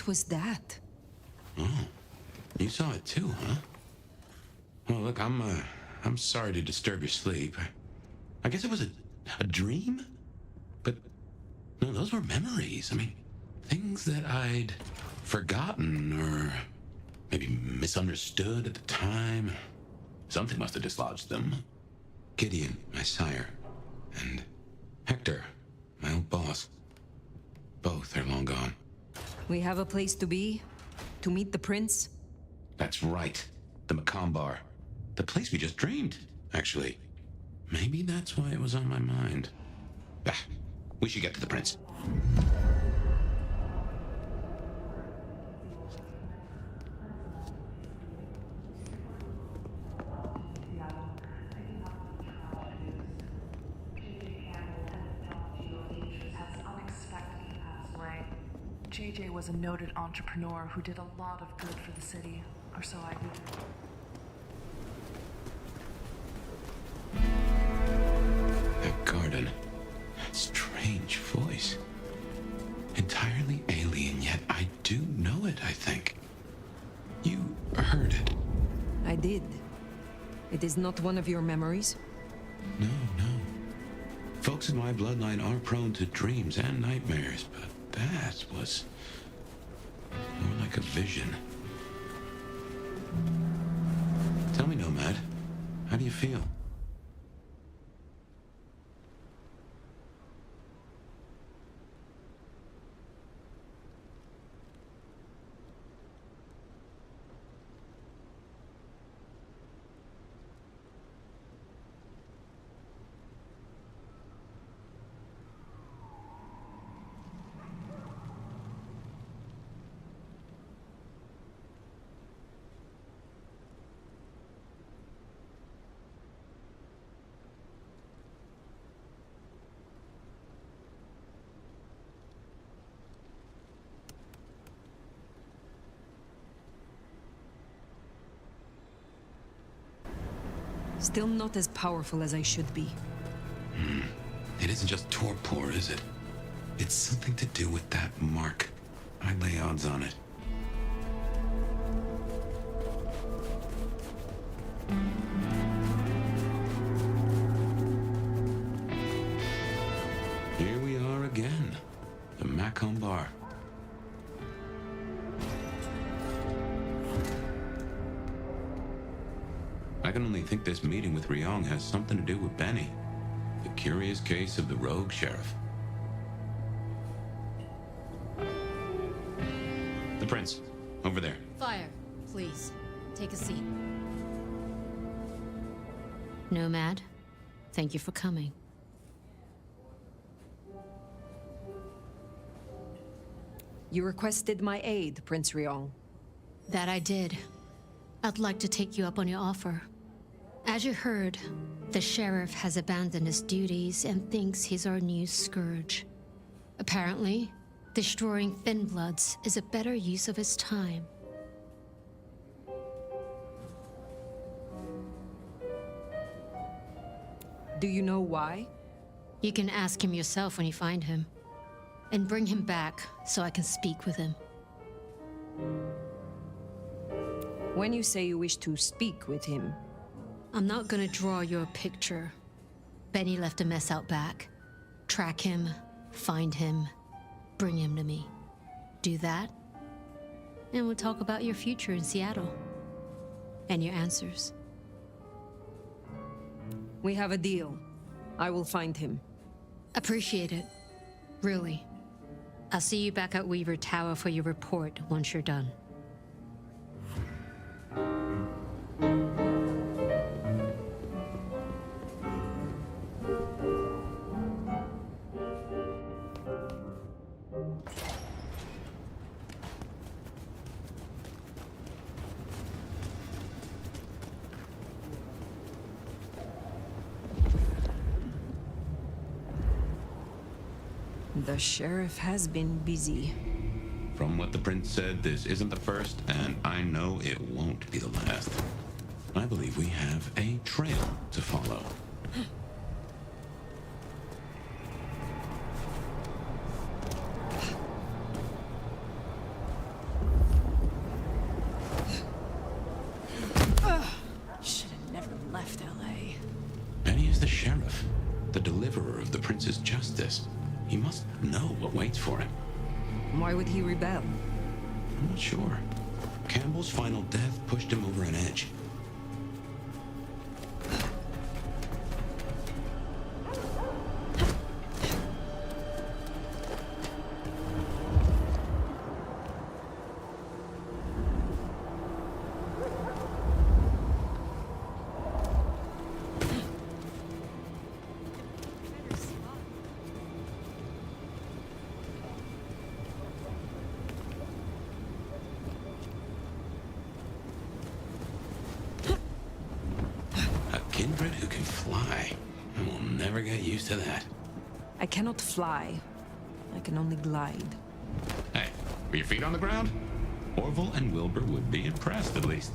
What was that? Oh, you saw it too, huh? Well, look, I'm sorry to disturb your sleep. I guess it was a dream? But, no, those were memories. I mean, things that I'd forgotten or maybe misunderstood at the time. Something must have dislodged them. Gideon, my sire, and Hector, my old boss. Both are long gone. We have a place to be? To meet the prince? That's right. The Macombar. The place we just dreamed, actually. Maybe that's why it was on my mind. Ah, we should get to the prince. JJ was a noted entrepreneur who did a lot of good for the city, or so I hear. That garden. That strange voice. Entirely alien, yet I do know it, I think. You heard it. I did. It is not one of your memories? No. Folks in my bloodline are prone to dreams and nightmares, but that was more like a vision. Tell me, Nomad, how do you feel? Still not as powerful as I should be. It isn't just torpor, is it? It's something to do with that mark. I lay odds on it. Here we are again. The Macombar. I can only think this meeting with Ryong has something to do with Benny. The curious case of the rogue sheriff. The prince, over there. Fire, please. Take a seat. Nomad, thank you for coming. You requested my aid, Prince Ryong. That I did. I'd like to take you up on your offer. As you heard, the sheriff has abandoned his duties and thinks he's our new scourge. Apparently, destroying Thin Bloods is a better use of his time. Do you know why? You can ask him yourself when you find him. And bring him back so I can speak with him. When you say you wish to speak with him, I'm not gonna draw you a picture. Benny left a mess out back. Track him, find him, bring him to me. Do that, and we'll talk about your future in Seattle. And your answers. we have a deal. I will find him. Appreciate it. Really. I'll see you back at Weaver Tower for your report once you're done. The sheriff has been busy. From what the prince said, this isn't the first, and I know it won't be the last. I believe we have a trail to follow. left LA. And he is the sheriff, the deliverer of the prince's justice. He must know what waits for him. Why would he rebel? I'm not sure. Campbell's final death pushed him over an edge. Kindred who can fly. I will never get used to that. I cannot fly. I can only glide. Hey, were your feet on the ground? Orville and Wilbur would be impressed, at least.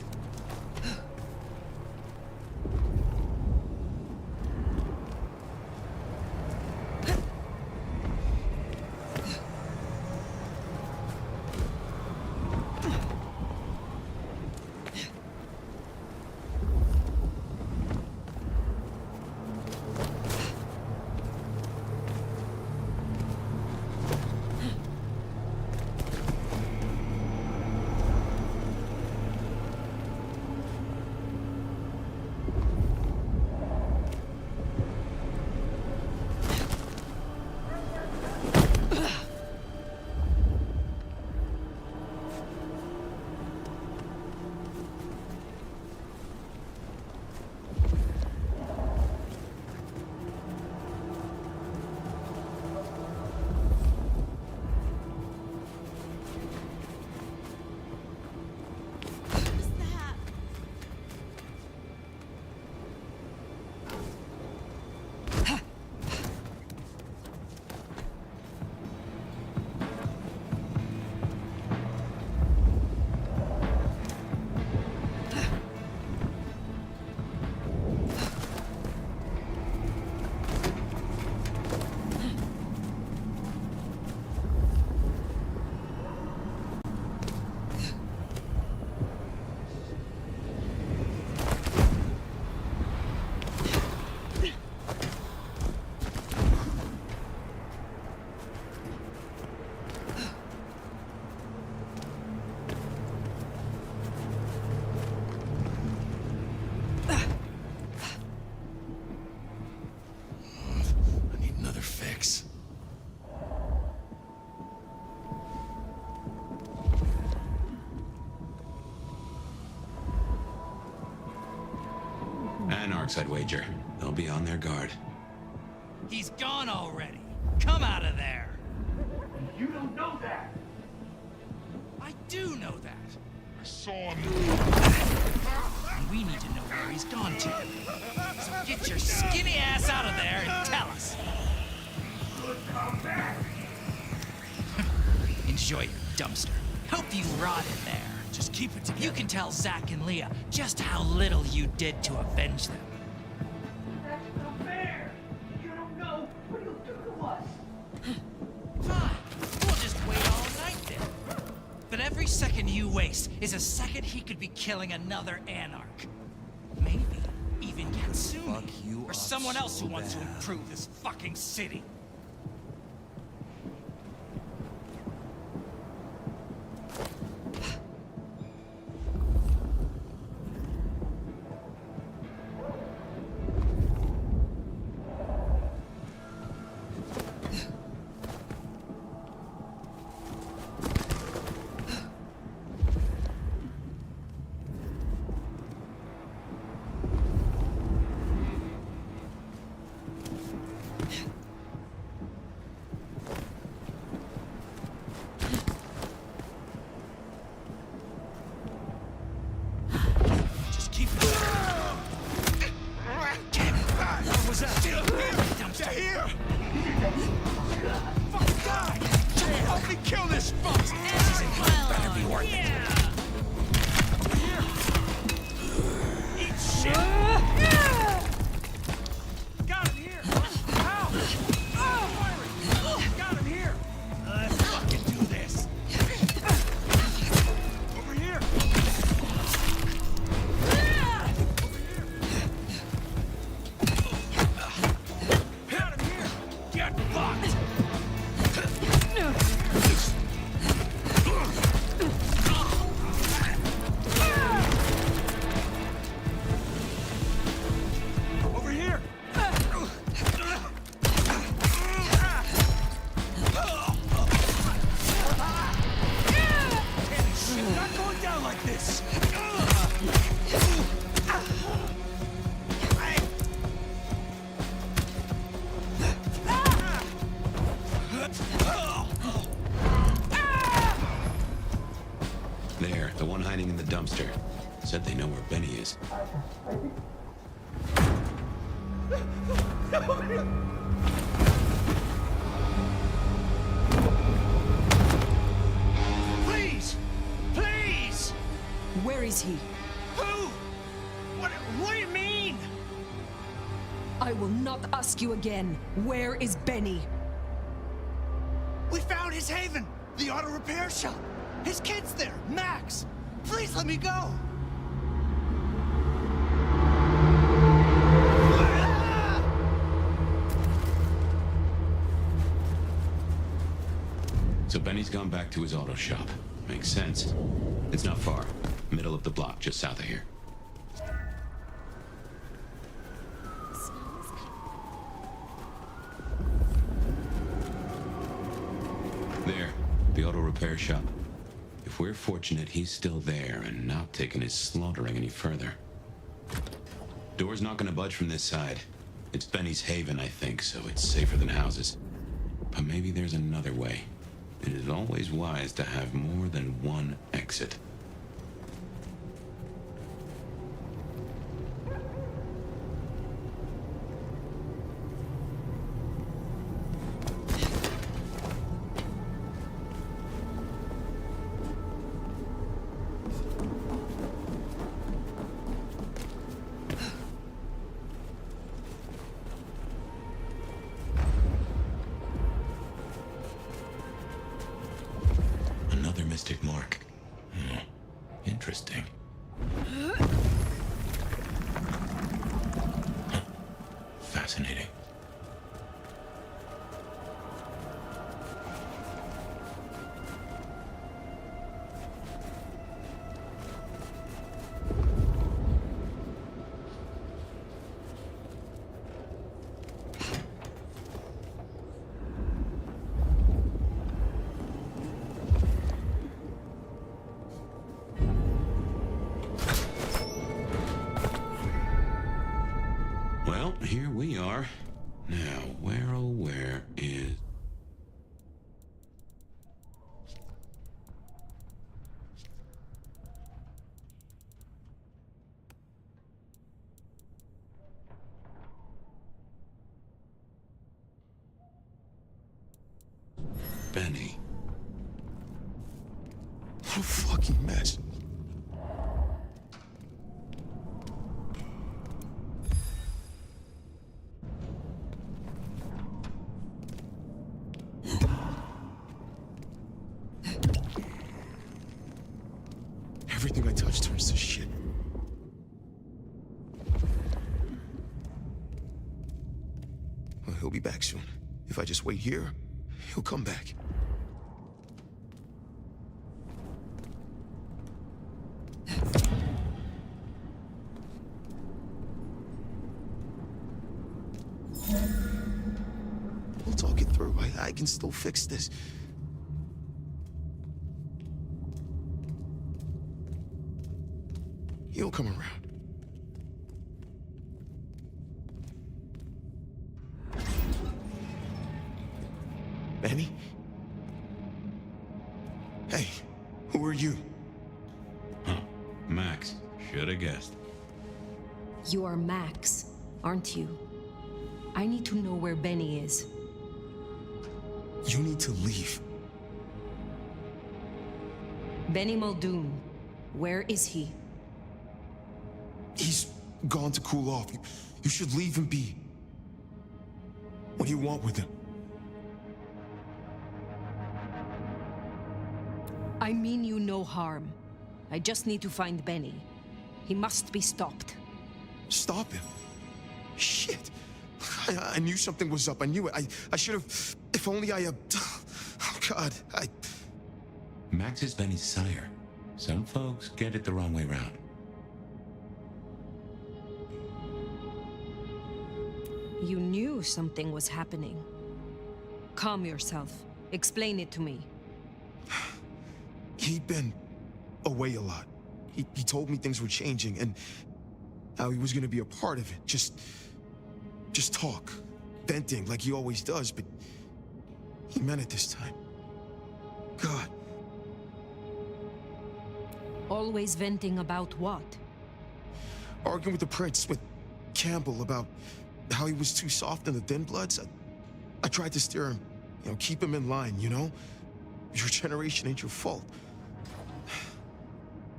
Anarchs, I'd wager. They'll be on their guard. He's gone already. Come out of there. You don't know that. I do know that. I saw him. And we need to know where he's gone to. So get your skinny ass out of there and tell us. Come back. Enjoy your dumpster. Hope you rot in there. Just keep it together. You can tell Zach and Leah just how little you did to avenge them. That's not fair. You don't know what he'll do to us. Fine. We'll just wait all night then. But every second you waste is a second he could be killing another Anarch. Maybe even Katsumi. Fuck you or up someone else who so wants to bad. improve this fucking city. Benny is. Please! Please! Where is he? Who? What do you mean? I will not ask you again. Where is Benny? We found his haven! The auto repair shop! His kid's there! Max! Please let me go! So Benny's gone back to his auto shop. Makes sense. It's not far. Middle of the block, just south of here. There, the auto repair shop. If we're fortunate, he's still there and not taking his slaughtering any further. Door's not gonna budge from this side. It's Benny's haven, I think, so it's safer than houses. But maybe there's another way. It is always wise to have more than one exit. Another mystic mark. Interesting. Fascinating. Well, here we are. Now, where oh where is... Benny. What a fucking mess. Everything I touch turns to shit. Well, he'll be back soon. If I just wait here, he'll come back. We'll talk it through. I can still fix this. He'll come around. Benny? Hey, who are you? Huh. Max. Shoulda guessed. You are Max, aren't you? I need to know where Benny is. You need to leave. Benny Muldoon, where is he? He's gone to cool off. You should leave him be. What do you want with him? I mean you no harm. I just need to find Benny. He must be stopped. Stop him? Shit. I knew something was up. I knew it. I should have... If only I... Oh, God. Max is Benny's sire. Some folks get it the wrong way round. You knew something was happening. Calm yourself. Explain it to me. He'd been away a lot. He told me things were changing and how he was gonna be a part of it. Just talk. Venting like he always does, but he meant it this time. God. Always venting about what? arguing with the prince, with Campbell, about how he was too soft on the Thin Bloods. I tried to steer him, keep him in line, Your generation ain't your fault.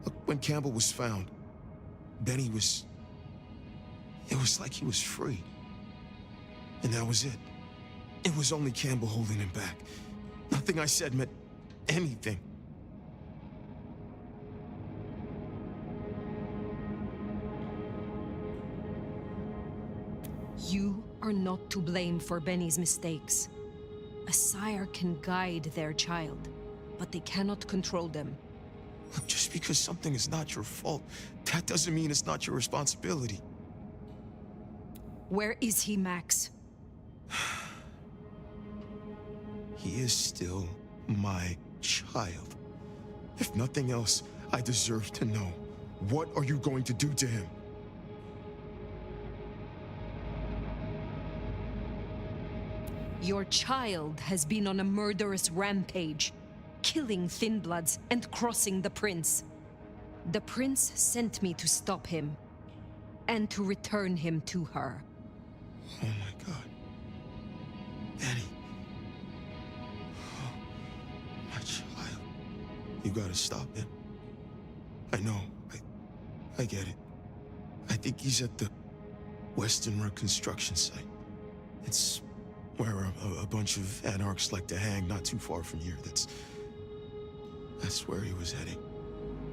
Look, when Campbell was found, Benny was... It was like he was free. And that was it. It was only Campbell holding him back. Nothing I said meant anything. You are not to blame for Benny's mistakes. A sire can guide their child, but they cannot control them. Look, just because something is not your fault, that doesn't mean it's not your responsibility. Where is he, Max? He is still my child. If nothing else, I deserve to know. What are you going to do to him? Your child has been on a murderous rampage, killing Thin Bloods and crossing the Prince. The Prince sent me to stop him, and to return him to her. Oh my God. Benny. Oh, my child. You gotta stop him. I know. I get it. I think he's at the Western Reconstruction site. It's where a bunch of anarchs like to hang not too far from here. That's where he was heading.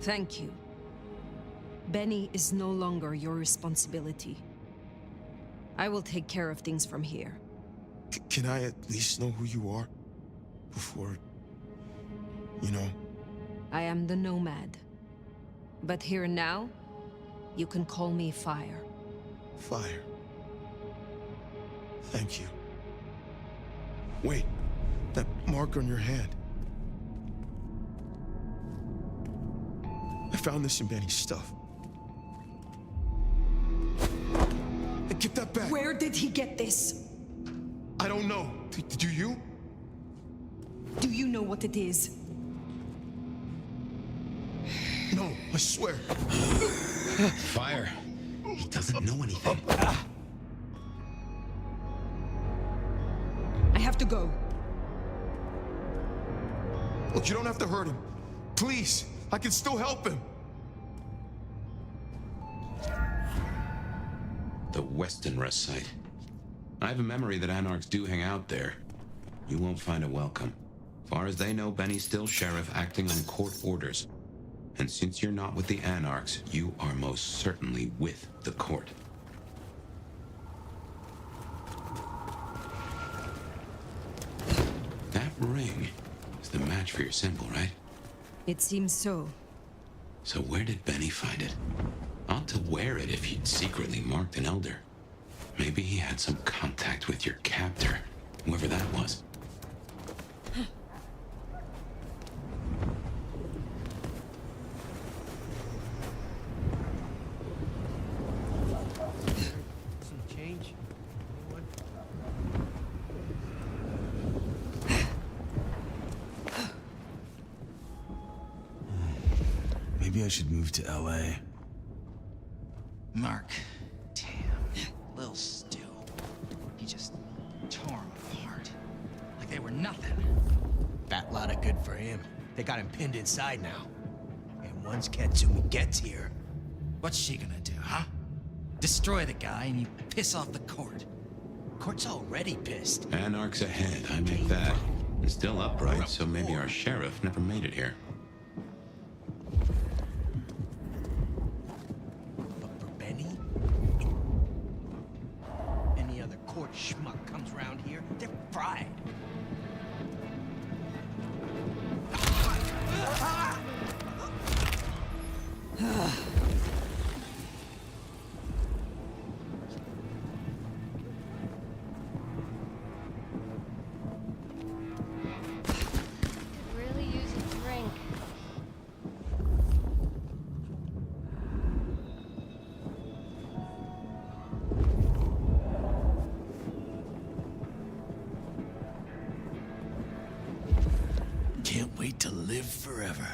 Thank you. Benny is no longer your responsibility. I will take care of things from here. Can I at least know who you are? Before... I am the Nomad. But here now, you can call me Fire. Fire. Thank you. Wait, that mark on your hand. I found this in Benny's stuff. Hey, get that back! Where did he get this? I don't know. Do you? Do you know what it is? No, I swear. Fire. He doesn't know anything. I have to go. Look, you don't have to hurt him. Please, I can still help him. The Weston Rest site. I have a memory that anarchs do hang out there. You won't find it welcome. Far as they know, Benny's still sheriff acting on court orders. And since you're not with the anarchs, you are most certainly with the court. That ring is the match for your symbol, right? It seems so. So where did Benny find it? Ought to wear it if you'd secretly marked an elder. Maybe he had some contact with your captor, whoever that was. Some change? Anyone? Maybe I should move to LA. Mark. Damn. Lil Stu. He just tore him apart. Like they were nothing. Fat lot of good for him. They got him pinned inside now. And once Katsumi gets here... What's she gonna do, huh? Destroy the guy and you piss off the court. Court's already pissed. Anarchs ahead, I make that. And still upright, so maybe our sheriff never made it here. But for Benny... Any other court schmuck comes around here, they're fried. Really use a drink. Can't wait to live forever.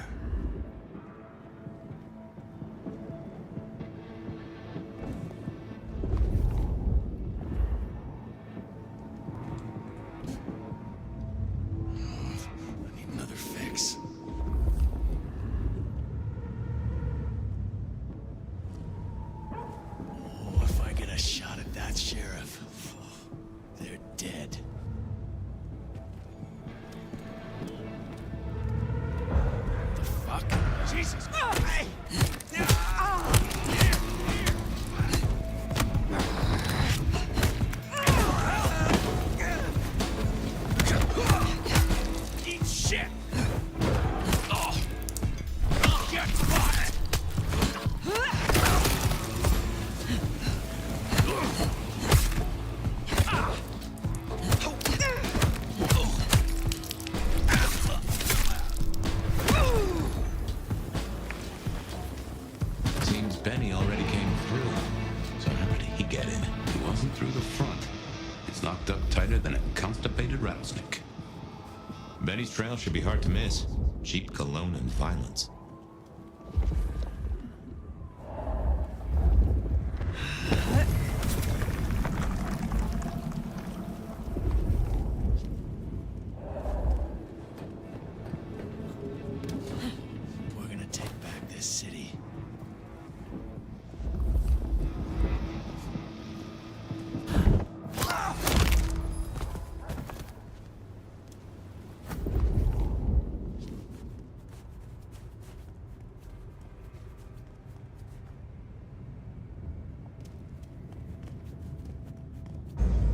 locked up tighter than a constipated rattlesnake. Benny's trail should be hard to miss. Cheap cologne and violence. We're gonna take back this city.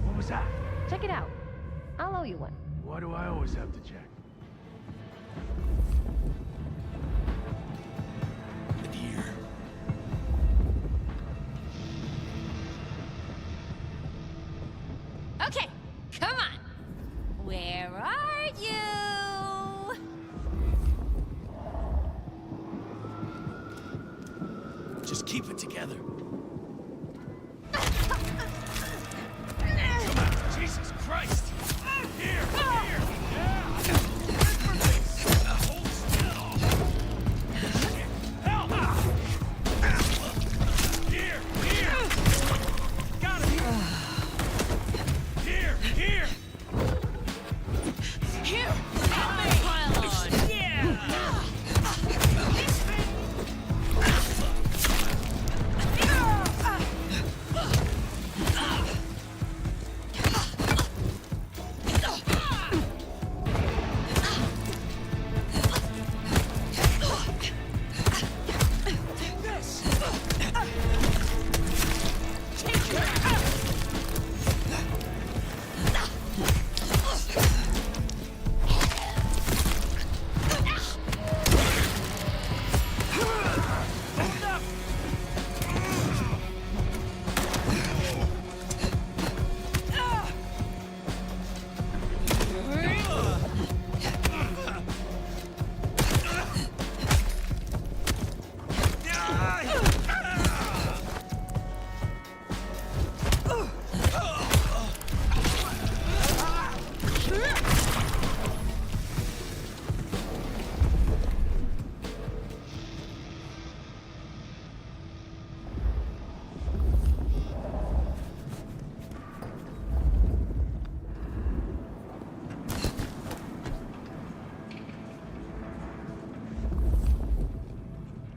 What was that? Check it out. I'll owe you one. Why do I always have to check? Good year. Okay, come on. Where are you? Just keep it together. Jesus Christ! Here!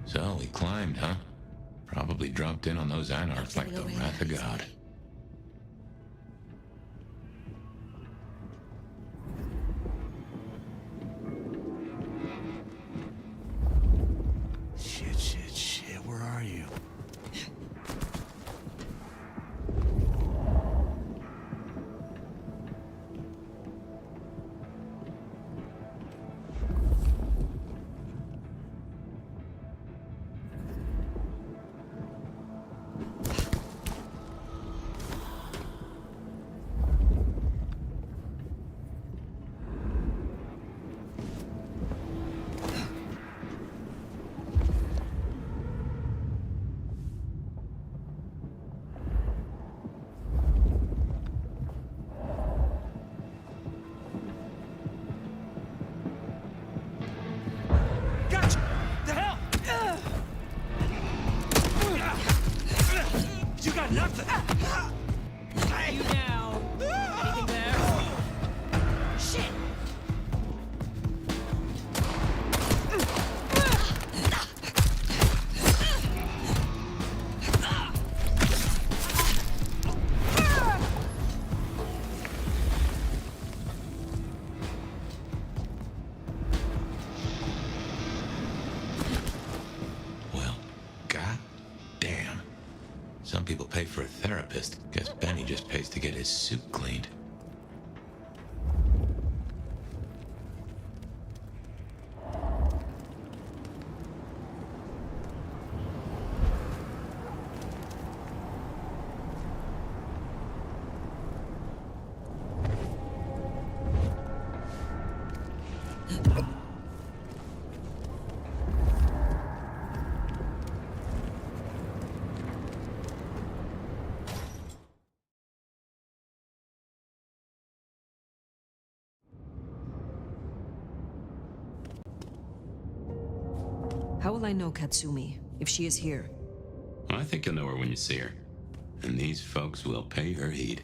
So we climbed, huh? Probably dropped in on those anarchs like the wrath of God. Shit. Where are you? Gotcha! The hell? You got nothing! You now. Anything there? Shit! Well, god damn. Some people pay for a therapist. Guess Benny just pays to get his suit cleaned. How will I know Katsumi, if she is here? I think you'll know her when you see her. And these folks will pay her heed.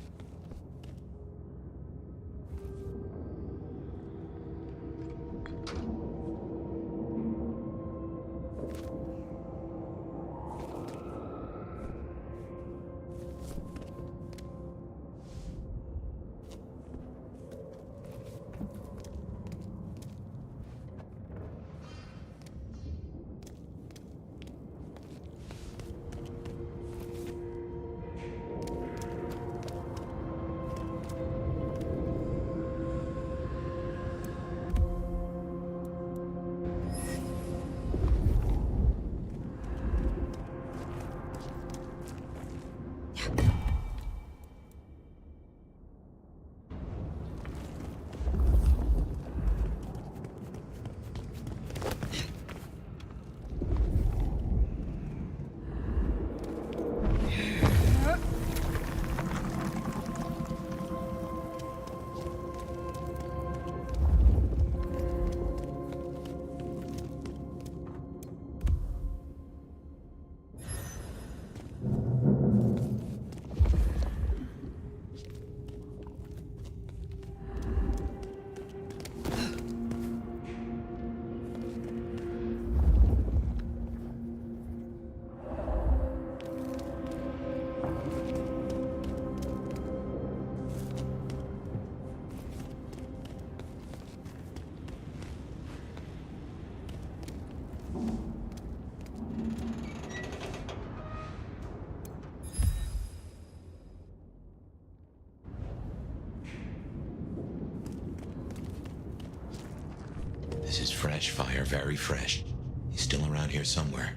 This is fresh fire, very fresh. He's still around here somewhere.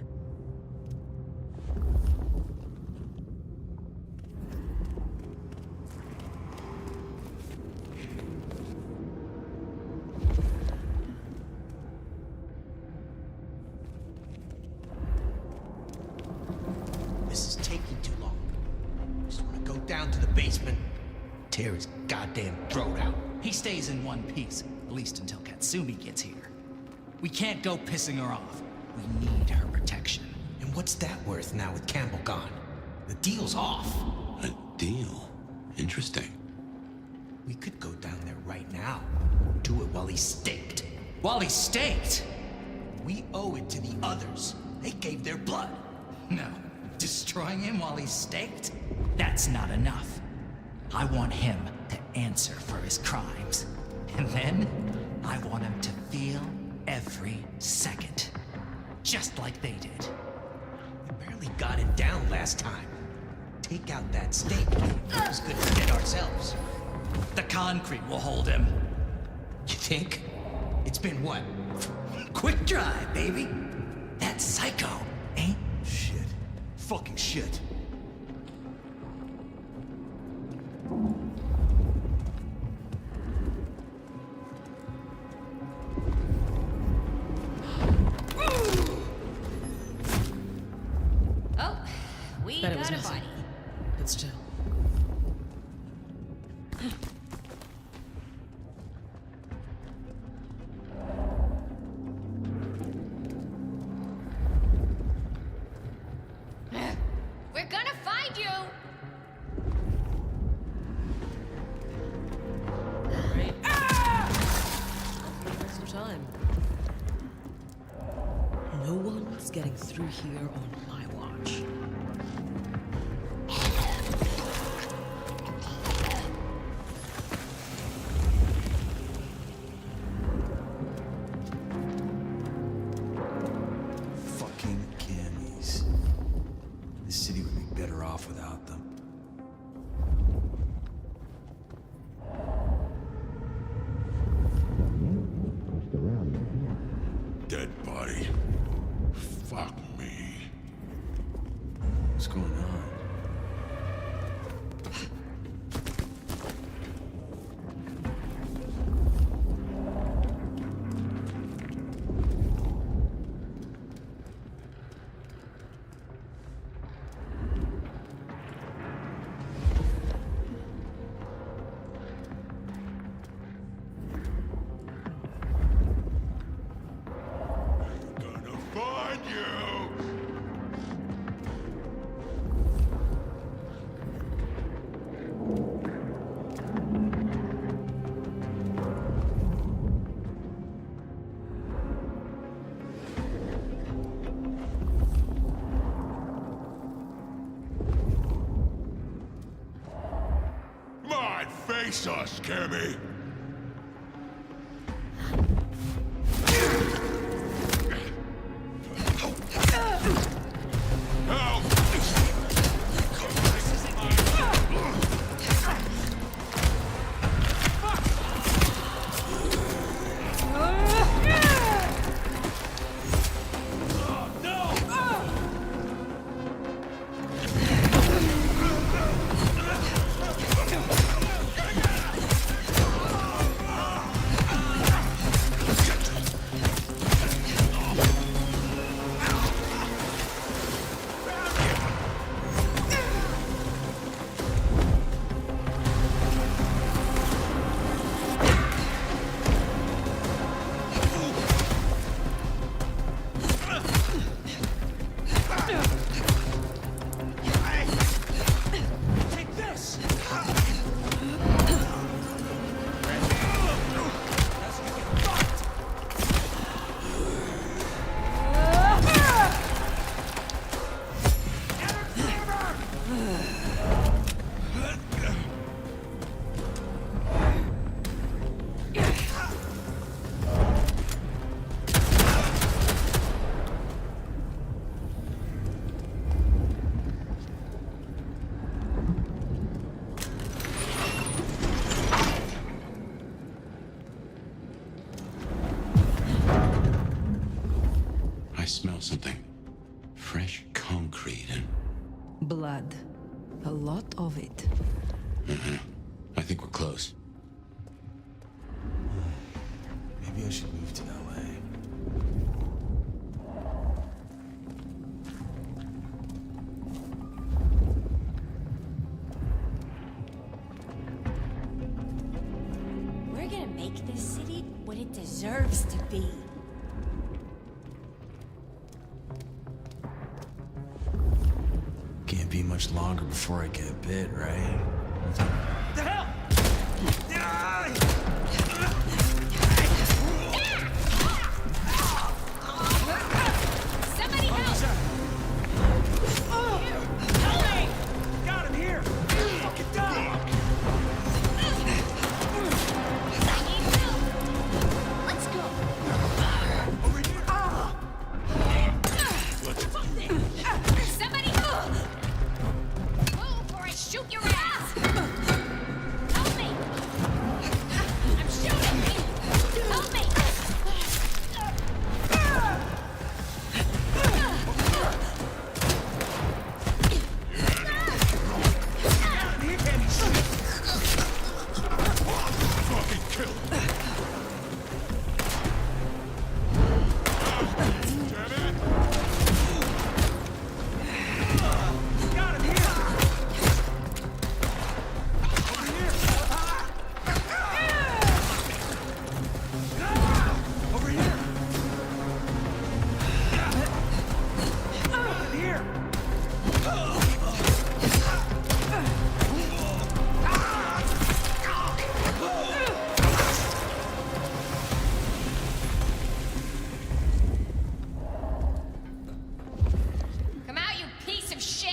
This is taking too long. Just wanna go down to the basement, tear his goddamn throat out. He stays in one piece, at least until Katsumi gets here. We can't go pissing her off. We need her protection. And what's that worth now with Campbell gone? The deal's off. A deal? Interesting. We could go down there right now. Do it while he's staked. While he's staked? We owe it to the others. They gave their blood. No. Destroying him while he's staked? That's not enough. I want him to answer for his crimes. And then, I want him to feel every second. Just like they did. We barely got it down last time. Take out that stake. We're as good as dead ourselves. The concrete will hold him. You think? It's been what? Quick drive, baby. That psycho, ain't Shit. Fucking shit. Oh, we Bet it got was a nothing. body. But still. We're gonna find you! Right? Take some time. No one's getting through here on my watch. Fucking cammies. This city would be better off without them. Dead body. Fuck me. What's going on? Gonna find Face us, Cammy! I smell something. Fresh concrete and... Blood. A lot of it. I think we're close. Maybe I should move to LA. We're gonna make this city what it deserves to be. Can't be much longer before I get bit, right? The hell? Somebody help! Help me! Got him here! Fucking die! I need help! Let's go! Over here! Somebody move or I shoot your ass! Help me! I'm shooting! Help me! Fucking kill him! Damn it! Got him here! Over here! Over here! Over here! Come out, you piece of shit!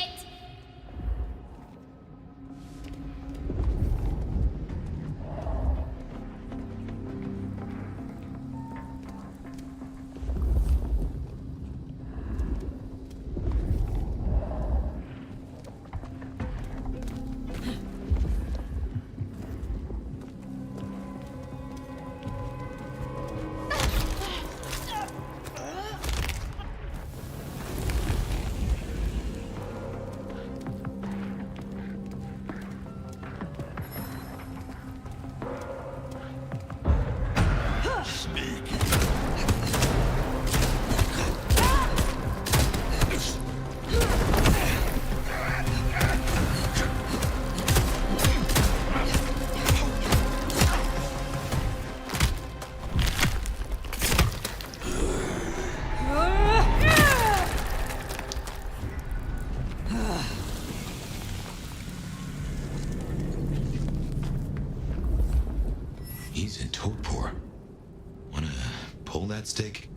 He's in torpor. Wanna pull that stick?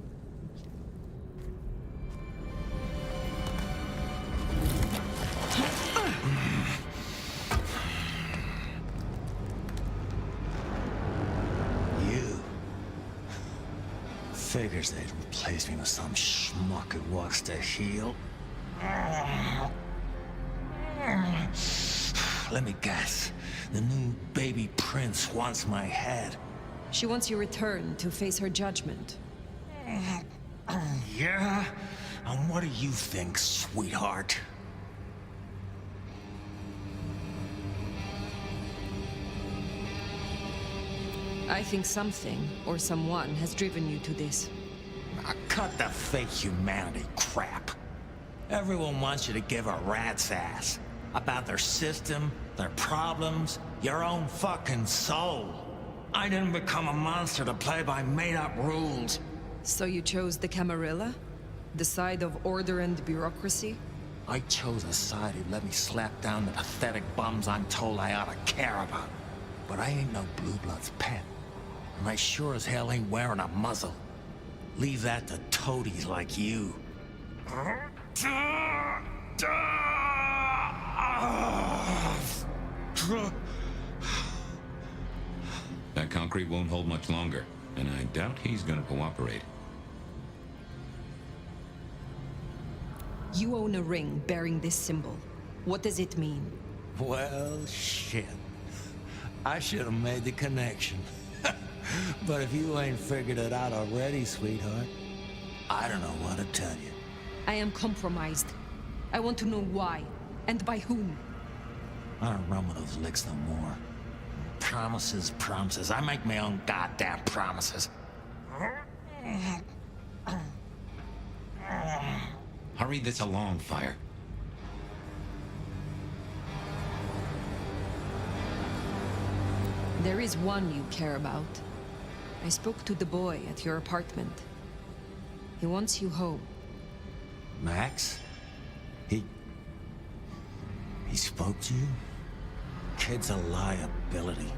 Figures they'd replace me with some schmuck who wants to heal. Let me guess. The new baby prince wants my head. She wants you returned to face her judgment. Yeah? And what do you think, sweetheart? I think something, or someone, has driven you to this. Cut the fake humanity crap. Everyone wants you to give a rat's ass about their system, their problems, your own fucking soul. I didn't become a monster to play by made-up rules. So you chose the Camarilla? The side of order and bureaucracy? I chose a side who let me slap down the pathetic bums I'm told I ought to care about. But I ain't no Blue Blood's pet. And I sure as hell ain't wearing a muzzle. Leave that to toadies like you. That concrete won't hold much longer, and I doubt he's gonna cooperate. You own a ring bearing this symbol. What does it mean? Well, shit. I should have made the connection. But if you ain't figured it out already, sweetheart, I don't know what to tell you. I am compromised. I want to know why, and by whom. I don't run with those licks no more. Promises, promises. I make my own goddamn promises. Hurry this along, Fire. There is one you care about. I spoke to the boy at your apartment. He wants you home. Max? He spoke to you? Kid's a liability.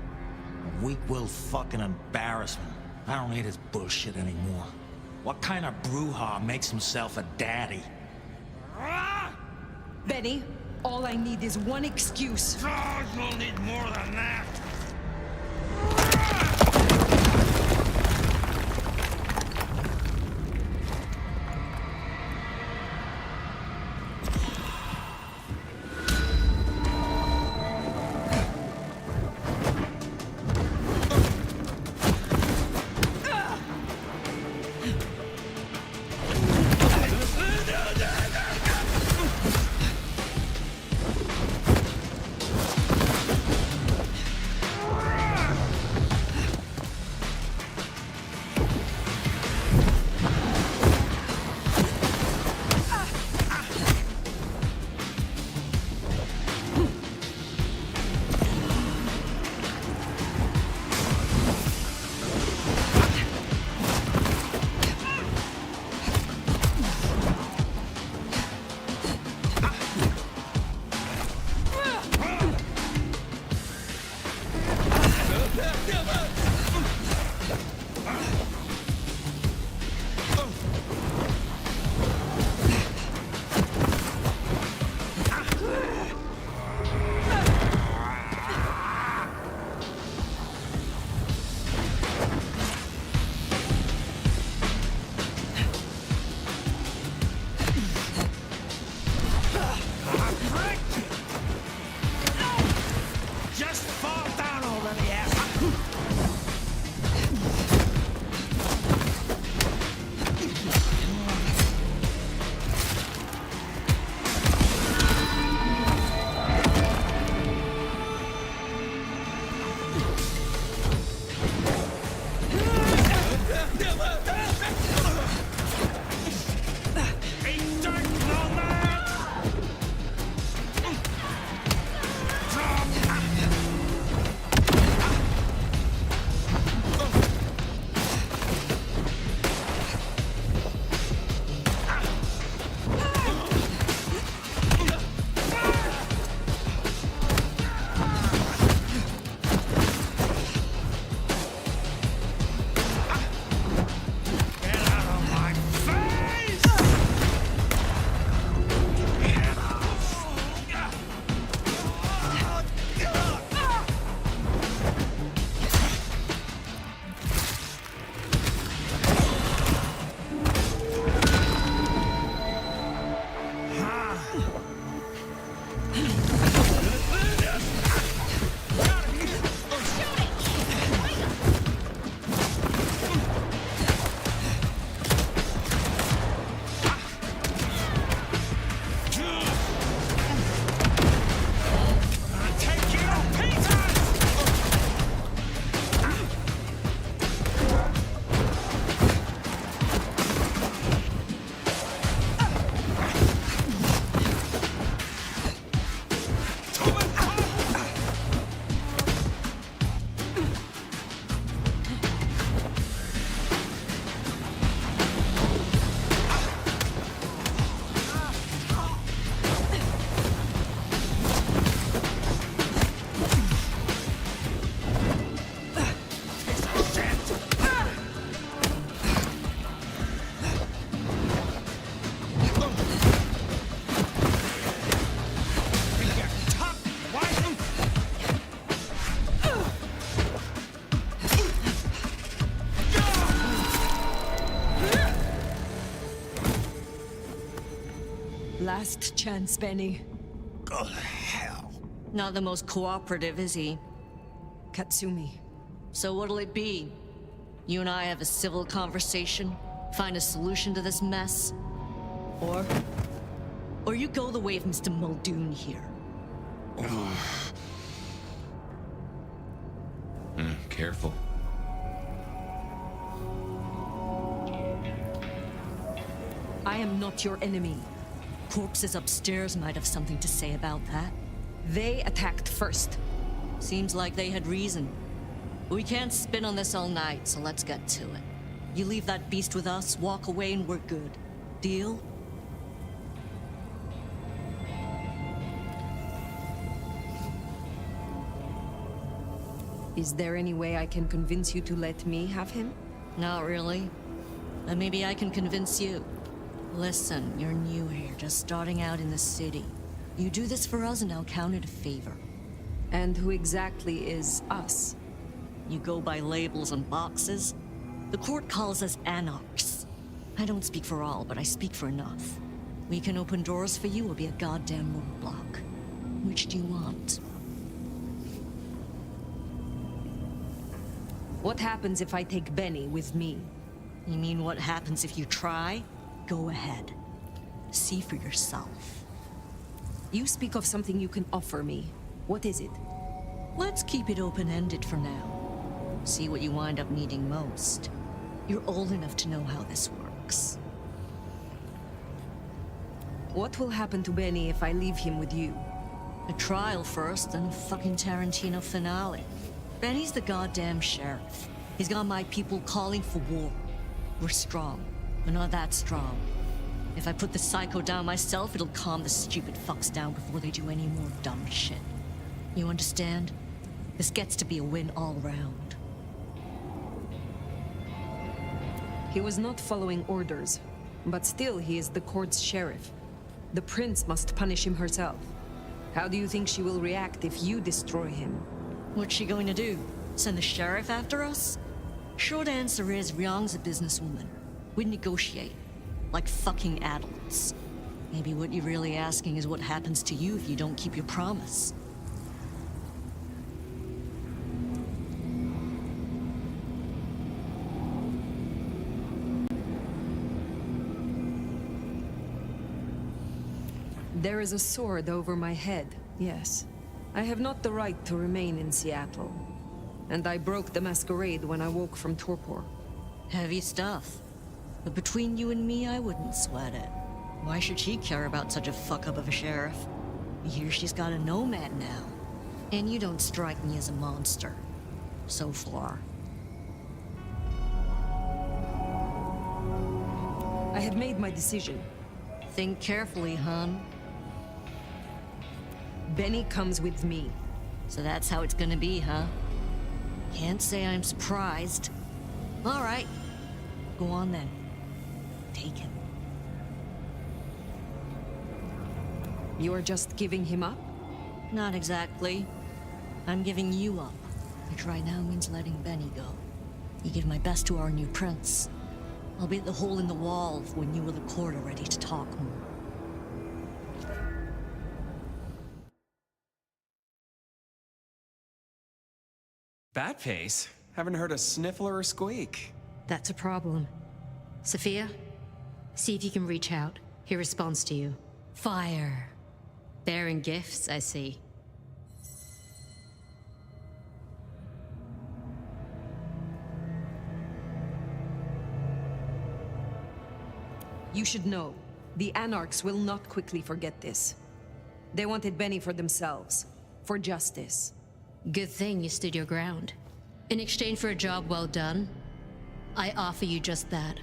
A weak-willed fucking embarrassment. I don't need his bullshit anymore. What kind of brouhaha makes himself a daddy? Benny, all I need is one excuse. You'll need more than that. last chance, Benny. Go to hell. Not the most cooperative, is he? Katsumi. So what'll it be? You and I have a civil conversation? Find a solution to this mess? Or you go the way of Mr. Muldoon here? Careful. I am not your enemy. Corpses upstairs might have something to say about that. They attacked first. Seems like they had reason. We can't spin on this all night, so let's get to it. You leave that beast with us, walk away, and we're good. Deal? Is there any way I can convince you to let me have him? Not really. But maybe I can convince you. Listen, you're new here, just starting out in the city. You do this for us and I'll count it a favor. And who exactly is us? You go by labels and boxes? The court calls us anarchs. I don't speak for all, but I speak for enough. We can open doors for you or be a goddamn roadblock. Which do you want? What happens if I take Benny with me? You mean what happens if you try? Go ahead. See for yourself. You speak of something you can offer me. What is it? Let's keep it open-ended for now. See what you wind up needing most. You're old enough to know how this works. What will happen to Benny if I leave him with you? A trial first, then a fucking Tarantino finale. Benny's the goddamn sheriff. He's got my people calling for war. We're strong, but not that strong. If I put the psycho down myself, it'll calm the stupid fucks down before they do any more dumb shit. You understand? This gets to be a win all round. He was not following orders, but still he is the court's sheriff. The prince must punish him herself. How do you think she will react if you destroy him? What's she going to do? Send the sheriff after us? Short answer is, Ryong's a businesswoman. We'd negotiate. Like fucking adults. Maybe what you're really asking is what happens to you if you don't keep your promise. There is a sword over my head, yes. I have not the right to remain in Seattle. And I broke the masquerade when I woke from torpor. Heavy stuff. But between you and me, I wouldn't sweat it. Why should she care about such a fuck-up of a sheriff? I hear she's got a Nomad now. And you don't strike me as a monster. So far. I have made my decision. Think carefully, hon. Benny comes with me. So that's how it's gonna be, huh? Can't say I'm surprised. All right. Go on then. Take him. You are just giving him up? Not exactly. I'm giving you up. Which right now means letting Benny go. You give my best to our new prince. I'll be at the hole in the wall when you or the court are ready to talk more. Bat face? Haven't heard a sniffle or a squeak. That's a problem. Sophia, see if you can reach out. He responds to you. Fire. Bearing gifts, I see. You should know, the Anarchs will not quickly forget this. They wanted Benny for themselves, for justice. Good thing you stood your ground. In exchange for a job well done, I offer you just that.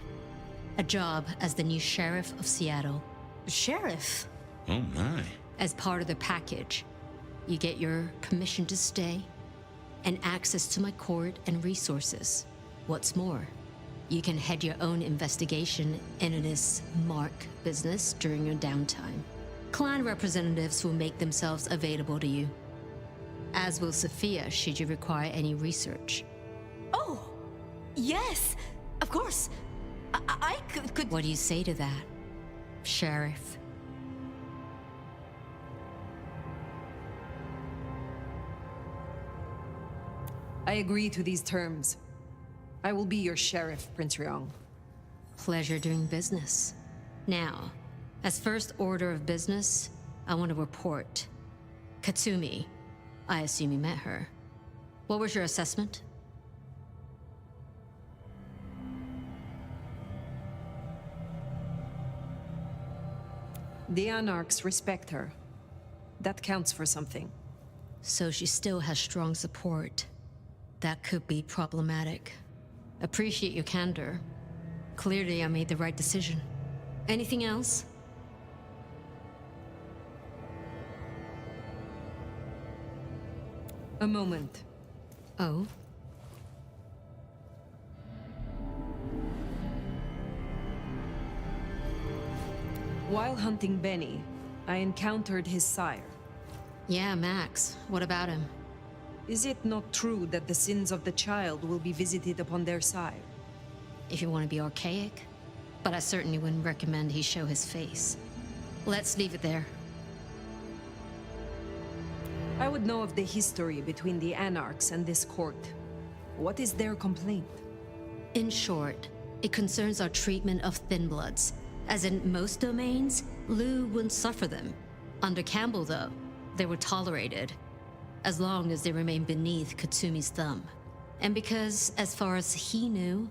A job as the new sheriff of Seattle. Sheriff? Oh my. As part of the package, you get your permission to stay and access to my court and resources. What's more, you can head your own investigation into this Mark business during your downtime. Clan representatives will make themselves available to you. As will Sophia, should you require any research. Oh, yes, of course. I could... What do you say to that, Sheriff? I agree to these terms. I will be your sheriff, Prince Ryong. Pleasure doing business. Now, as first order of business, I want to report. Katsumi, I assume you met her. What was your assessment? The Anarchs respect her. That counts for something. So she still has strong support. That could be problematic. Appreciate your candor. Clearly, I made the right decision. Anything else? A moment. Oh? While hunting Benny, I encountered his sire. Yeah, Max. What about him? Is it not true that the sins of the child will be visited upon their sire? If you want to be archaic. But I certainly wouldn't recommend he show his face. Let's leave it there. I would know of the history between the Anarchs and this court. What is their complaint? In short, it concerns our treatment of thin bloods. As in most domains, Liu wouldn't suffer them. Under Campbell, though, they were tolerated, as long as they remained beneath Katsumi's thumb. And because, as far as he knew,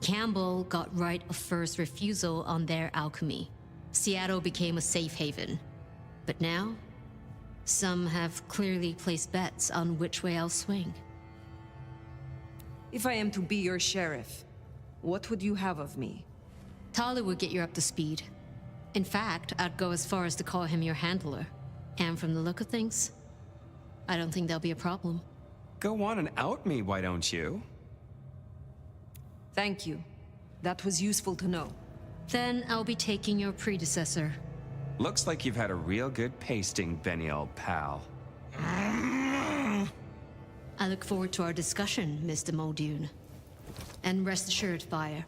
Campbell got right of first refusal on their alchemy. Seattle became a safe haven. But now, some have clearly placed bets on which way I'll swing. If I am to be your sheriff, what would you have of me? Tali would get you up to speed. In fact, I'd go as far as to call him your handler. And from the look of things, I don't think that'll be a problem. Go on and out me, why don't you? Thank you. That was useful to know. Then I'll be taking your predecessor. Looks like you've had a real good pasting, Benny, old pal. I look forward to our discussion, Mr. Muldoon. And rest assured, Fire,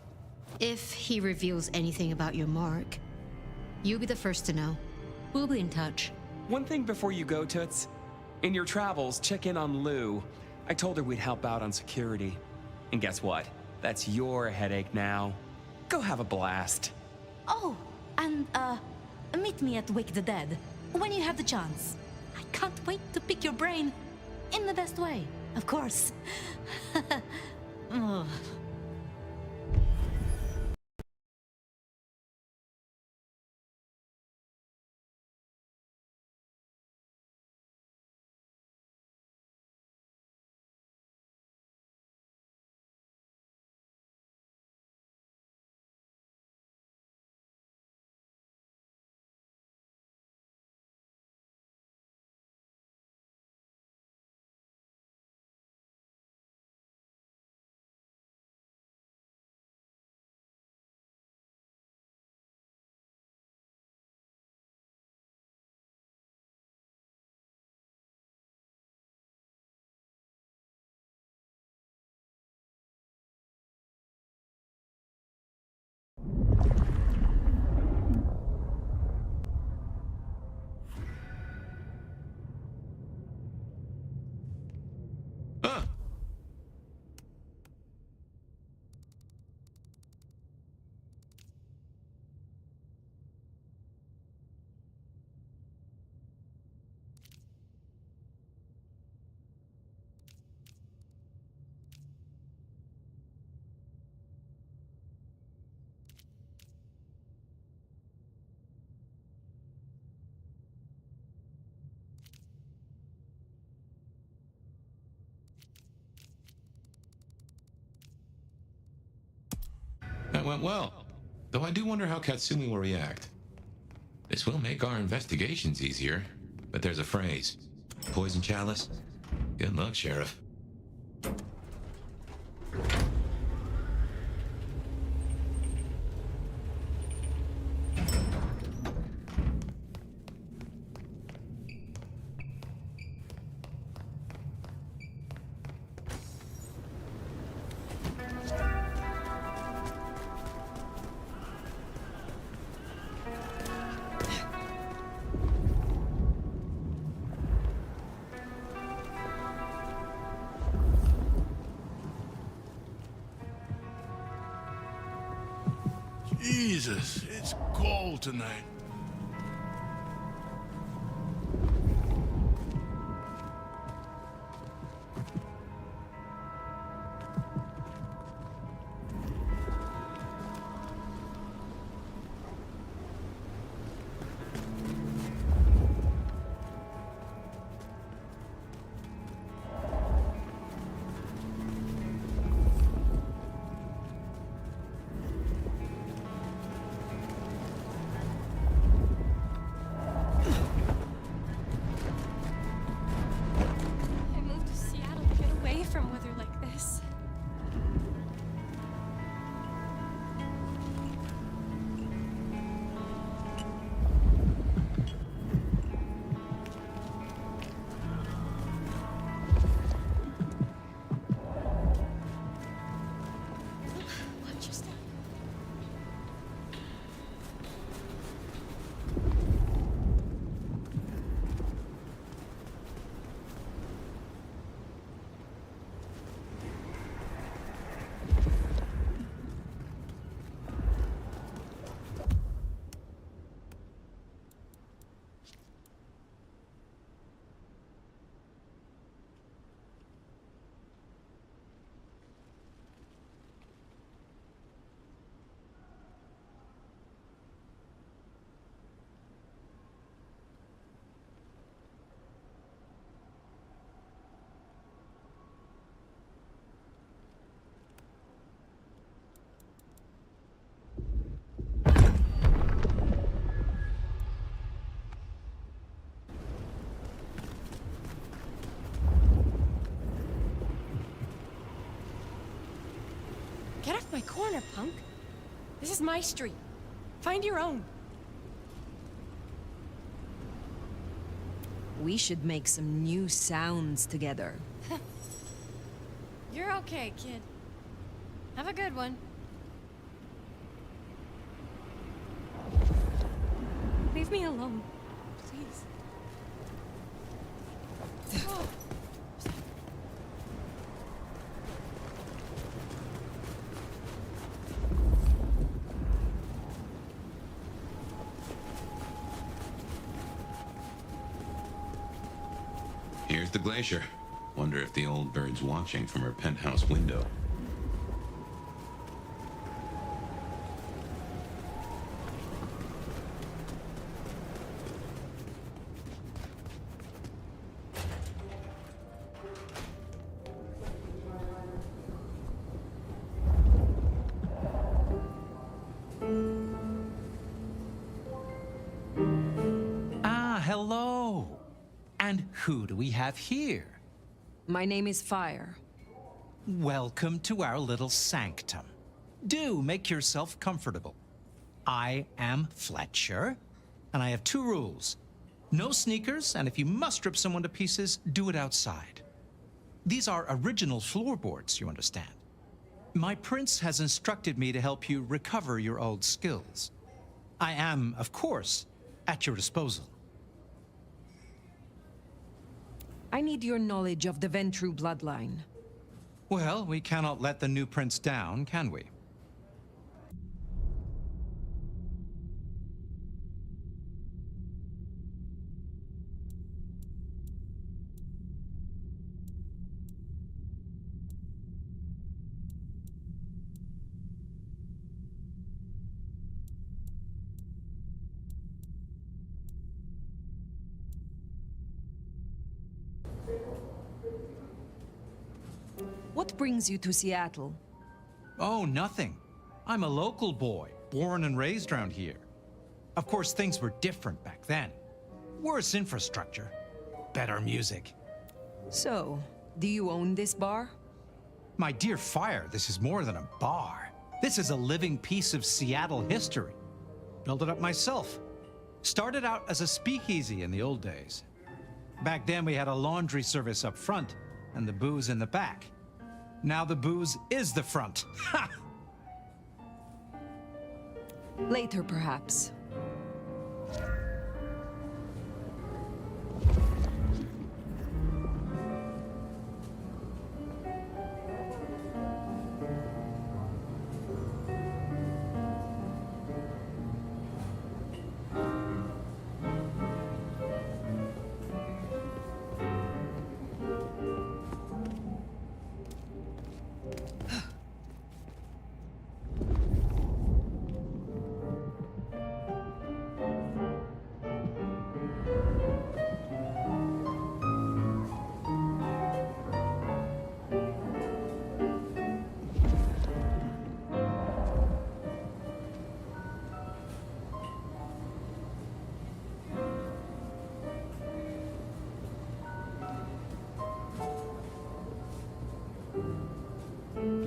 if he reveals anything about your mark, you'll be the first to know. We'll be in touch. One thing before you go, Toots. In your travels, check in on Lou. I told her we'd help out on security. And guess what? That's your headache now. Go have a blast. Oh, and, meet me at Wake the Dead, when you have the chance. I can't wait to pick your brain. In the best way, of course. Ugh. That went well. Though I do wonder how Katsumi will react. This will make our investigations easier, but there's a phrase. Poison chalice? Good luck, Sheriff. Jesus, it's cold tonight. I moved to Seattle to get away from weather like this. Watch your step. Get off my corner, punk. This is my street. Find your own. We should make some new sounds together. You're okay, kid. Have a good one. Leave me alone, please. Oh. Here's the glacier. Wonder if the old bird's watching from her penthouse window. Ah, hello. And who do we have here? My name is Fire. Welcome to our little sanctum. Do make yourself comfortable. I am Fletcher, and I have two rules. No sneakers, and if you must rip someone to pieces, do it outside. These are original floorboards, you understand. My prince has instructed me to help you recover your old skills. I am, of course, at your disposal. I need your knowledge of the Ventru bloodline. Well, we cannot let the new prince down, can we? What brings you to Seattle? Oh, nothing. I'm a local boy, born and raised around here. Of course, things were different back then. Worse infrastructure, better music. So, do you own this bar? My dear Fire, this is more than a bar. This is a living piece of Seattle history. Built it up myself. Started out as a speakeasy in the old days. Back then we had a laundry service up front and the booze in the back. Now the booze is the front. Ha! Later, perhaps.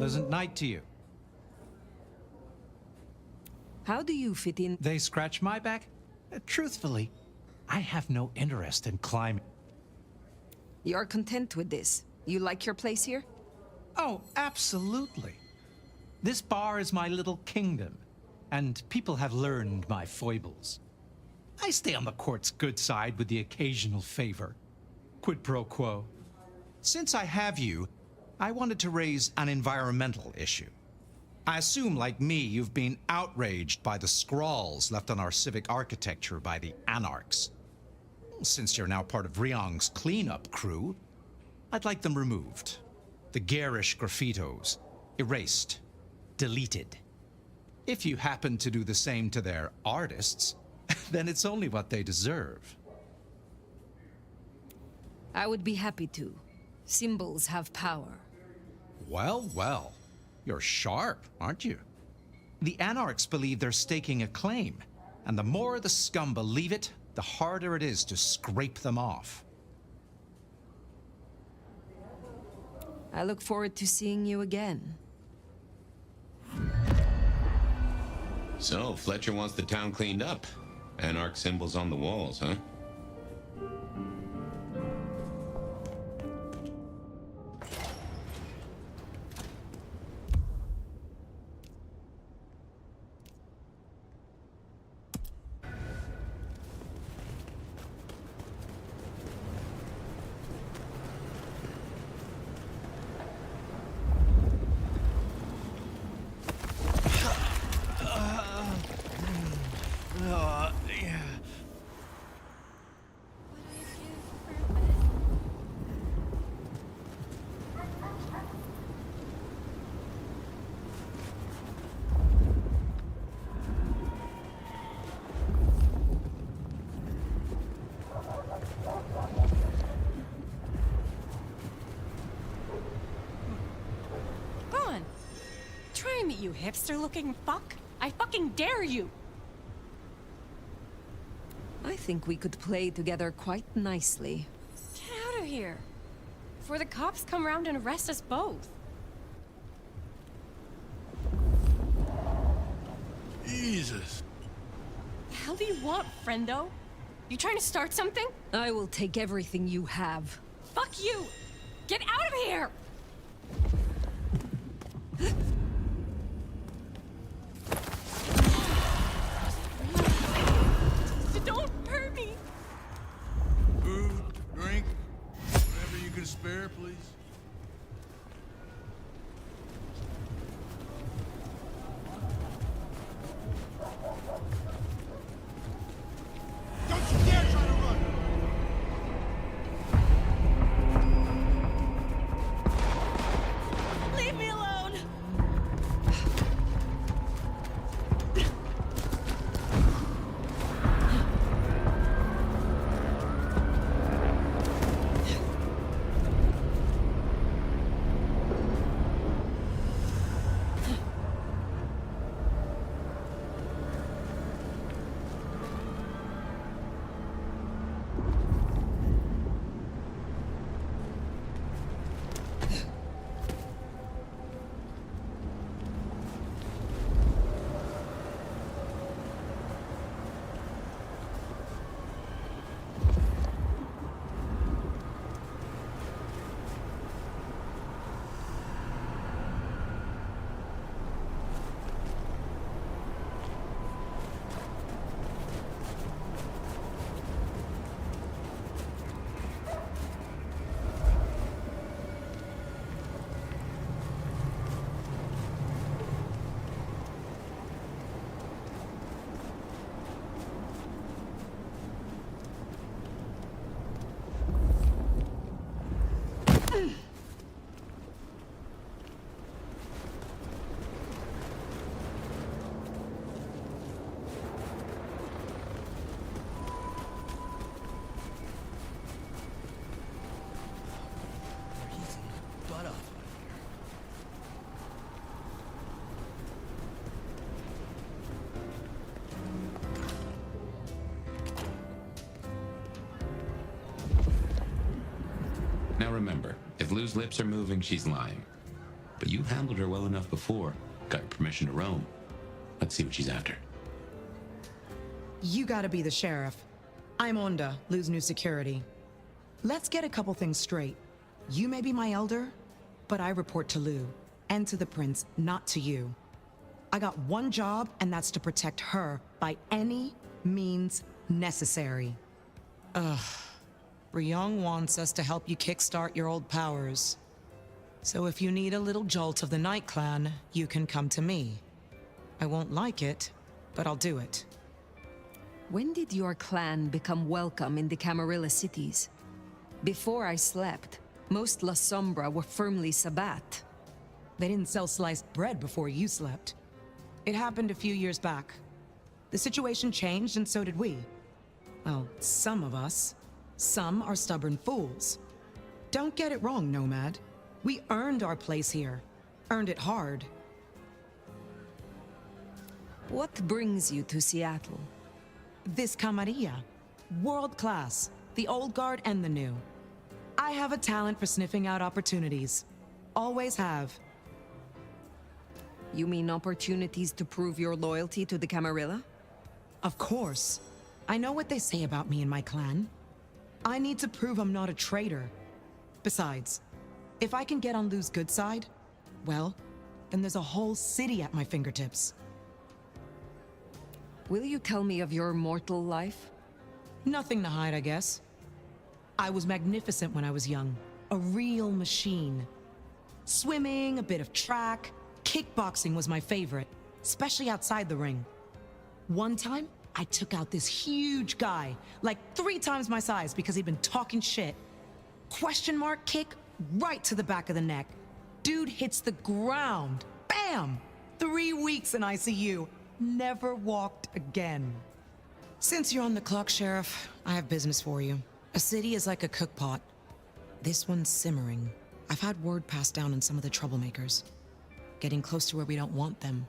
pleasant night to you. How do you fit in? They scratch my back? Truthfully, I have no interest in climbing. You're content with this? You like your place here? Oh, absolutely. This bar is my little kingdom, and people have learned my foibles. I stay on the court's good side with the occasional favor. Quid pro quo. Since I have you, I wanted to raise an environmental issue. I assume, like me, you've been outraged by the scrawls left on our civic architecture by the anarchs. Since you're now part of Ryong's cleanup crew, I'd like them removed. The garish graffitos, erased, deleted. If you happen to do the same to their artists, then it's only what they deserve. I would be happy to. Symbols have power. Well, well. You're sharp, aren't you? The anarchs believe they're staking a claim, and the more the scum believe it, the harder it is to scrape them off. I look forward to seeing you again. So, Fletcher wants the town cleaned up. Anarch symbols on the walls, huh? You hipster-looking fuck! I fucking dare you! I think we could play together quite nicely. Get out of here! Before the cops come round and arrest us both. Jesus. The hell do you want, friendo? You trying to start something? I will take everything you have. Fuck you! Get out of here! Don't hurt me! Food, drink, whatever you can spare, please. Don't you dare try to run! Leave me alone! Now remember, if Lou's lips are moving, she's lying. but you handled her well enough before. Got your permission to roam. Let's see what she's after. You gotta be the sheriff. I'm Onda, Lou's new security. Let's get a couple things straight. You may be my elder, but I report to Lou, and to the prince, not to you. I got one job, and that's to protect her by any means necessary. Ryong wants us to help you kickstart your old powers. So if you need a little jolt of the Night Clan, you can come to me. I won't like it, but I'll do it. When did your clan become welcome in the Camarilla cities? Before I slept, most La Sombra were firmly Sabbat. They didn't sell sliced bread before you slept. It happened a few years back. The situation changed, and so did we. Well, some of us. Some are stubborn fools. Don't get it wrong, Nomad. We earned our place here. Earned it hard. What brings you to Seattle? This camarilla. World class. The old guard and the new. I have a talent for sniffing out opportunities. Always have. You mean opportunities to prove your loyalty to the Camarilla? Of course. I know what they say about me and my clan. I need to prove I'm not a traitor. Besides, if I can get on Lou's good side, well, then there's a whole city at my fingertips. Will you tell me of your mortal life? Nothing to hide, I guess. I was magnificent when I was young. A real machine. Swimming, a bit of track, kickboxing was my favorite, especially outside the ring. One time, I took out this huge guy, like 3 times my size because he'd been talking shit. Question mark kick right to the back of the neck. Dude hits the ground. Bam! 3 weeks in ICU. Never walked again. Since you're on the clock, Sheriff, I have business for you. A city is like a cook pot. This one's simmering. I've had word passed down on some of the troublemakers. Getting close to where we don't want them.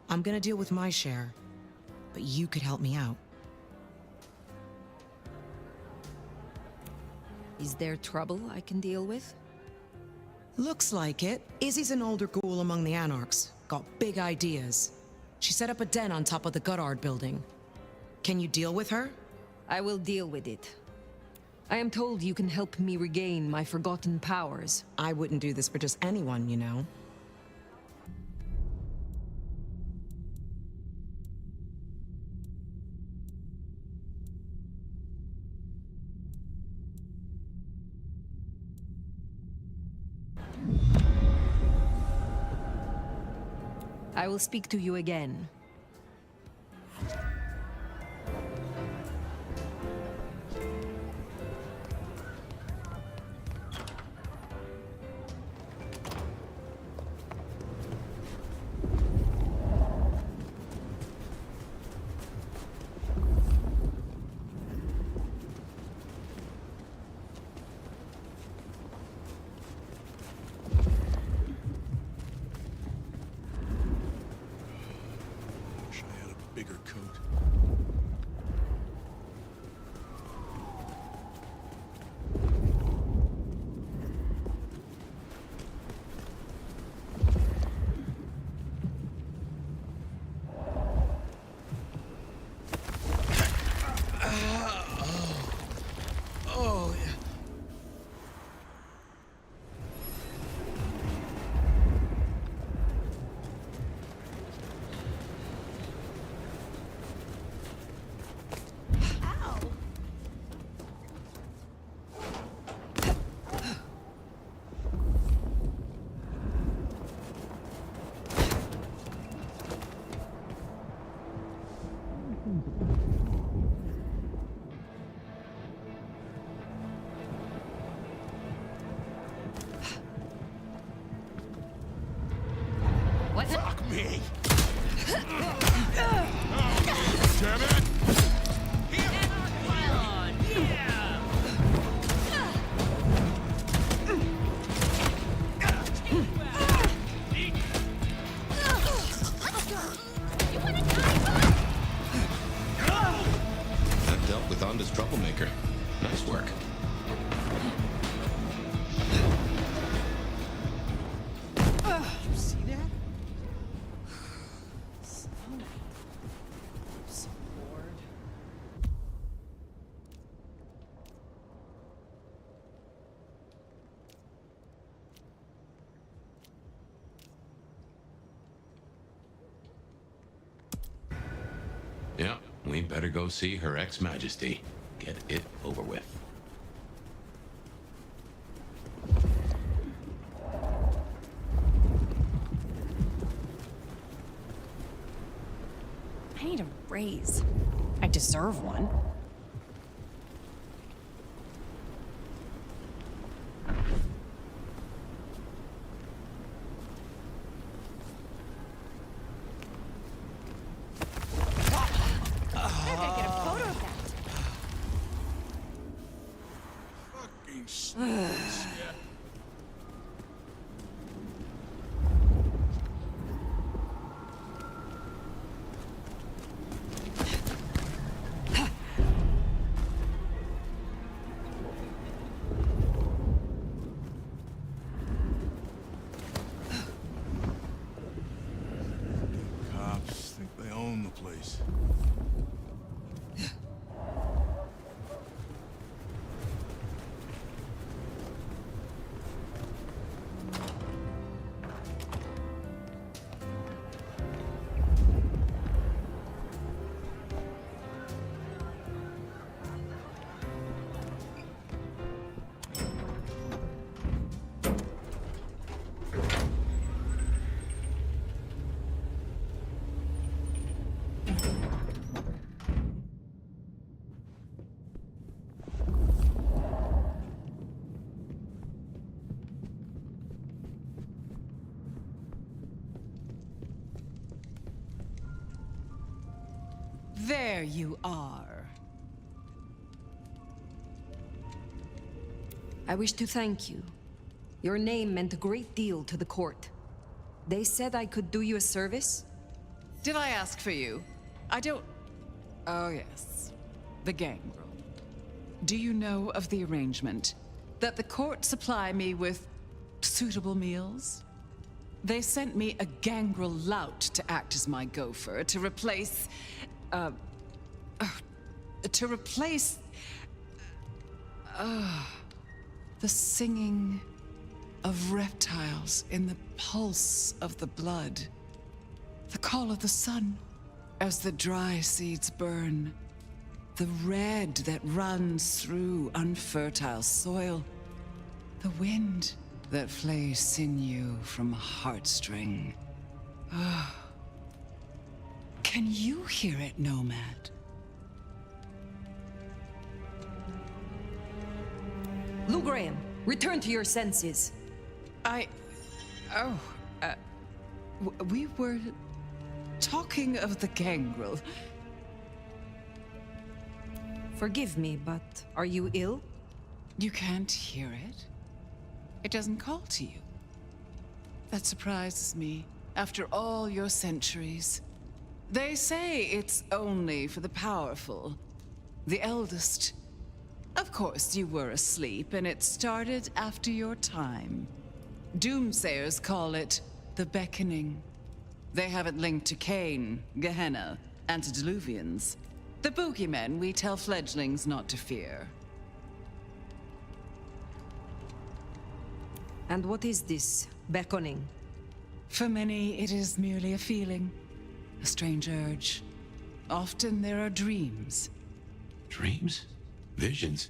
I'm gonna deal with my share, but you could help me out. Is there trouble I can deal with? Looks like it. Izzy's an older ghoul among the Anarchs. Got big ideas. She set up a den on top of the Goddard building. Can you deal with her? I will deal with it. I am told you can help me regain my forgotten powers. I wouldn't do this for just anyone, you know. I will speak to you again. Bigger coat. Oh, yeah. Fuck me! Damn it! That dealt with Onda's troublemaker. Nice work. better go see Her Ex-Majesty. Get it over with. I need a raise. I deserve one. I gotta get a photo of that. Fucking snakes. Yeah. Cops think they own the place. There you are. I wish to thank you. Your name meant a great deal to the court. They said I could do you a service? Did I ask for you? I don't... Oh, yes. The gangrel. Do you know of the arrangement? That the court supply me with suitable meals? They sent me a gangrel lout to act as my gopher, to replace... the singing of reptiles in the pulse of the blood. The call of the sun as the dry seeds burn. The red that runs through unfertile soil. The wind that flays sinew from a heartstring. Can you hear it, Nomad? Lou Graham, return to your senses. We were talking of the gangrel. Forgive me, but are you ill? You can't hear it? It doesn't call to you. That surprises me, after all your centuries. They say it's only for the powerful, the eldest. Of course, you were asleep, and it started after your time. Doomsayers call it the Beckoning. They have it linked to Cain, Gehenna, antediluvians. The boogeymen we tell fledglings not to fear. And what is this beckoning? For many, it is merely a feeling, a strange urge. Often there are dreams. Dreams? Visions?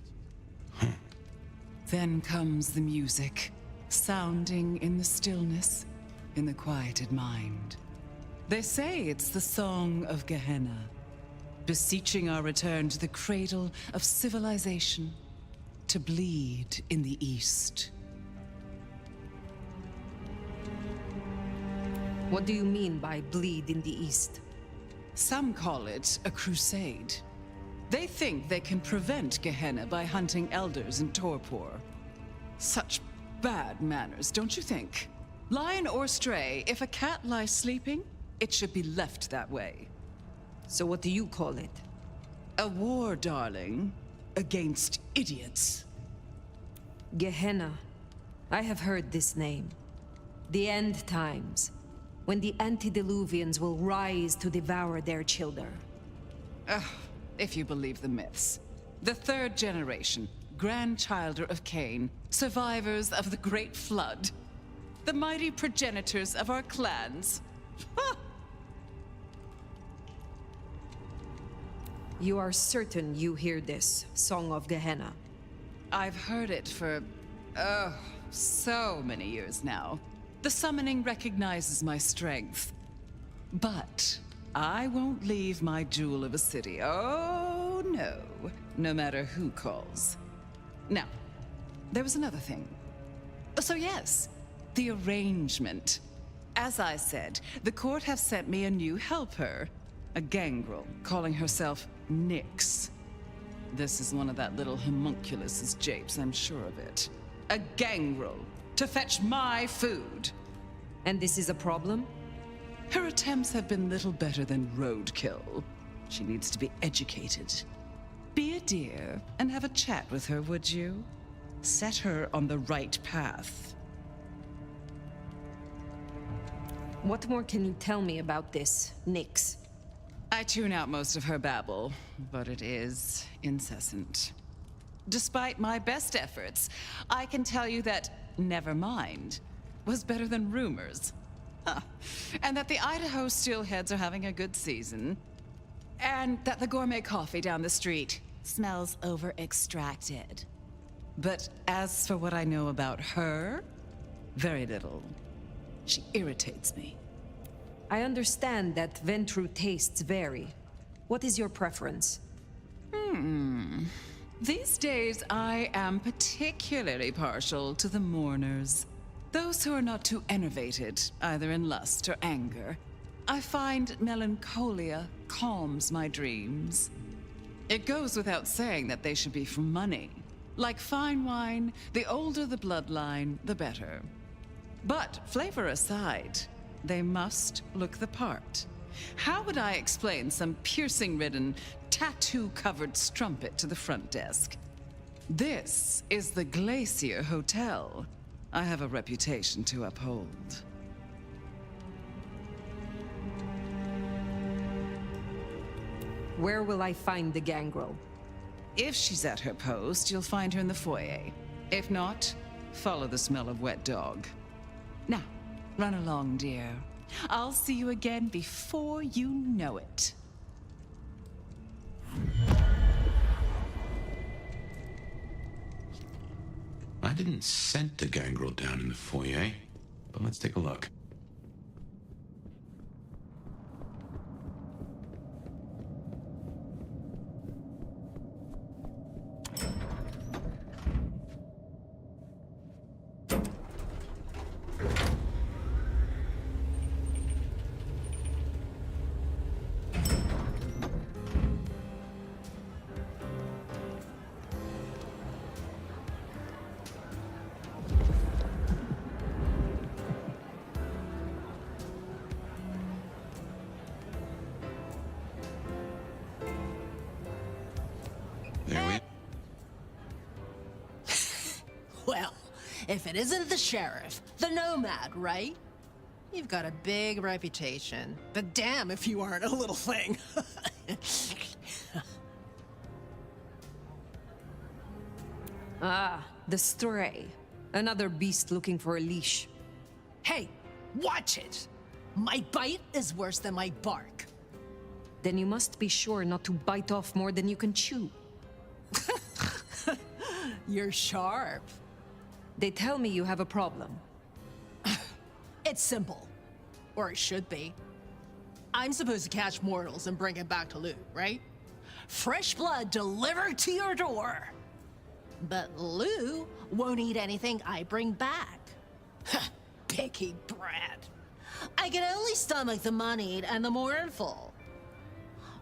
Then comes the music, sounding in the stillness, in the quieted mind. They say it's the song of Gehenna, beseeching our return to the cradle of civilization, to bleed in the east. What do you mean by bleed in the east? Some call it a crusade. They think they can prevent Gehenna by hunting elders in torpor. Such bad manners, don't you think? Lion or stray, if a cat lies sleeping, it should be left that way. So what do you call it? A war, darling, against idiots. Gehenna. I have heard this name. The end times, when the antediluvians will rise to devour their children. If you believe the myths. The third generation, grandchilder of Cain, survivors of the Great Flood. The mighty progenitors of our clans. You are certain you hear this, Song of Gehenna? I've heard it for, oh, so many years now. The summoning recognizes my strength. But I won't leave my jewel of a city. Oh, no. No matter who calls. Now, there was another thing. So yes, the arrangement. As I said, the court have sent me a new helper. A gangrel, calling herself Nyx. This is one of that little homunculus's japes, I'm sure of it. A gangrel, to fetch my food. And this is a problem? Her attempts have been little better than roadkill. She needs to be educated. Be a dear and have a chat with her, would you? Set her on the right path. What more can you tell me about this, Nyx? I tune out most of her babble, but it is incessant. Despite my best efforts, I can tell you that never mind was better than rumors. Huh. And that the Idaho steelheads are having a good season. And that the gourmet coffee down the street smells over-extracted. But as for what I know about her, very little. She irritates me. I understand that Ventru tastes vary. What is your preference? These days, I am particularly partial to the mourners. Those who are not too enervated, either in lust or anger. I find melancholia calms my dreams. It goes without saying that they should be for money. Like fine wine, the older the bloodline, the better. But flavor aside, they must look the part. How would I explain some piercing-ridden, tattoo-covered strumpet to the front desk? This is the Glacier Hotel. I have a reputation to uphold. Where will I find the gangrel? If she's at her post, you'll find her in the foyer. If not, follow the smell of wet dog. Now, run along, dear. I'll see you again before you know it. I didn't scent the gangrel down in the foyer, but let's take a look. Well, if it isn't the sheriff, the Nomad, right? You've got a big reputation, but damn if you aren't a little thing. Ah, the stray. Another beast looking for a leash. Hey, watch it! My bite is worse than my bark. Then you must be sure not to bite off more than you can chew. You're sharp. They tell me you have a problem. It's simple. Or it should be. I'm supposed to catch mortals and bring it back to Lou, right? Fresh blood delivered to your door. But Lou won't eat anything I bring back. Picky brat. I can only stomach the moneyed and the mournful.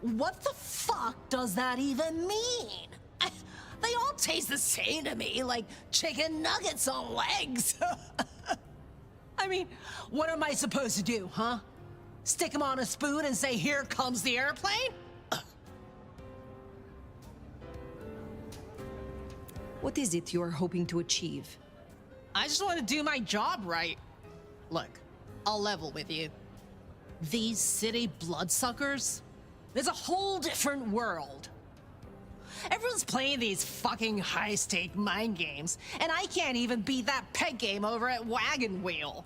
What the fuck does that even mean? They all taste the same to me, like chicken nuggets on legs. I mean, what am I supposed to do, huh? Stick them on a spoon and say, here comes the airplane? What is it you're hoping to achieve? I just want to do my job right. Look, I'll level with you. These city bloodsuckers, there's a whole different world. Everyone's playing these fucking high-stake mind games, and I can't even beat that peg game over at Wagon Wheel.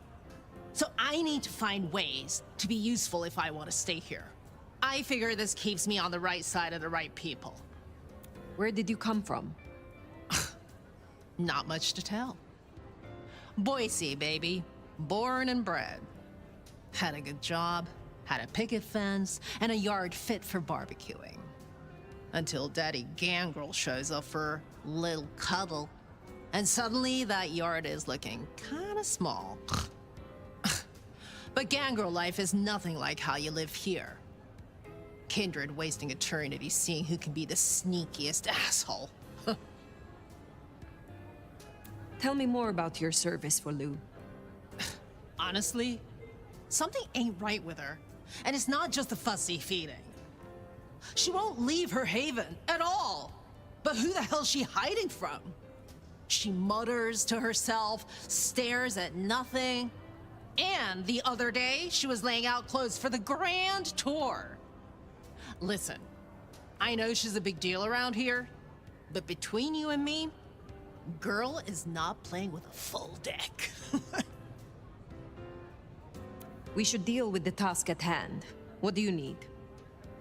So I need to find ways to be useful if I want to stay here. I figure this keeps me on the right side of the right people. Where did you come from? Not much to tell. Boise, baby. Born and bred. Had a good job, had a picket fence, and a yard fit for barbecuing. Until Daddy Gangrel shows up for a little cuddle. And suddenly that yard is looking kinda small. But Gangrel life is nothing like how you live here. Kindred wasting eternity seeing who can be the sneakiest asshole. Tell me more about your service for Lou. Honestly, something ain't right with her. And it's not just the fussy feeding. She won't leave her haven at all. But who the hell's she hiding from? She mutters to herself, stares at nothing. And the other day, she was laying out clothes for the grand tour. Listen, I know she's a big deal around here, but between you and me, girl is not playing with a full deck. We should deal with the task at hand. What do you need?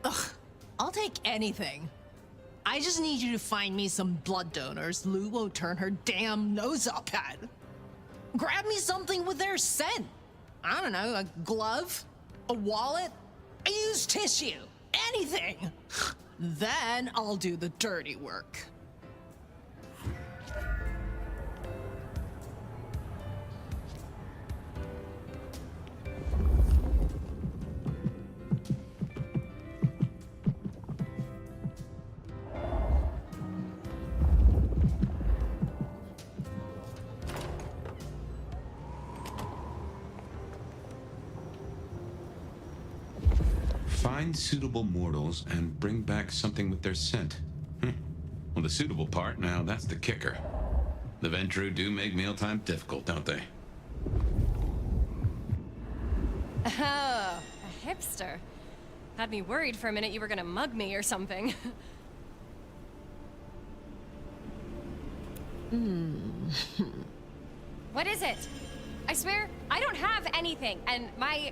Ugh, I'll take anything. I just need you to find me some blood donors Lou won't turn her damn nose up at. Grab me something with their scent. I don't know, a glove, a wallet, a used tissue, anything. Then I'll do the dirty work. Find suitable mortals and bring back something with their scent. Well, the suitable part, now that's the kicker. The Ventru do make mealtime difficult, don't they? Oh, a hipster. Had me worried for a minute you were gonna mug me or something. What is it? I swear, I don't have anything, and my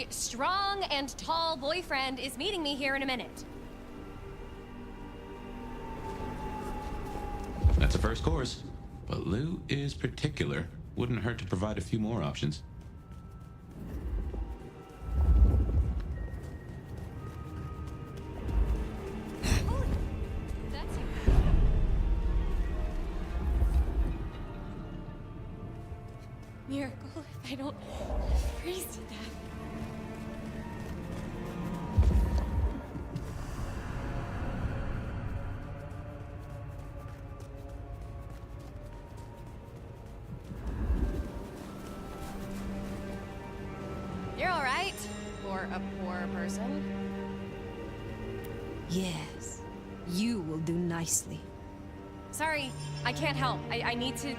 strong and tall boyfriend is meeting me here in a minute. That's a first course. But Lou is particular. Wouldn't hurt to provide a few more options. That's miracle if I don't freeze to death. You're all right for a poor person. Yes, you will do nicely. Sorry, I can't help. I need to...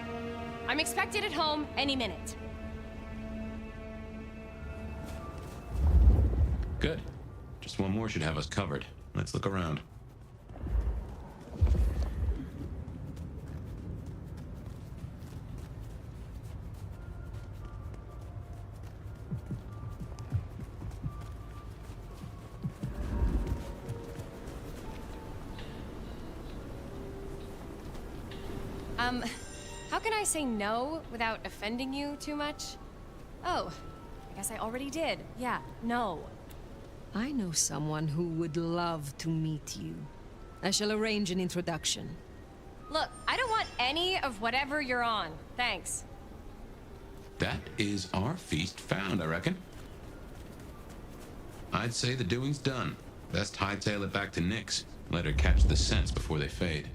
I'm expected at home any minute. Good. Just one more should have us covered. Let's look around. How can I say no without offending you too much? Oh, I guess I already did. Yeah, no. I know someone who would love to meet you. I shall arrange an introduction. Look, I don't want any of whatever you're on. Thanks. That is our feast found, I reckon. I'd say the doing's done. Best hightail it back to Nyx. Let her catch the scents before they fade.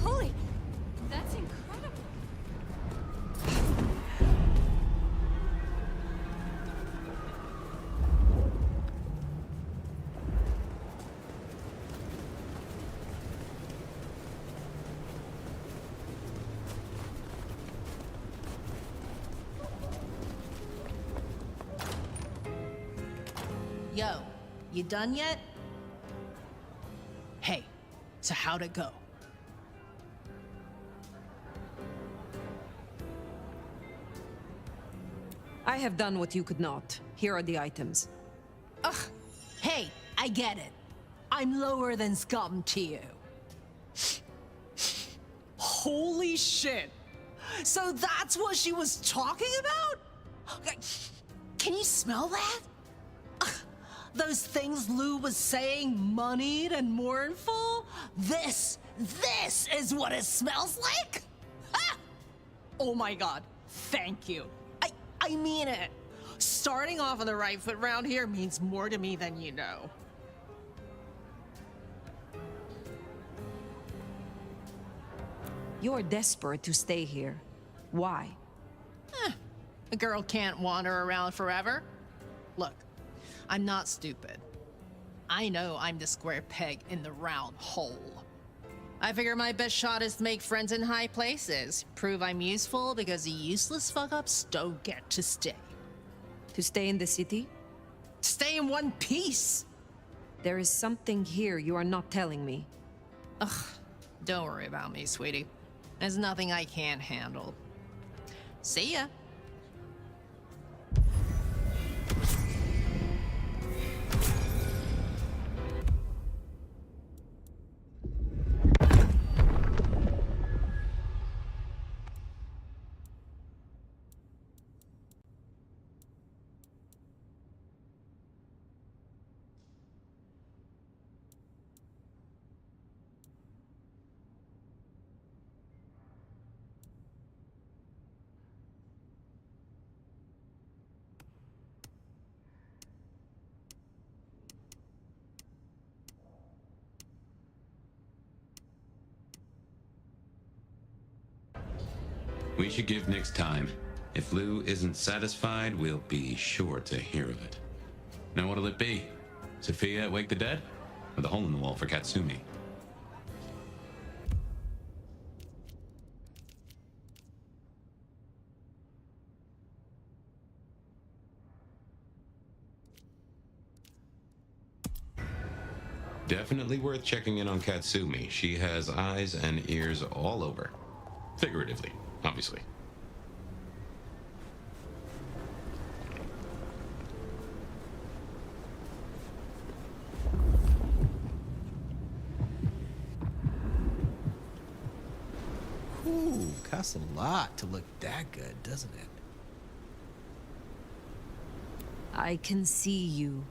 Holy, that's incredible. Yo, you done yet? Hey, so how'd it go? I have done what you could not. Here are the items. Ugh. Hey, I get it. I'm lower than scum to you. Holy shit. So that's what she was talking about? Can you smell that? Ugh. Those things Lou was saying, moneyed and mournful? This is what it smells like? Ah! Oh my god, thank you. I mean it. Starting off on the right foot round here means more to me than you know. You're desperate to stay here. Why? A girl can't wander around forever. Look, I'm not stupid. I know I'm the square peg in the round hole. I figure my best shot is to make friends in high places. Prove I'm useful because the useless fuck-ups don't get to stay. To stay in the city? Stay in one piece! There is something here you are not telling me. Ugh, don't worry about me, sweetie. There's nothing I can't handle. See ya. We should give Nix time. If Lou isn't satisfied, we'll be sure to hear of it. Now what'll it be? Sophia at Wake the Dead? Or the hole in the wall for Katsumi? Definitely worth checking in on Katsumi. She has eyes and ears all over. Figuratively, obviously. Ooh, costs a lot to look that good, doesn't it? I can see you.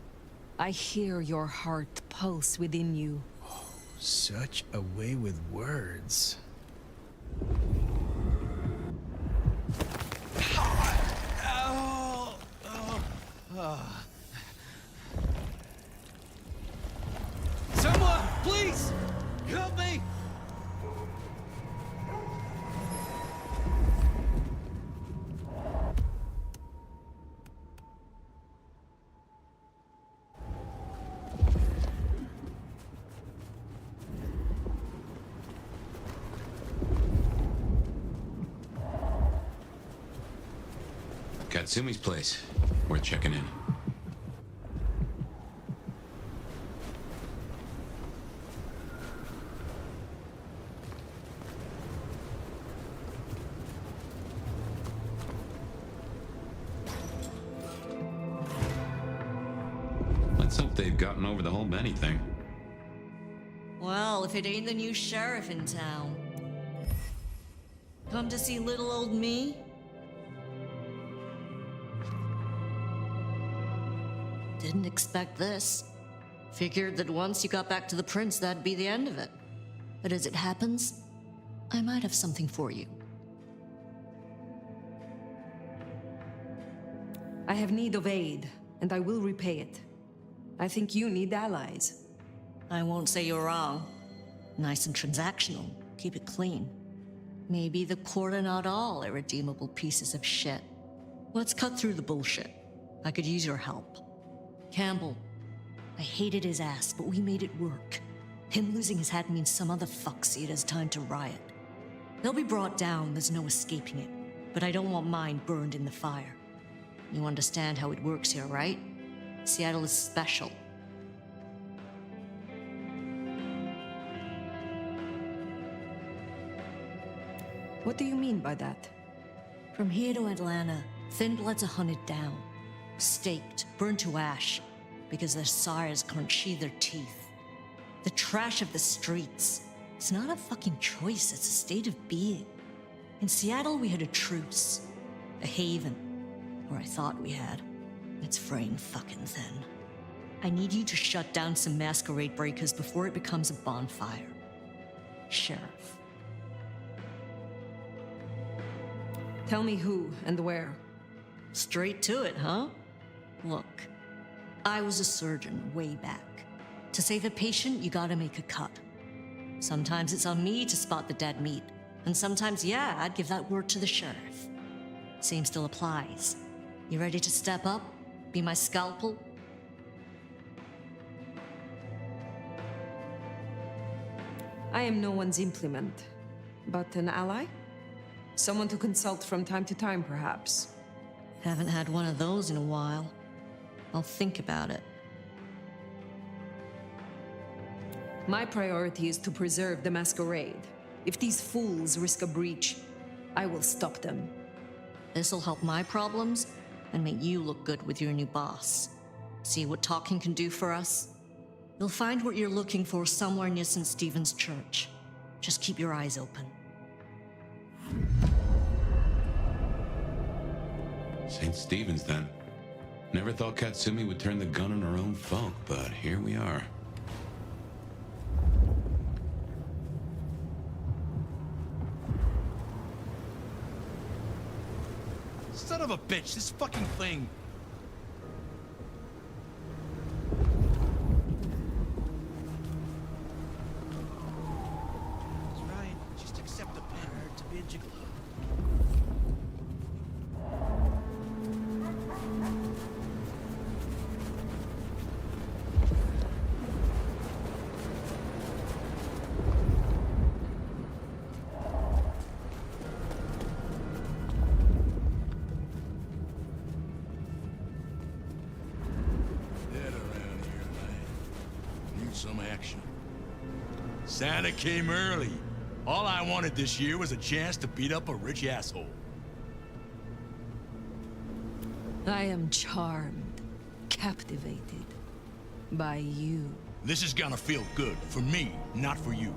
I hear your heart pulse within you. Oh, such a way with words. Someone, please! Help me! Katsumi's place. Worth checking in. Let's hope they've gotten over the whole Benny thing. Well, if it ain't the new sheriff in town. Come to see little old me? Didn't expect this. Figured that once you got back to the prince, that'd be the end of it. But as it happens, I might have something for you. I have need of aid, and I will repay it. I think you need allies. I won't say you're wrong. Nice and transactional. Keep it clean. Maybe the court are not all irredeemable pieces of shit. Let's cut through the bullshit. I could use your help. Campbell. I hated his ass, but we made it work. Him losing his hat means some other fuck see it as time to riot. They'll be brought down, there's no escaping it. But I don't want mine burned in the fire. You understand how it works here, right? Seattle is special. What do you mean by that? From here to Atlanta, Thin Bloods are hunted down, staked, burned to ash, because their sires can't sheathe their teeth. The trash of the streets. It's not a fucking choice, it's a state of being. In Seattle, we had a truce. A haven. Or I thought we had. It's fraying fucking thin. I need you to shut down some masquerade breakers before it becomes a bonfire. Sheriff. Tell me who and where. Straight to it, huh? Look, I was a surgeon way back. To save a patient, you gotta make a cut. Sometimes it's on me to spot the dead meat, and sometimes, yeah, I'd give that word to the sheriff. Same still applies. You ready to step up? Be my scalpel? I am no one's implement, but an ally? Someone to consult from time to time, perhaps. Haven't had one of those in a while. I'll think about it. My priority is to preserve the masquerade. If these fools risk a breach, I will stop them. This'll help my problems and make you look good with your new boss. See what talking can do for us? You'll find what you're looking for somewhere near St. Stephen's Church. Just keep your eyes open. St. Stephen's, then. Never thought Katsumi would turn the gun on her own folk, but here we are. Son of a bitch, this fucking thing. That's right. Just accept the pen. To be a gigolo. Some action. Santa came early. All I wanted this year was a chance to beat up a rich asshole. I am charmed, captivated by you. This is gonna feel good for me, not for you.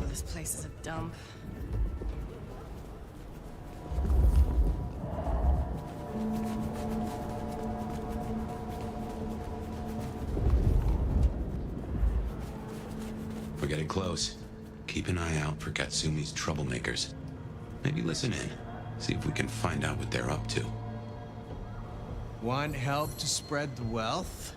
This place is a dump. We're getting close. Keep an eye out for Katsumi's troublemakers. Maybe listen in. See if we can find out what they're up to. Want help to spread the wealth?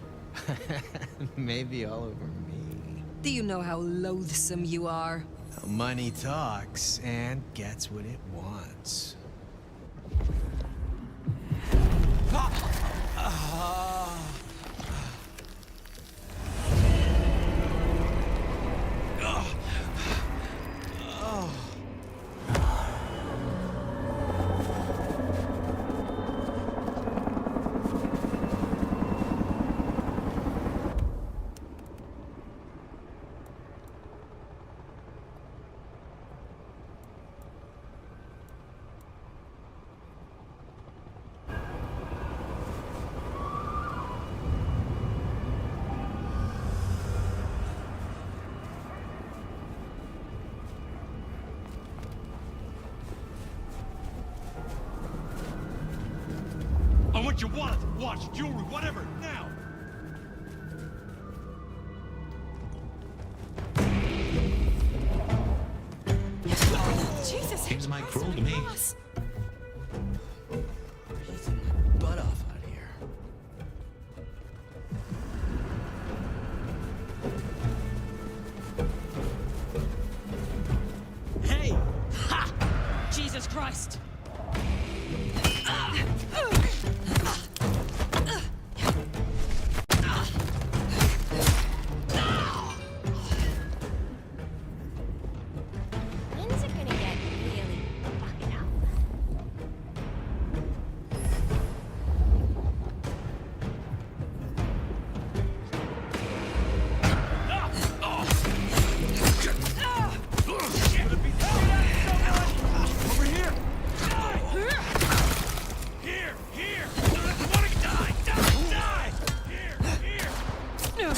Maybe all over me. Do you know how loathsome you are? Money talks and gets what it wants. I want your wallet, watch, jewelry, whatever, now! Jesus! Seems like cruel to me. Butt off out here. Jesus Christ! When's it gonna get really fucking out? Over here! Here! Here! Wanna die! Die! Die! Here! Here!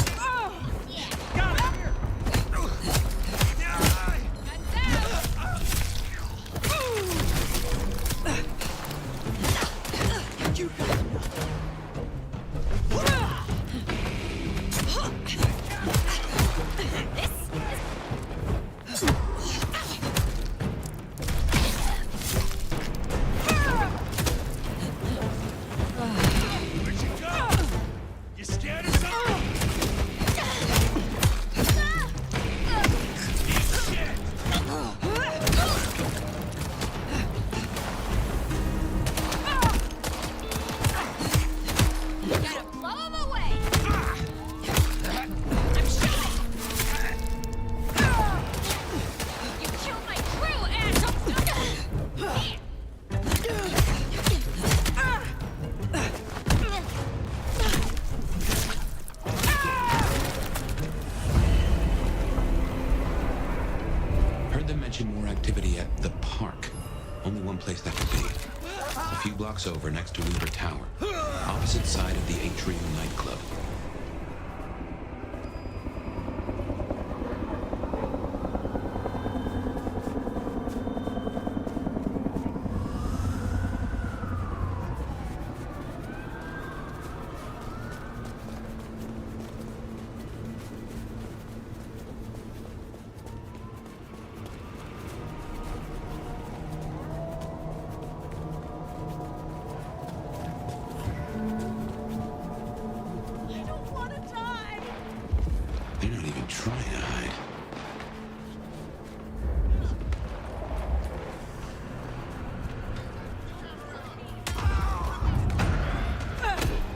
Got him! Here! You got Where'd you go? You scared of something? Eat shit! Gotta blow him away! I'm shot! You killed my crew, asshole! Heard them mention more activity at the park. Only one place that could be. A few blocks over, next to River Tower. Opposite side of the Atrium nightclub. They're not even trying to hide.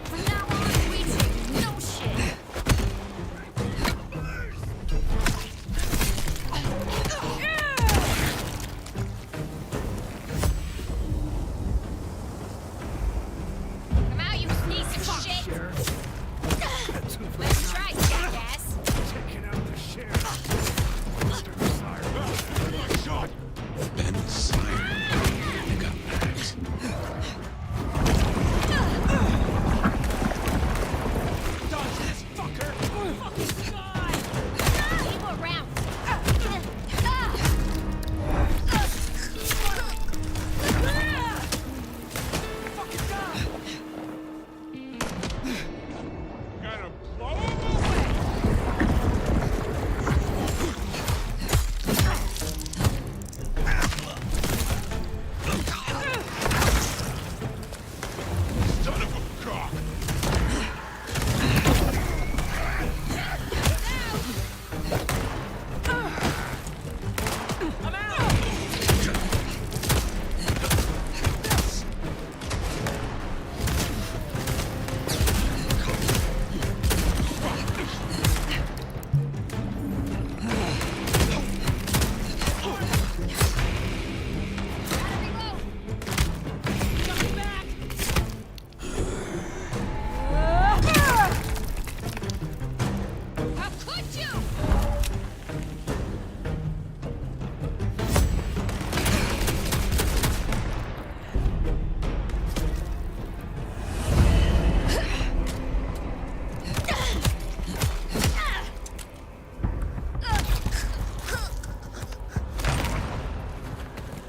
From now on, we take no shit! Come out, you piece of shit! Let's try, jackass! Taking out the sheriff. Shot! Ben Sire. They got Max. Dodge this fucker! Fucking God! Keep around! Gotta blow him away! Son of a cock! How could you?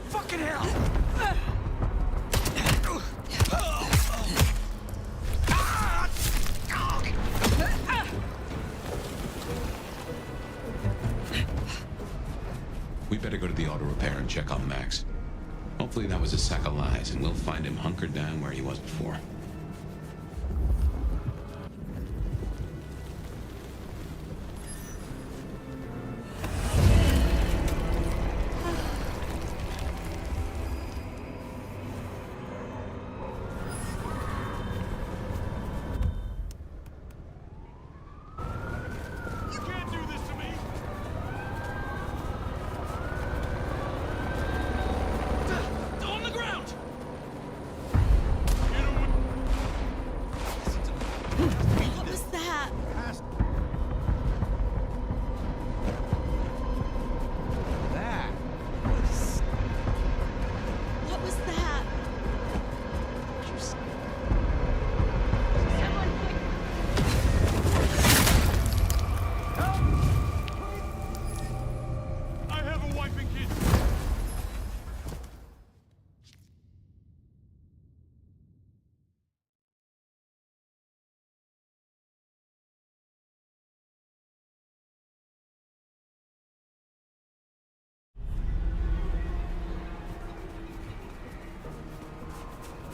Fucking hell! We better go to the auto repair and check on Max. Hopefully that was a sack of lies, and we'll find him hunkered down where he was before.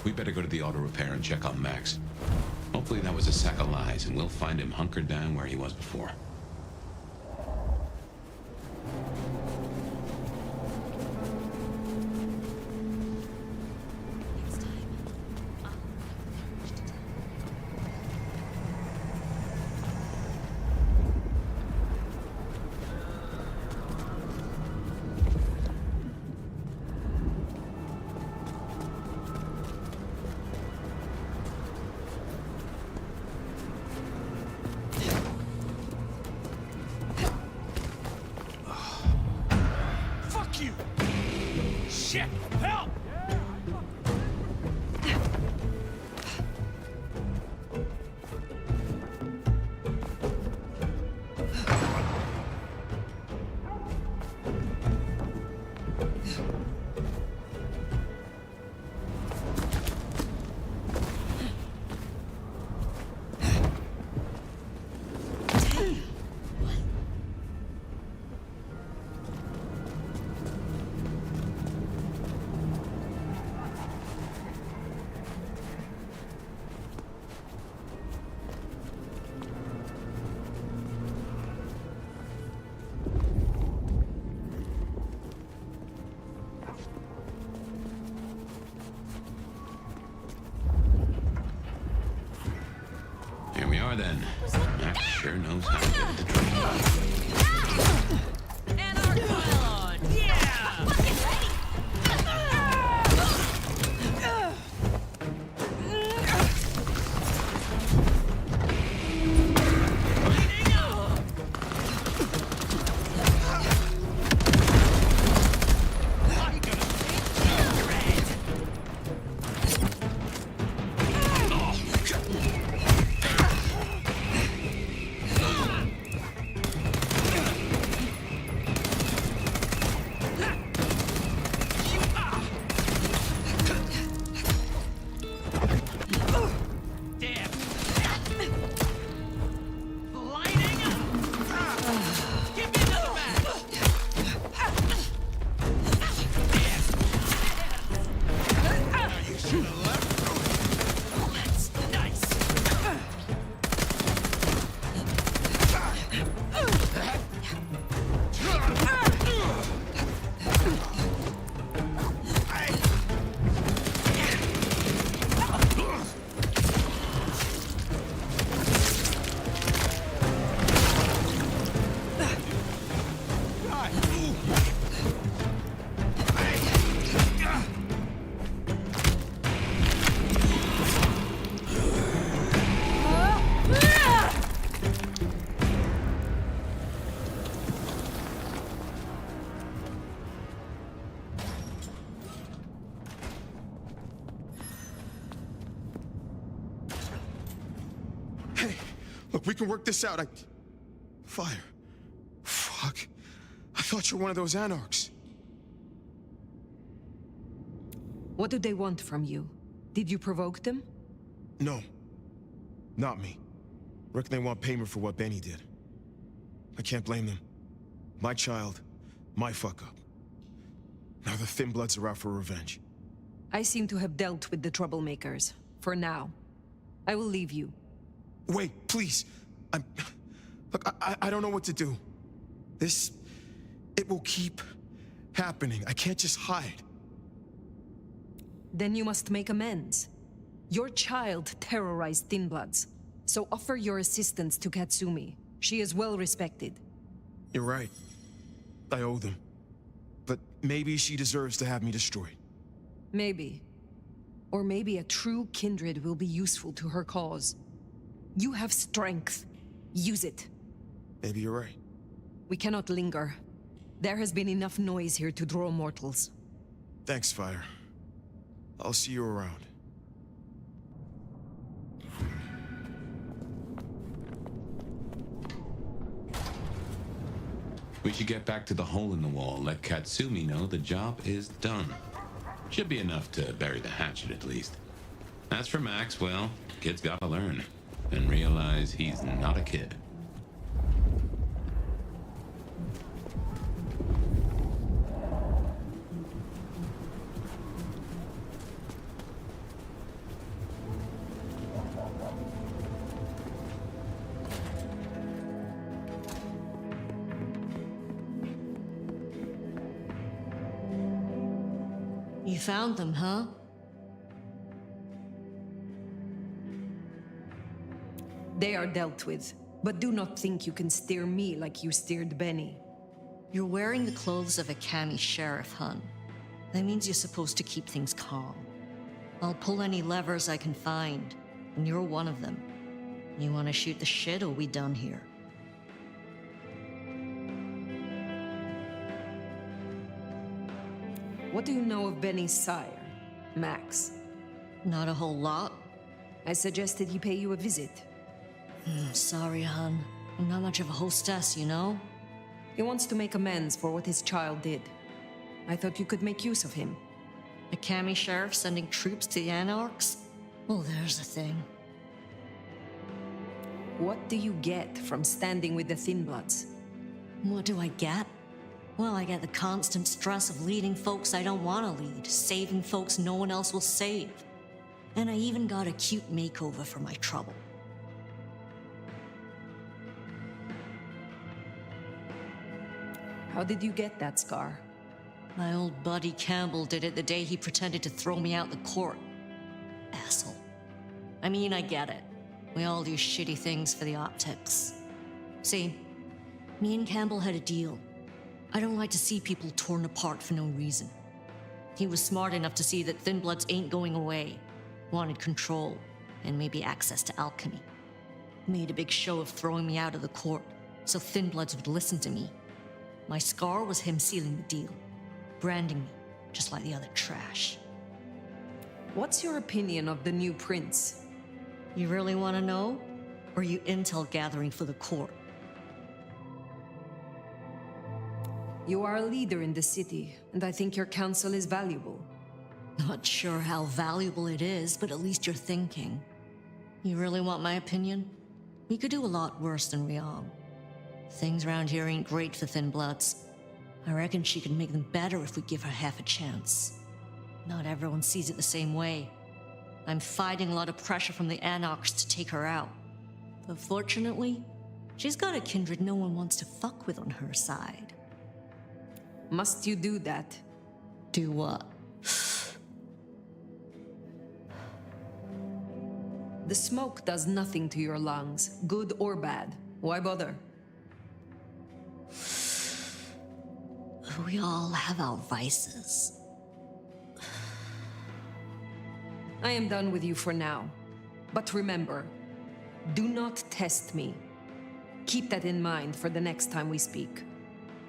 We better go to the auto repair and check on Max. Hopefully that was a sack of lies, and we'll find him hunkered down where he was before. Shit! Help! Here we are then. Max sure knows how to get at the truth. Look, we can work this out. Fire. Fuck. I thought you were one of those anarchs. What do they want from you? Did you provoke them? No. Not me. Reckon they want payment for what Benny did. I can't blame them. My child, my fuck-up. Now the Thin Bloods are out for revenge. I seem to have dealt with the troublemakers. For now. I will leave you. Wait, please. Look, I don't know what to do. It will keep happening. I can't just hide. Then you must make amends. Your child terrorized Thin Bloods, so offer your assistance to Katsumi. She is well respected. You're right. I owe them. But maybe she deserves to have me destroyed. Maybe. Or maybe a true kindred will be useful to her cause. You have strength. Use it. Maybe you're right. We cannot linger. There has been enough noise here to draw mortals. Thanks, Fire. I'll see you around. We should get back to the hole in the wall, let Katsumi know the job is done. Should be enough to bury the hatchet at least. As for Max, well, kid's gotta learn. And realize he's not a kid. You found them, huh? They are dealt with, but do not think you can steer me like you steered Benny. You're wearing the clothes of a Cami sheriff, hun. That means you're supposed to keep things calm. I'll pull any levers I can find, and you're one of them. You want to shoot the shit, or we done here? What do you know of Benny's sire, Max? Not a whole lot. I suggested he pay you a visit. Sorry, hun. I'm not much of a hostess, you know? He wants to make amends for what his child did. I thought you could make use of him. A Cami sheriff sending troops to the Anarchs? Well, there's a thing. What do you get from standing with the Thin Bloods? What do I get? Well, I get the constant stress of leading folks I don't want to lead, saving folks no one else will save. And I even got a cute makeover for my trouble. How did you get that scar? My old buddy Campbell did it the day he pretended to throw me out the court. Asshole. I mean, I get it. We all do shitty things for the optics. See, me and Campbell had a deal. I don't like to see people torn apart for no reason. He was smart enough to see that Thin Bloods ain't going away. Wanted control, and maybe access to alchemy. Made a big show of throwing me out of the court, so Thin Bloods would listen to me. My scar was him sealing the deal, branding me, just like the other trash. What's your opinion of the new prince? You really want to know? Or are you intel gathering for the court? You are a leader in the city, and I think your counsel is valuable. Not sure how valuable it is, but at least you're thinking. You really want my opinion? We could do a lot worse than Riam. Things around here ain't great for Thin Bloods. I reckon she could make them better if we give her half a chance. Not everyone sees it the same way. I'm fighting a lot of pressure from the Anarchs to take her out. But fortunately, she's got a kindred no one wants to fuck with on her side. Must you do that? Do what? The smoke does nothing to your lungs, good or bad. Why bother? We all have our vices. I am done with you for now. But remember, do not test me. Keep that in mind for the next time we speak.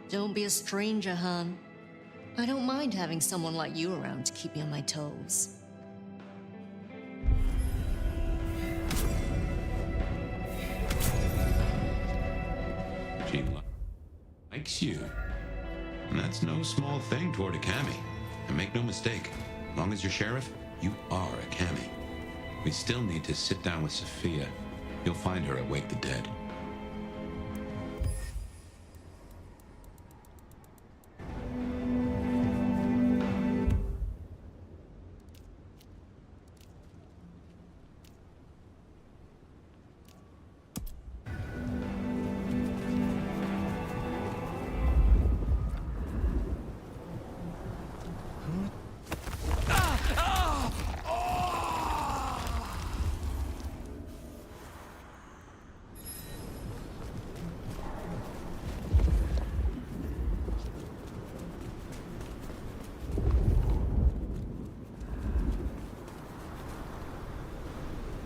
Don't be a stranger, hun. I don't mind having someone like you around to keep me on my toes. She likes you. And that's no small thing toward a Cami. And make no mistake, as long as you're sheriff, you are a Cami. We still need to sit down with Sophia. You'll find her at Wake the Dead.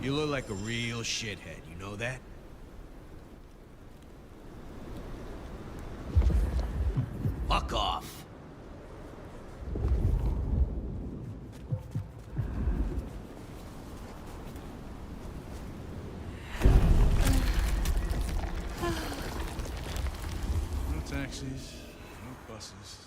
You look like a real shithead, you know that? Fuck off! No taxis, no buses.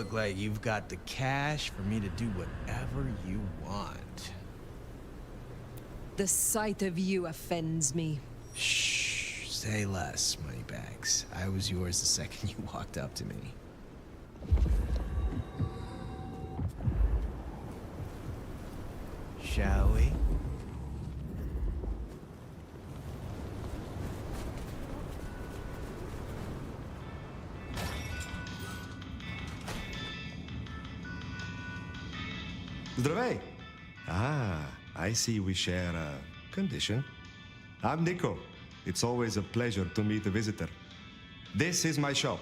look like you've got the cash for me to do whatever you want. The sight of you offends me. Shh, say less, Moneybags. I was yours the second you walked up to me. Shall we? Zdravej! Ah, I see we share a condition. I'm Nico. It's always a pleasure to meet a visitor. This is my shop.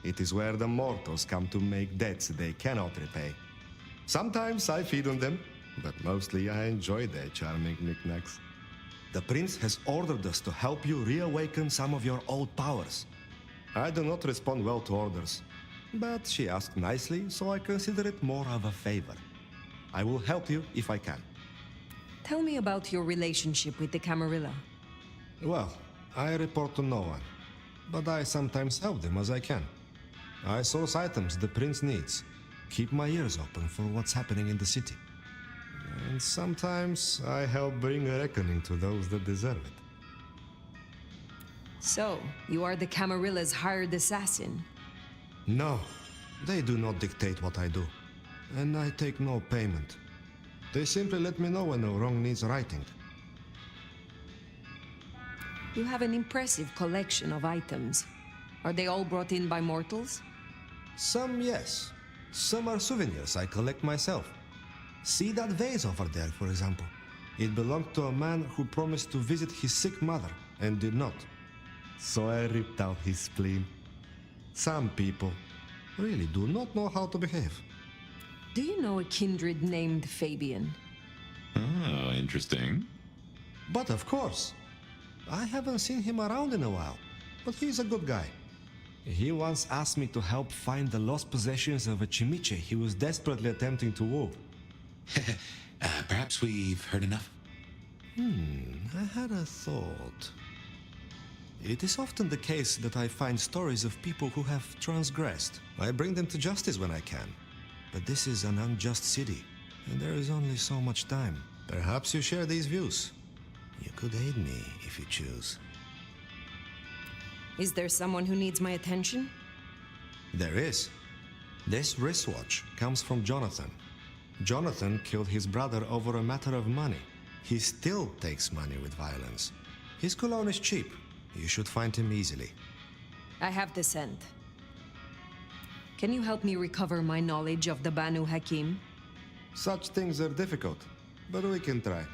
It is where the mortals come to make debts they cannot repay. Sometimes I feed on them, but mostly I enjoy their charming knickknacks. The prince has ordered us to help you reawaken some of your old powers. I do not respond well to orders, but she asked nicely, so I consider it more of a favor. I will help you if I can. Tell me about your relationship with the Camarilla. Well, I report to no one, but I sometimes help them as I can. I source items the prince needs, keep my ears open for what's happening in the city. And sometimes I help bring a reckoning to those that deserve it. So, you are the Camarilla's hired assassin? No, they do not dictate what I do, and I take no payment. They simply let me know when a wrong needs righting. You have an impressive collection of items. Are they all brought in by mortals? Some, yes. Some are souvenirs I collect myself. See that vase over there, for example. It belonged to a man who promised to visit his sick mother and did not. So I ripped out his spleen. Some people really do not know how to behave. Do you know a kindred named Fabien? Oh, interesting. But of course. I haven't seen him around in a while, but he's a good guy. He once asked me to help find the lost possessions of a chimiche he was desperately attempting to woo. Perhaps we've heard enough? I had a thought. It is often the case that I find stories of people who have transgressed. I bring them to justice when I can. But this is an unjust city, and there is only so much time. Perhaps you share these views. You could aid me if you choose. Is there someone who needs my attention? There is. This wristwatch comes from Jonathan. Jonathan killed his brother over a matter of money. He still takes money with violence. His cologne is cheap. You should find him easily. I have the scent. Can you help me recover my knowledge of the Banu Hakim? Such things are difficult, but we can try.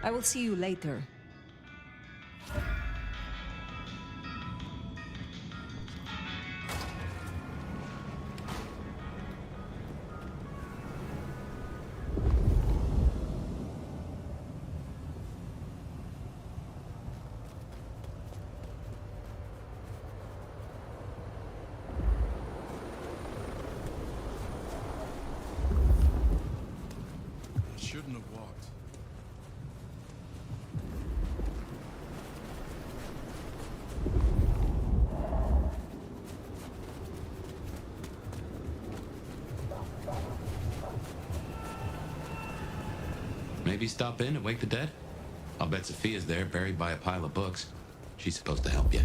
I will see you later. Shouldn't have walked. Maybe stop in and wake the dead? I'll bet Sophia's there, buried by a pile of books. She's supposed to help you.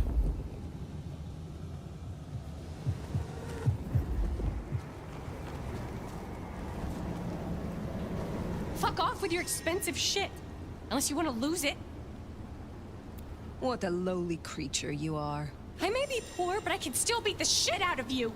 Fuck off with your expensive shit! Unless you want to lose it. What a lowly creature you are. I may be poor, but I can still beat the shit out of you!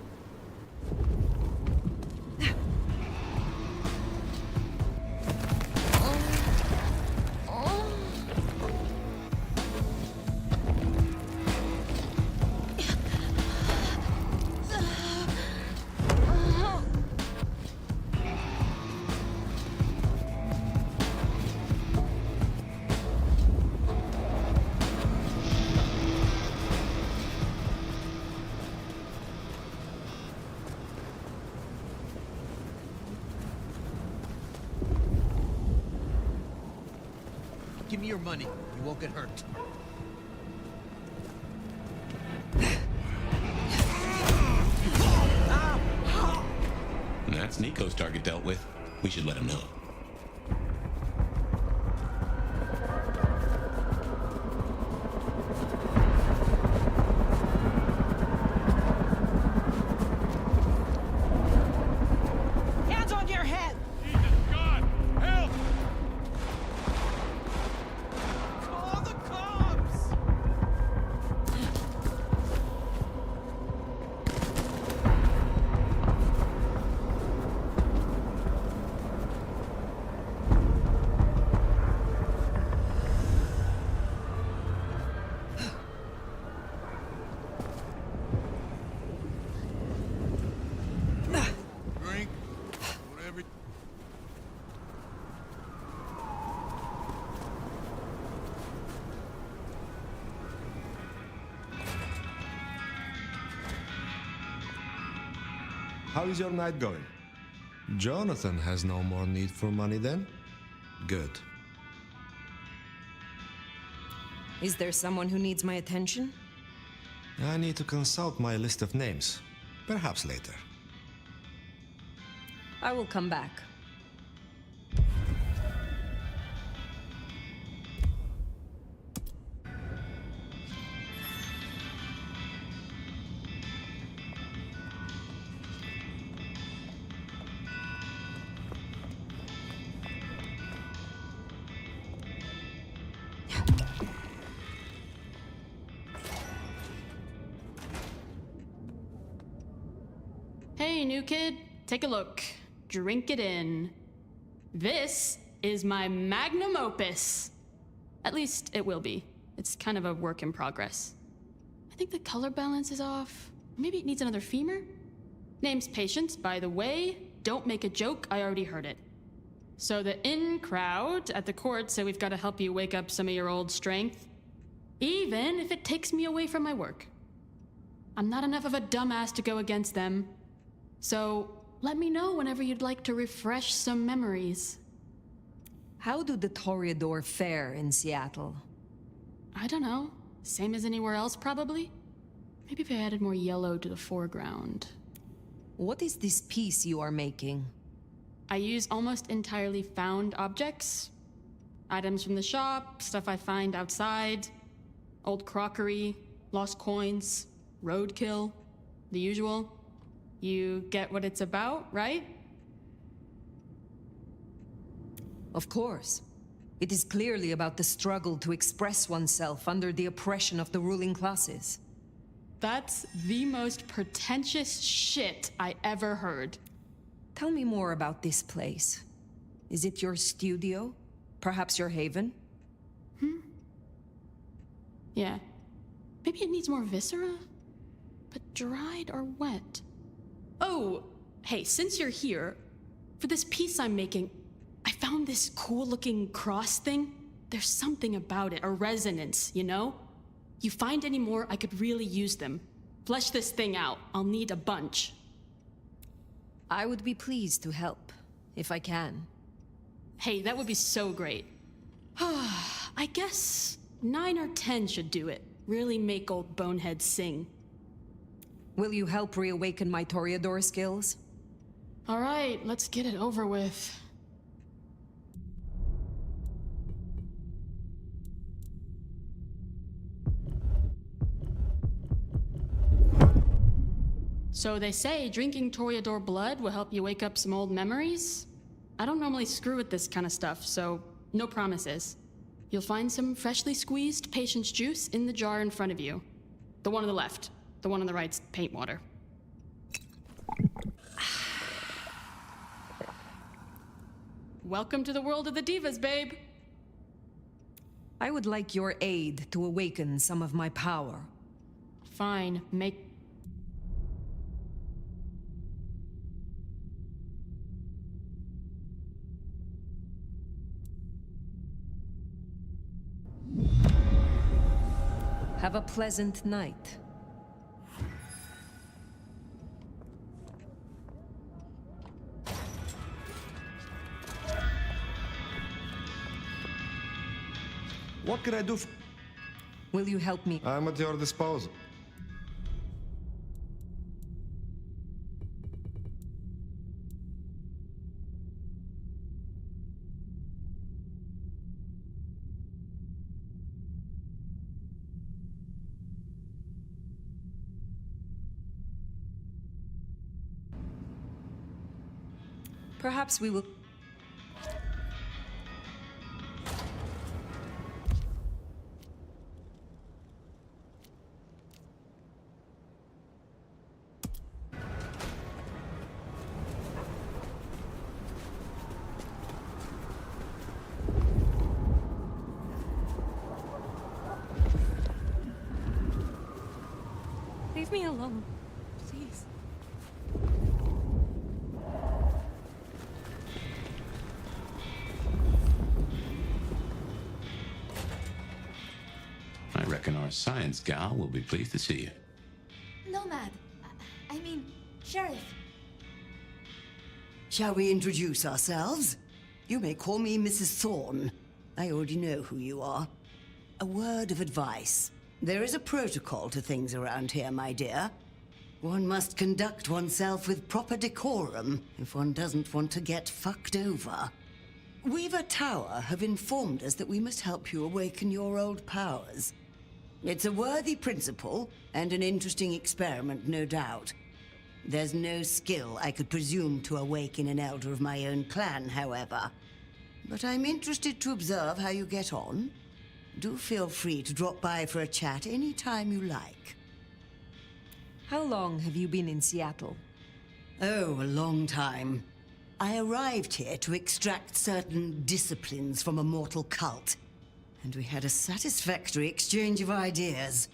Give me your money. You won't get hurt. And that's Nico's target dealt with. We should let him know. Hands on your head! Jesus God! Help! Call the cops! Drink. Whatever. How is your night going? Jonathan has no more need for money then? Good. Is there someone who needs my attention? I need to consult my list of names. Perhaps later. I will come back. Hey, new kid, take a look. Drink it in. This is my magnum opus. At least it will be. It's kind of a work in progress. I think the color balance is off. Maybe it needs another femur? Name's Patience, by the way. Don't make a joke, I already heard it. So the in crowd at the court say we've got to help you wake up some of your old strength. Even if it takes me away from my work. I'm not enough of a dumbass to go against them. So, let me know whenever you'd like to refresh some memories. How do the Toreador fare in Seattle? I don't know. Same as anywhere else, probably? Maybe if I added more yellow to the foreground. What is this piece you are making? I use almost entirely found objects. Items from the shop, stuff I find outside, old crockery, lost coins, roadkill, the usual. You get what it's about, right? Of course. It is clearly about the struggle to express oneself under the oppression of the ruling classes. That's the most pretentious shit I ever heard. Tell me more about this place. Is it your studio? Perhaps your haven? Yeah. Maybe it needs more viscera? But dried or wet? Oh, hey, since you're here, for this piece I'm making, I found this cool-looking cross thing. There's something about it, a resonance, you know? You find any more, I could really use them. Flesh this thing out. I'll need a bunch. I would be pleased to help, if I can. Hey, that would be so great. I guess 9 or 10 should do it. Really make old boneheads sing. Will you help reawaken my Toreador skills? All right, let's get it over with. So they say drinking Toreador blood will help you wake up some old memories? I don't normally screw with this kind of stuff, so no promises. You'll find some freshly squeezed patience juice in the jar in front of you. The one on the left. The one on the right's paint water. Welcome to the world of the divas, babe. I would like your aid to awaken some of my power. Fine, make... Have a pleasant night. What can I do? Will you help me? I'm at your disposal. Perhaps we will... Leave me alone, please. I reckon our science gal will be pleased to see you. Nomad. I mean, Sheriff. Shall we introduce ourselves? You may call me Mrs. Thorne. I already know who you are. A word of advice. There is a protocol to things around here, my dear. One must conduct oneself with proper decorum if one doesn't want to get fucked over. Weaver Tower have informed us that we must help you awaken your old powers. It's a worthy principle and an interesting experiment, no doubt. There's no skill I could presume to awaken an elder of my own clan, however. But I'm interested to observe how you get on. Do feel free to drop by for a chat any time you like. How long have you been in Seattle? Oh, a long time. I arrived here to extract certain disciplines from a mortal cult, and we had a satisfactory exchange of ideas.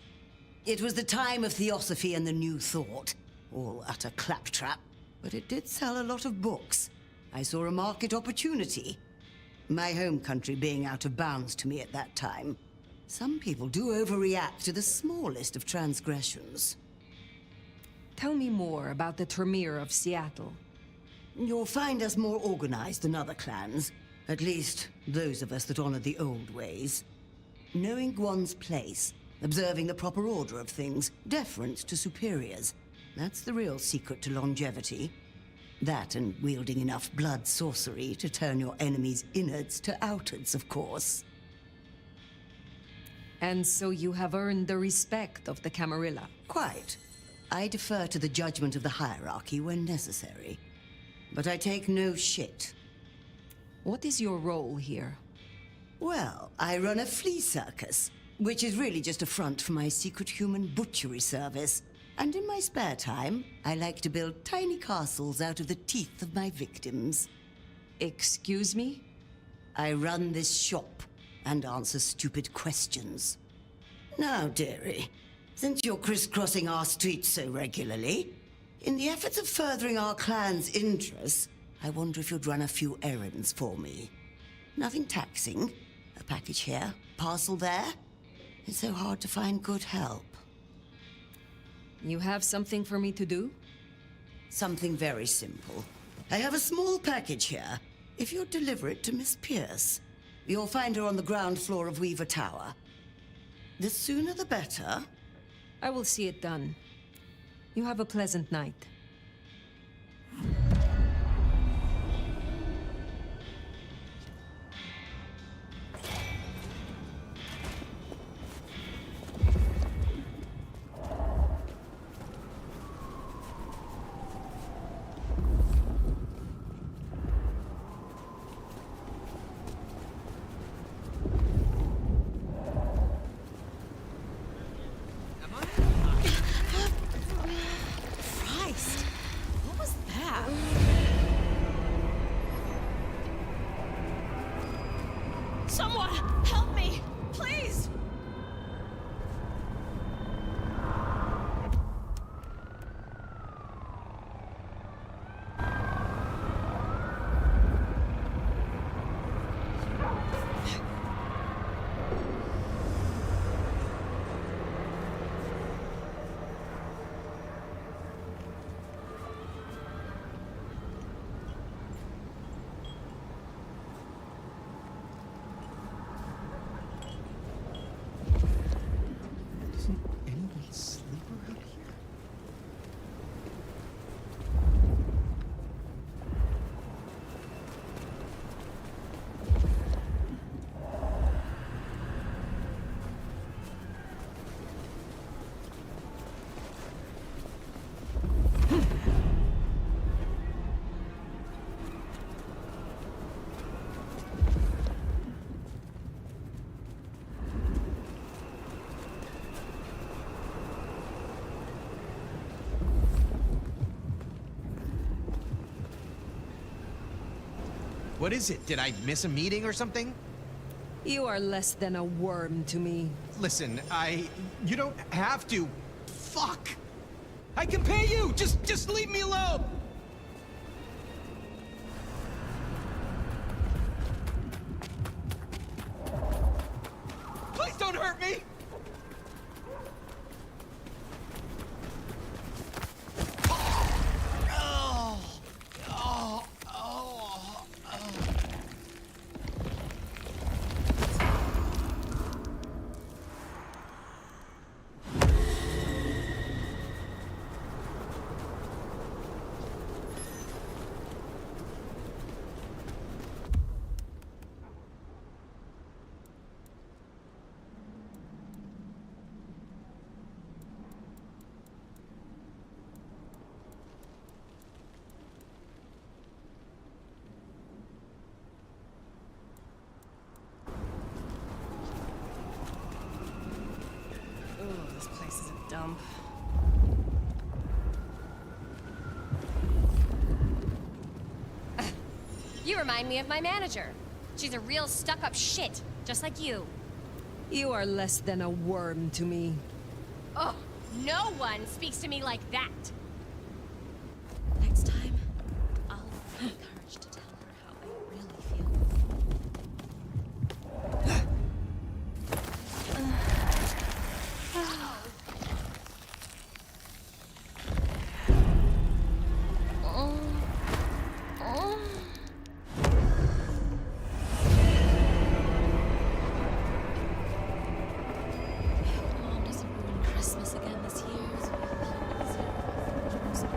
It was the time of Theosophy and the New Thought, all utter claptrap, but it did sell a lot of books. I saw a market opportunity. My home country being out of bounds to me at that time. Some people do overreact to the smallest of transgressions. Tell me more about the Tremere of Seattle. You'll find us more organized than other clans. At least, those of us that honor the old ways. Knowing one's place, observing the proper order of things, deference to superiors. That's the real secret to longevity. That and wielding enough blood sorcery to turn your enemy's innards to outards, of course. And so you have earned the respect of the Camarilla? Quite. I defer to the judgment of the hierarchy when necessary. But I take no shit. What is your role here? Well, I run a flea circus, which is really just a front for my secret human butchery service. And in my spare time, I like to build tiny castles out of the teeth of my victims. Excuse me? I run this shop and answer stupid questions. Now, dearie, since you're crisscrossing our streets so regularly, in the efforts of furthering our clan's interests, I wonder if you'd run a few errands for me. Nothing taxing. A package here, parcel there. It's so hard to find good help. You have something for me to do? Something very simple. I have a small package here. If you'd deliver it to Miss Pierce, you'll find her on the ground floor of Weaver Tower. The sooner the better. I will see it done. You have a pleasant night. Christ! What is it? Did I miss a meeting or something? You are less than a worm to me. Listen, you don't have to. Fuck! I can pay you! Just leave me alone! Please don't hurt me! This place is a dump. You remind me of my manager. She's a real stuck-up shit, just like you. You are less than a worm to me. Oh, no one speaks to me like that. Next time, I'll have the courage to tell her how I really feel. Mom doesn't ruin Christmas again this year, so we can easier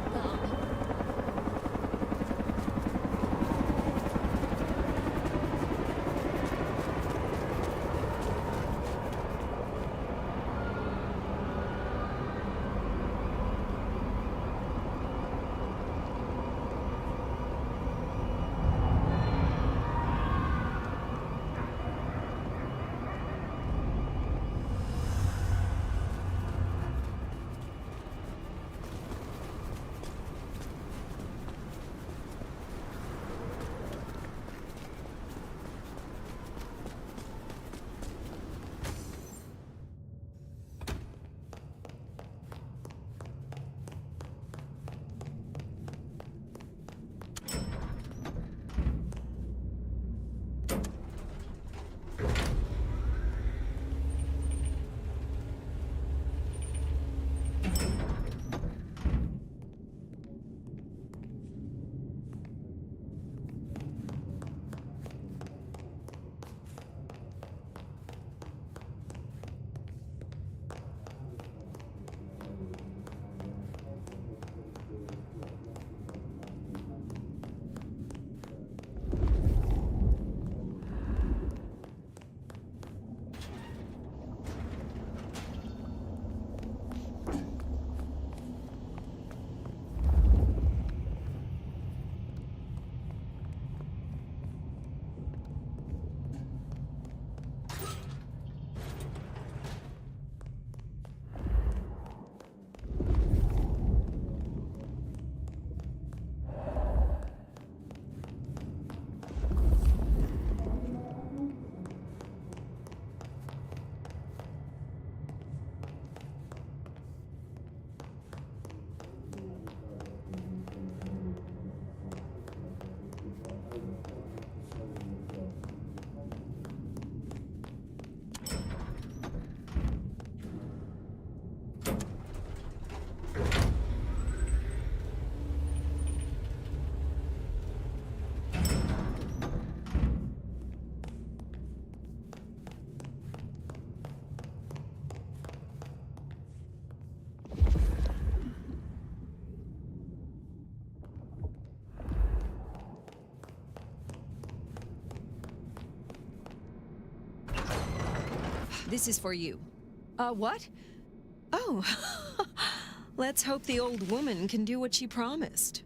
This is for you. What? Oh. Let's hope the old woman can do what she promised.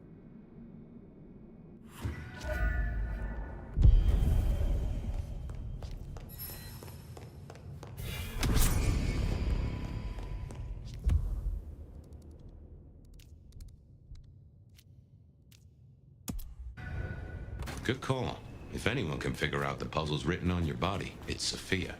Good call. If anyone can figure out the puzzles written on your body, it's Sophia.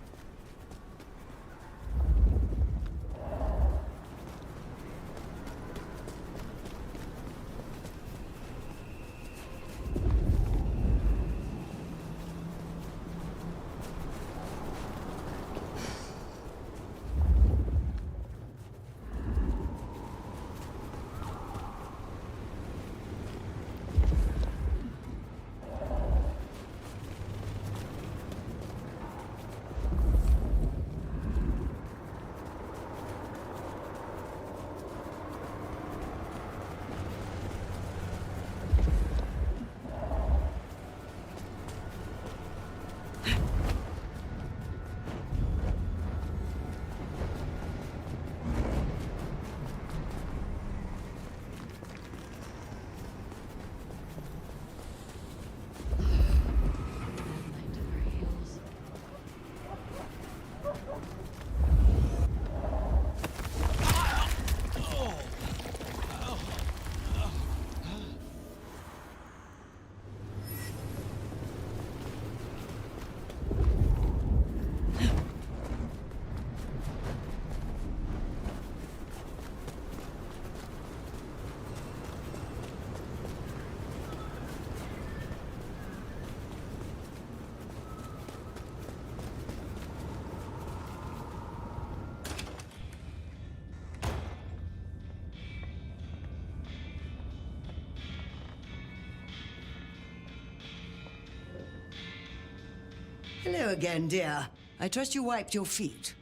Hello again, dear. I trust you wiped your feet.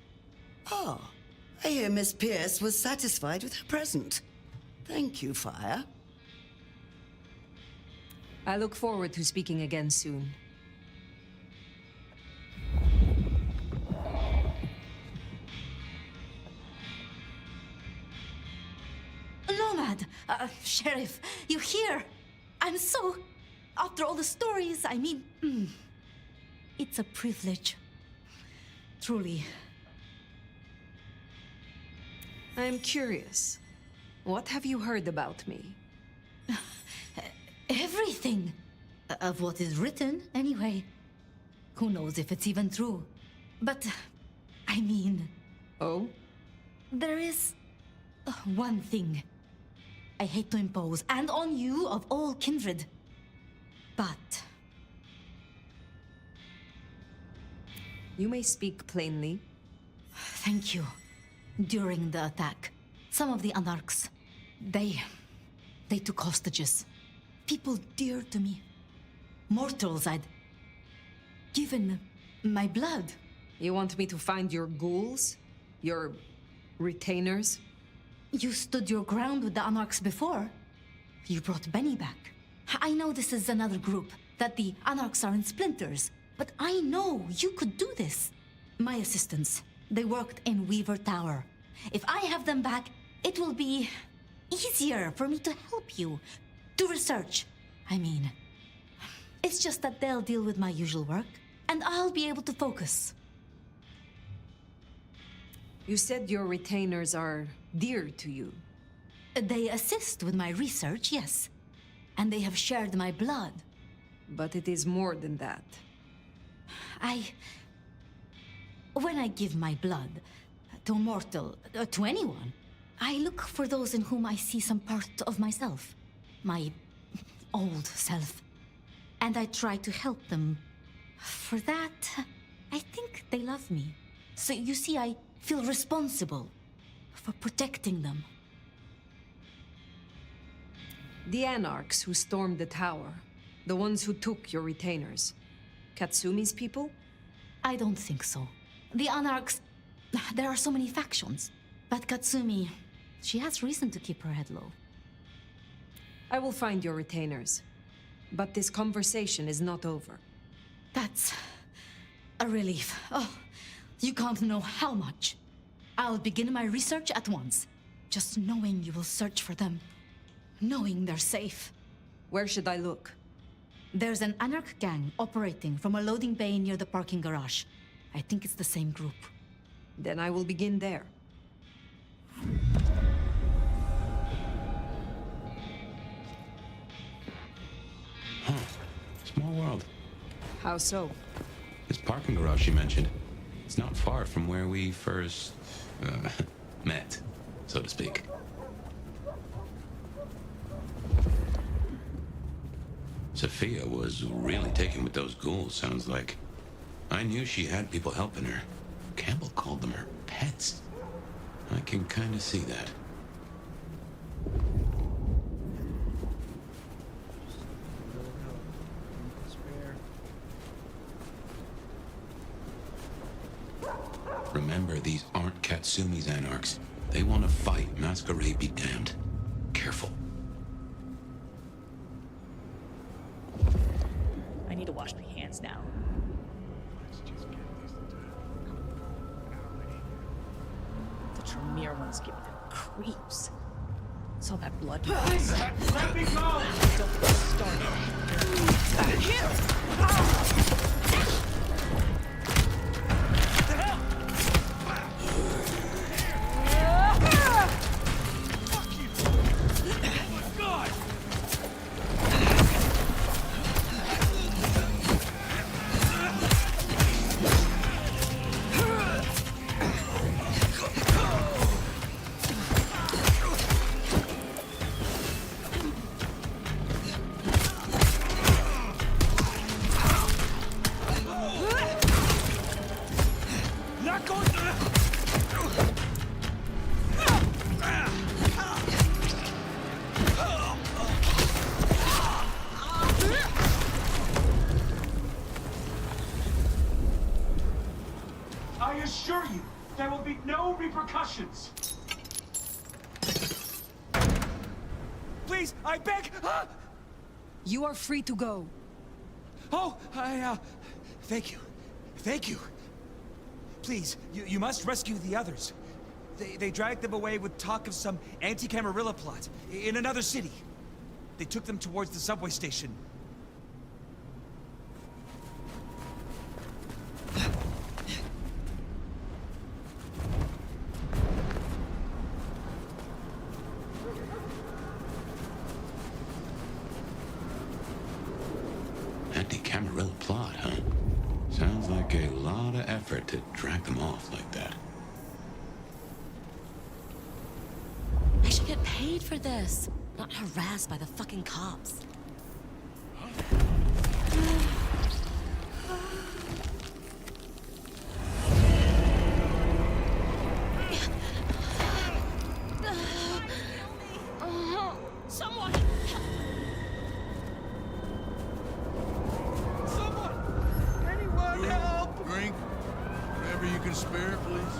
Oh, I hear Miss Pierce was satisfied with her present. Thank you, Fire. I look forward to speaking again soon. Nomad! Sheriff, you're here! I'm so... After all the stories, I mean... It's a privilege. Truly. I'm curious. What have you heard about me? Everything. Of what is written, anyway. Who knows if it's even true? But, I mean... Oh? There is... one thing. I hate to impose, and on you of all kindred. But... You may speak plainly. Thank you. During the attack, some of the Anarchs, they took hostages. People dear to me. Mortals I'd given my blood. You want me to find your ghouls? Your retainers? You stood your ground with the Anarchs before. You brought Benny back. I know this is another group, that the Anarchs are in splinters. But I know you could do this. My assistants, they worked in Weaver Tower. If I have them back, it will be easier for me to help you. Do research, I mean. It's just that they'll deal with my usual work, and I'll be able to focus. You said your retainers are dear to you. They assist with my research, yes. And they have shared my blood. But it is more than that. When I give my blood to a mortal, to anyone, I look for those in whom I see some part of myself. My old self. And I try to help them. For that, I think they love me. So you see, I feel responsible for protecting them. The Anarchs who stormed the tower, the ones who took your retainers. Katsumi's people? I don't think so. The Anarchs... There are so many factions. But Katsumi... She has reason to keep her head low. I will find your retainers. But this conversation is not over. That's... a relief. Oh, you can't know how much. I'll begin my research at once. Just knowing you will search for them. Knowing they're safe. Where should I look? There's an Anarch gang operating from a loading bay near the parking garage. I think it's the same group. Then I will begin there. Huh. Small world. How so? This parking garage you mentioned, it's not far from where we first met, so to speak. Sophia was really taken with those ghouls, sounds like. I knew she had people helping her. Campbell called them her pets. I can kind of see that. Remember, these aren't Katsumi's anarchs. They want to fight, masquerade be damned. Careful. I need to wash my hands now. The Tremere ones give me the creeps. Saw that blood. Let me go! Don't get started. Here! I assure you, there will be no repercussions. Please, I beg! You are free to go. Oh, thank you. Thank you. Please, you must rescue the others. They dragged them away with talk of some anti-Camarilla plot in another city. They took them towards the subway station. Anti-Camarilla plot, huh? Sounds like a lot of effort to drag them off like that. I should get paid for this, not harassed by the fucking cops. Someone! Anyone help! Drink. Whatever you can spare, please.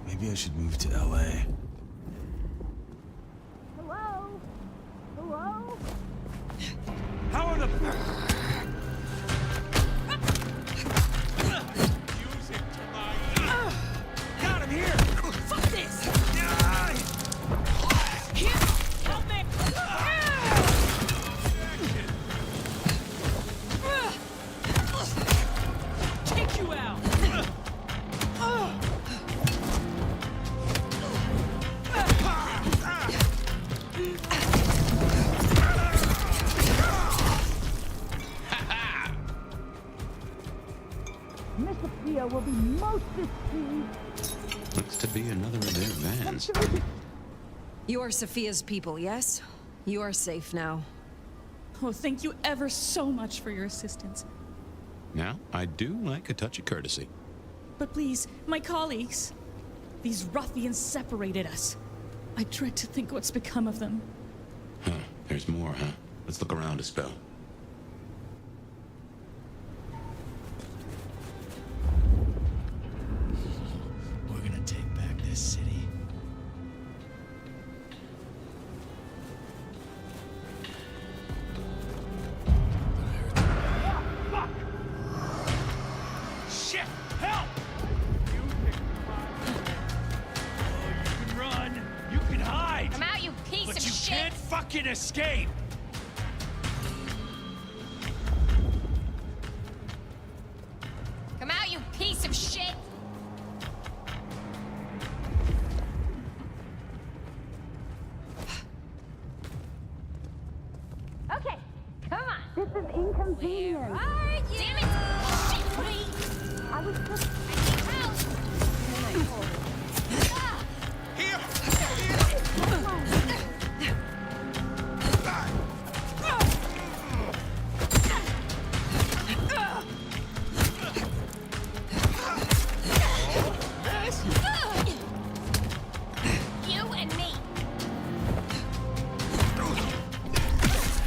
Maybe I should move to LA. Hello? Hello? How are the... Got him here! Fuck this! Here! Help me! Take you out! Looks to be another of their vans. You are Sophia's people, yes? You are safe now. Oh, thank you ever so much for your assistance. Now, I do like a touch of courtesy. But please, my colleagues. These ruffians separated us. I dread to think what's become of them. Huh, there's more, huh? Let's look around a spell. We're gonna take back this city. Shit! Help! You can run. You can hide. Come out, you piece but of you shit! can't fucking escape. Come out, you piece of shit! Okay, come on. This is inconvenient. Where are you? Damn it! Shit, wait! I was just... I need help! You and me.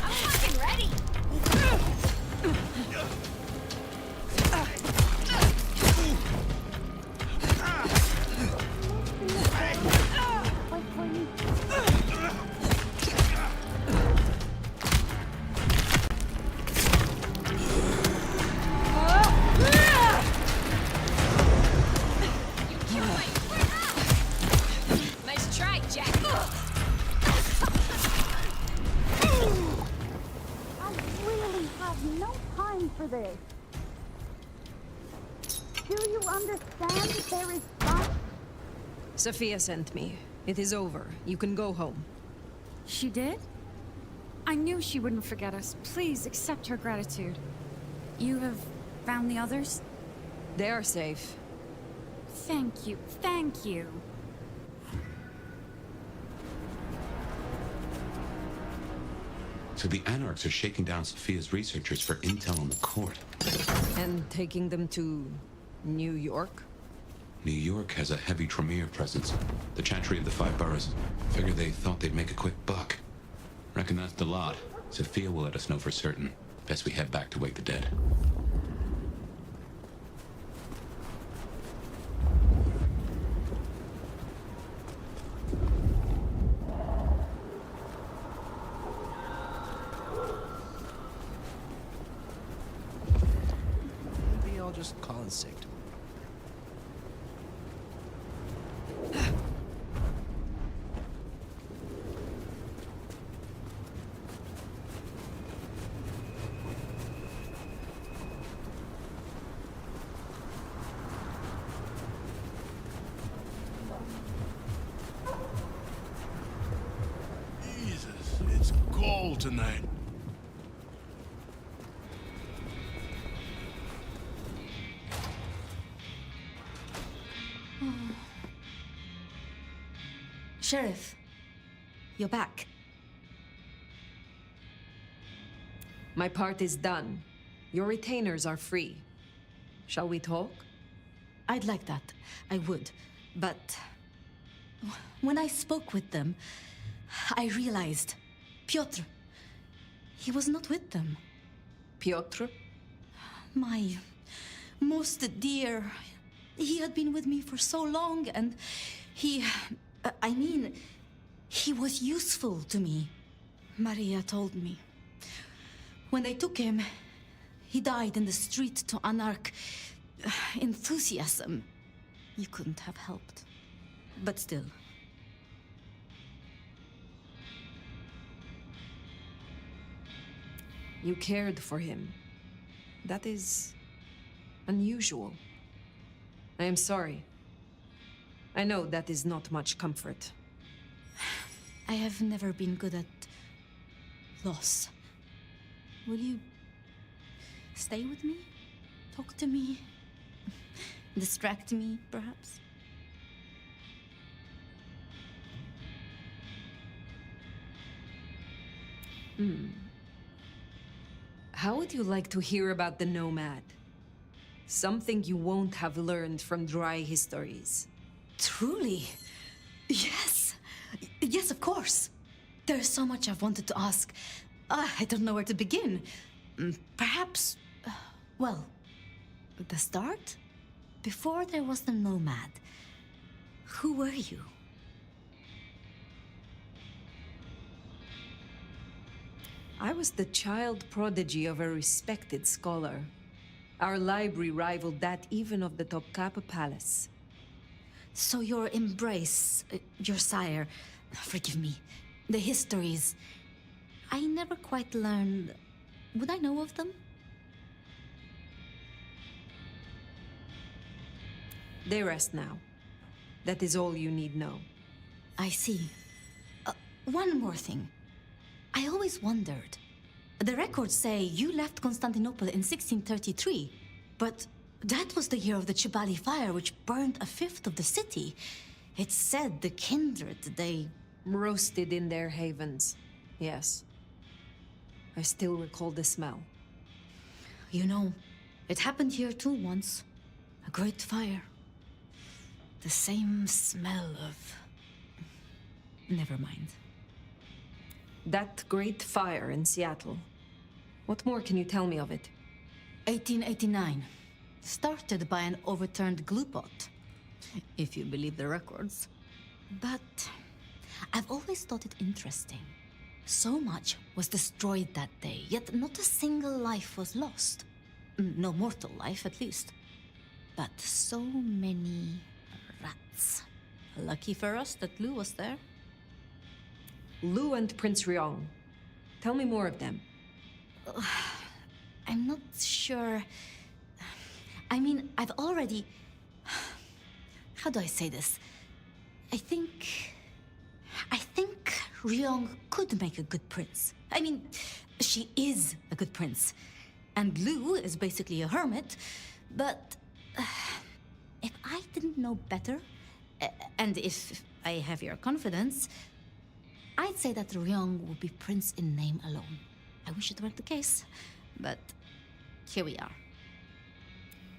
I'm fucking ready. Nice try, Jack. I really have no time for this. Do you understand? There is fun. Sophia sent me. It is over. You can go home. She did? I knew she wouldn't forget us. Please accept her gratitude. You have found the others? They are safe. Thank you. Thank you. So the Anarchs are shaking down Sophia's researchers for intel on the court. And taking them to New York? New York has a heavy Tremere presence. The Chantry of the Five Boroughs. Figure they thought they'd make a quick buck. Reckon that's the lot. Sophia will let us know for certain. Best we head back to wake the dead. Maybe I'll just call in sick tomorrow. Jesus, it's cold tonight. Sheriff, you're back. My part is done. Your retainers are free. Shall we talk? I'd like that. I would. But when I spoke with them, I realized Piotr, he was not with them. Piotr? My most dear. He had been with me for so long, and he was useful to me. Maria told me. When they took him, he died in the street to Anarch enthusiasm. You couldn't have helped. But still. You cared for him. That is unusual. I am sorry. I know that is not much comfort. I have never been good at loss. Will you stay with me? Talk to me? Distract me, perhaps? How would you like to hear about the Nomad? Something you won't have learned from dry histories. Truly? Yes. Yes, of course. There's so much I've wanted to ask. I don't know where to begin. Perhaps, well, the start? Before there was the Nomad, who were you? I was the child prodigy of a respected scholar. Our library rivaled that even of the Topkapi Palace. So your embrace, your sire, forgive me, the histories, I never quite learned. Would I know of them? They rest now. That is all you need know. I see. One more thing. I always wondered. The records say you left Constantinople in 1633, but that was the year of the Chibali fire, which burned a fifth of the city. It's said the kindred, they roasted in their havens. Yes. I still recall the smell. You know, it happened here too once. A great fire. The same smell of... Never mind. That great fire in Seattle. What more can you tell me of it? 1889. Started by an overturned glue pot. If you believe the records. But I've always thought it interesting. So much was destroyed that day, yet not a single life was lost. No mortal life, at least. But so many rats. Lucky for us that Lou was there. Lou and Prince Ryong. Tell me more of them. I'm not sure. I mean, I've already... How do I say this? I think Ryong could make a good prince. I mean, she is a good prince. And Lou is basically a hermit. But if I didn't know better, and if I have your confidence, I'd say that Ryong would be prince in name alone. I wish it weren't the case, but here we are.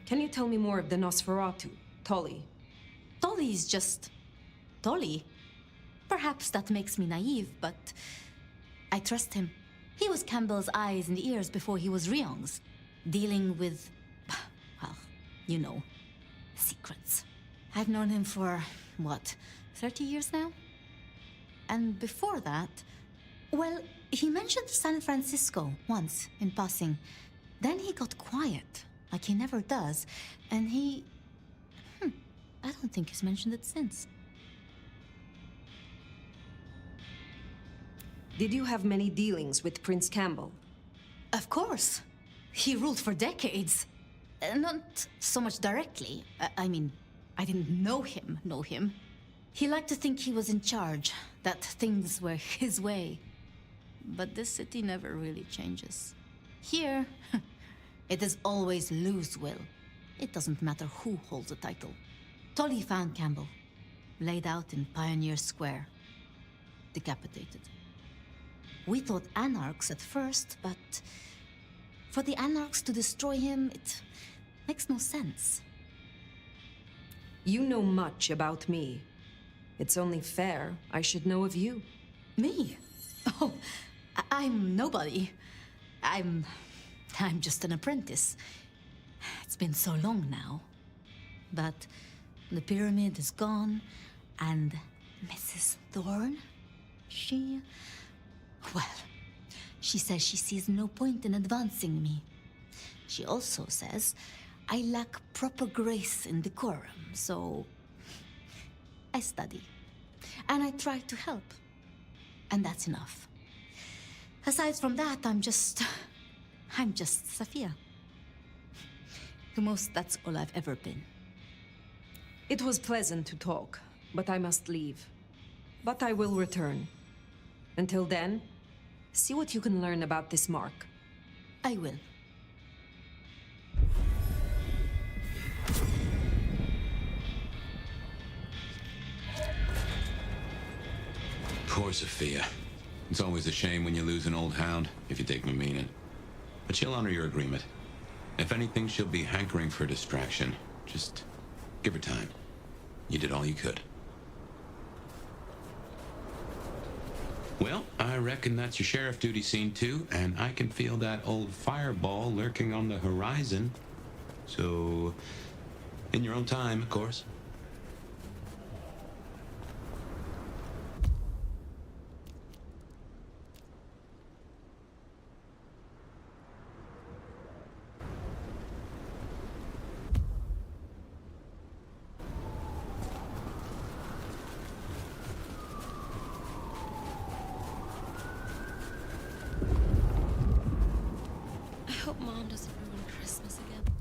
Can you tell me more of the Nosferatu, Tolly? Tolly's just... Tolly? Perhaps that makes me naive, but I trust him. He was Campbell's eyes and ears before he was Ryong's, dealing with, well, you know, secrets. I've known him for, what, 30 years now? And before that, well, he mentioned San Francisco once in passing. Then he got quiet, like he never does, and he... I don't think he's mentioned it since. Did you have many dealings with Prince Campbell? Of course. He ruled for decades. Not so much directly. I mean, I didn't know him. He liked to think he was in charge, that things were his way. But this city never really changes. Here, it is always Lou's will. It doesn't matter who holds the title. Tolly found Campbell, laid out in Pioneer Square, decapitated. We thought anarchs at first, but for the anarchs to destroy him, it makes no sense. You know much about me. It's only fair I should know of you. Me? Oh, I'm nobody. I'm just an apprentice. It's been so long now. But the pyramid is gone, and Mrs. Thorne, well, she says she sees no point in advancing me. She also says I lack proper grace and decorum, so I study. And I try to help. And that's enough. Aside from that, I'm just Safia. The most, that's all I've ever been. It was pleasant to talk, but I must leave. But I will return. Until then, see what you can learn about this mark. I will. Poor Sophia. It's always a shame when you lose an old hound, if you take my meaning. But she'll honor your agreement. If anything, she'll be hankering for distraction. Just give her time. You did all you could. Well, I reckon that's your sheriff duty scene too, and I can feel that old fireball lurking on the horizon. So, in your own time, of course. I hope Mom doesn't ruin Christmas again.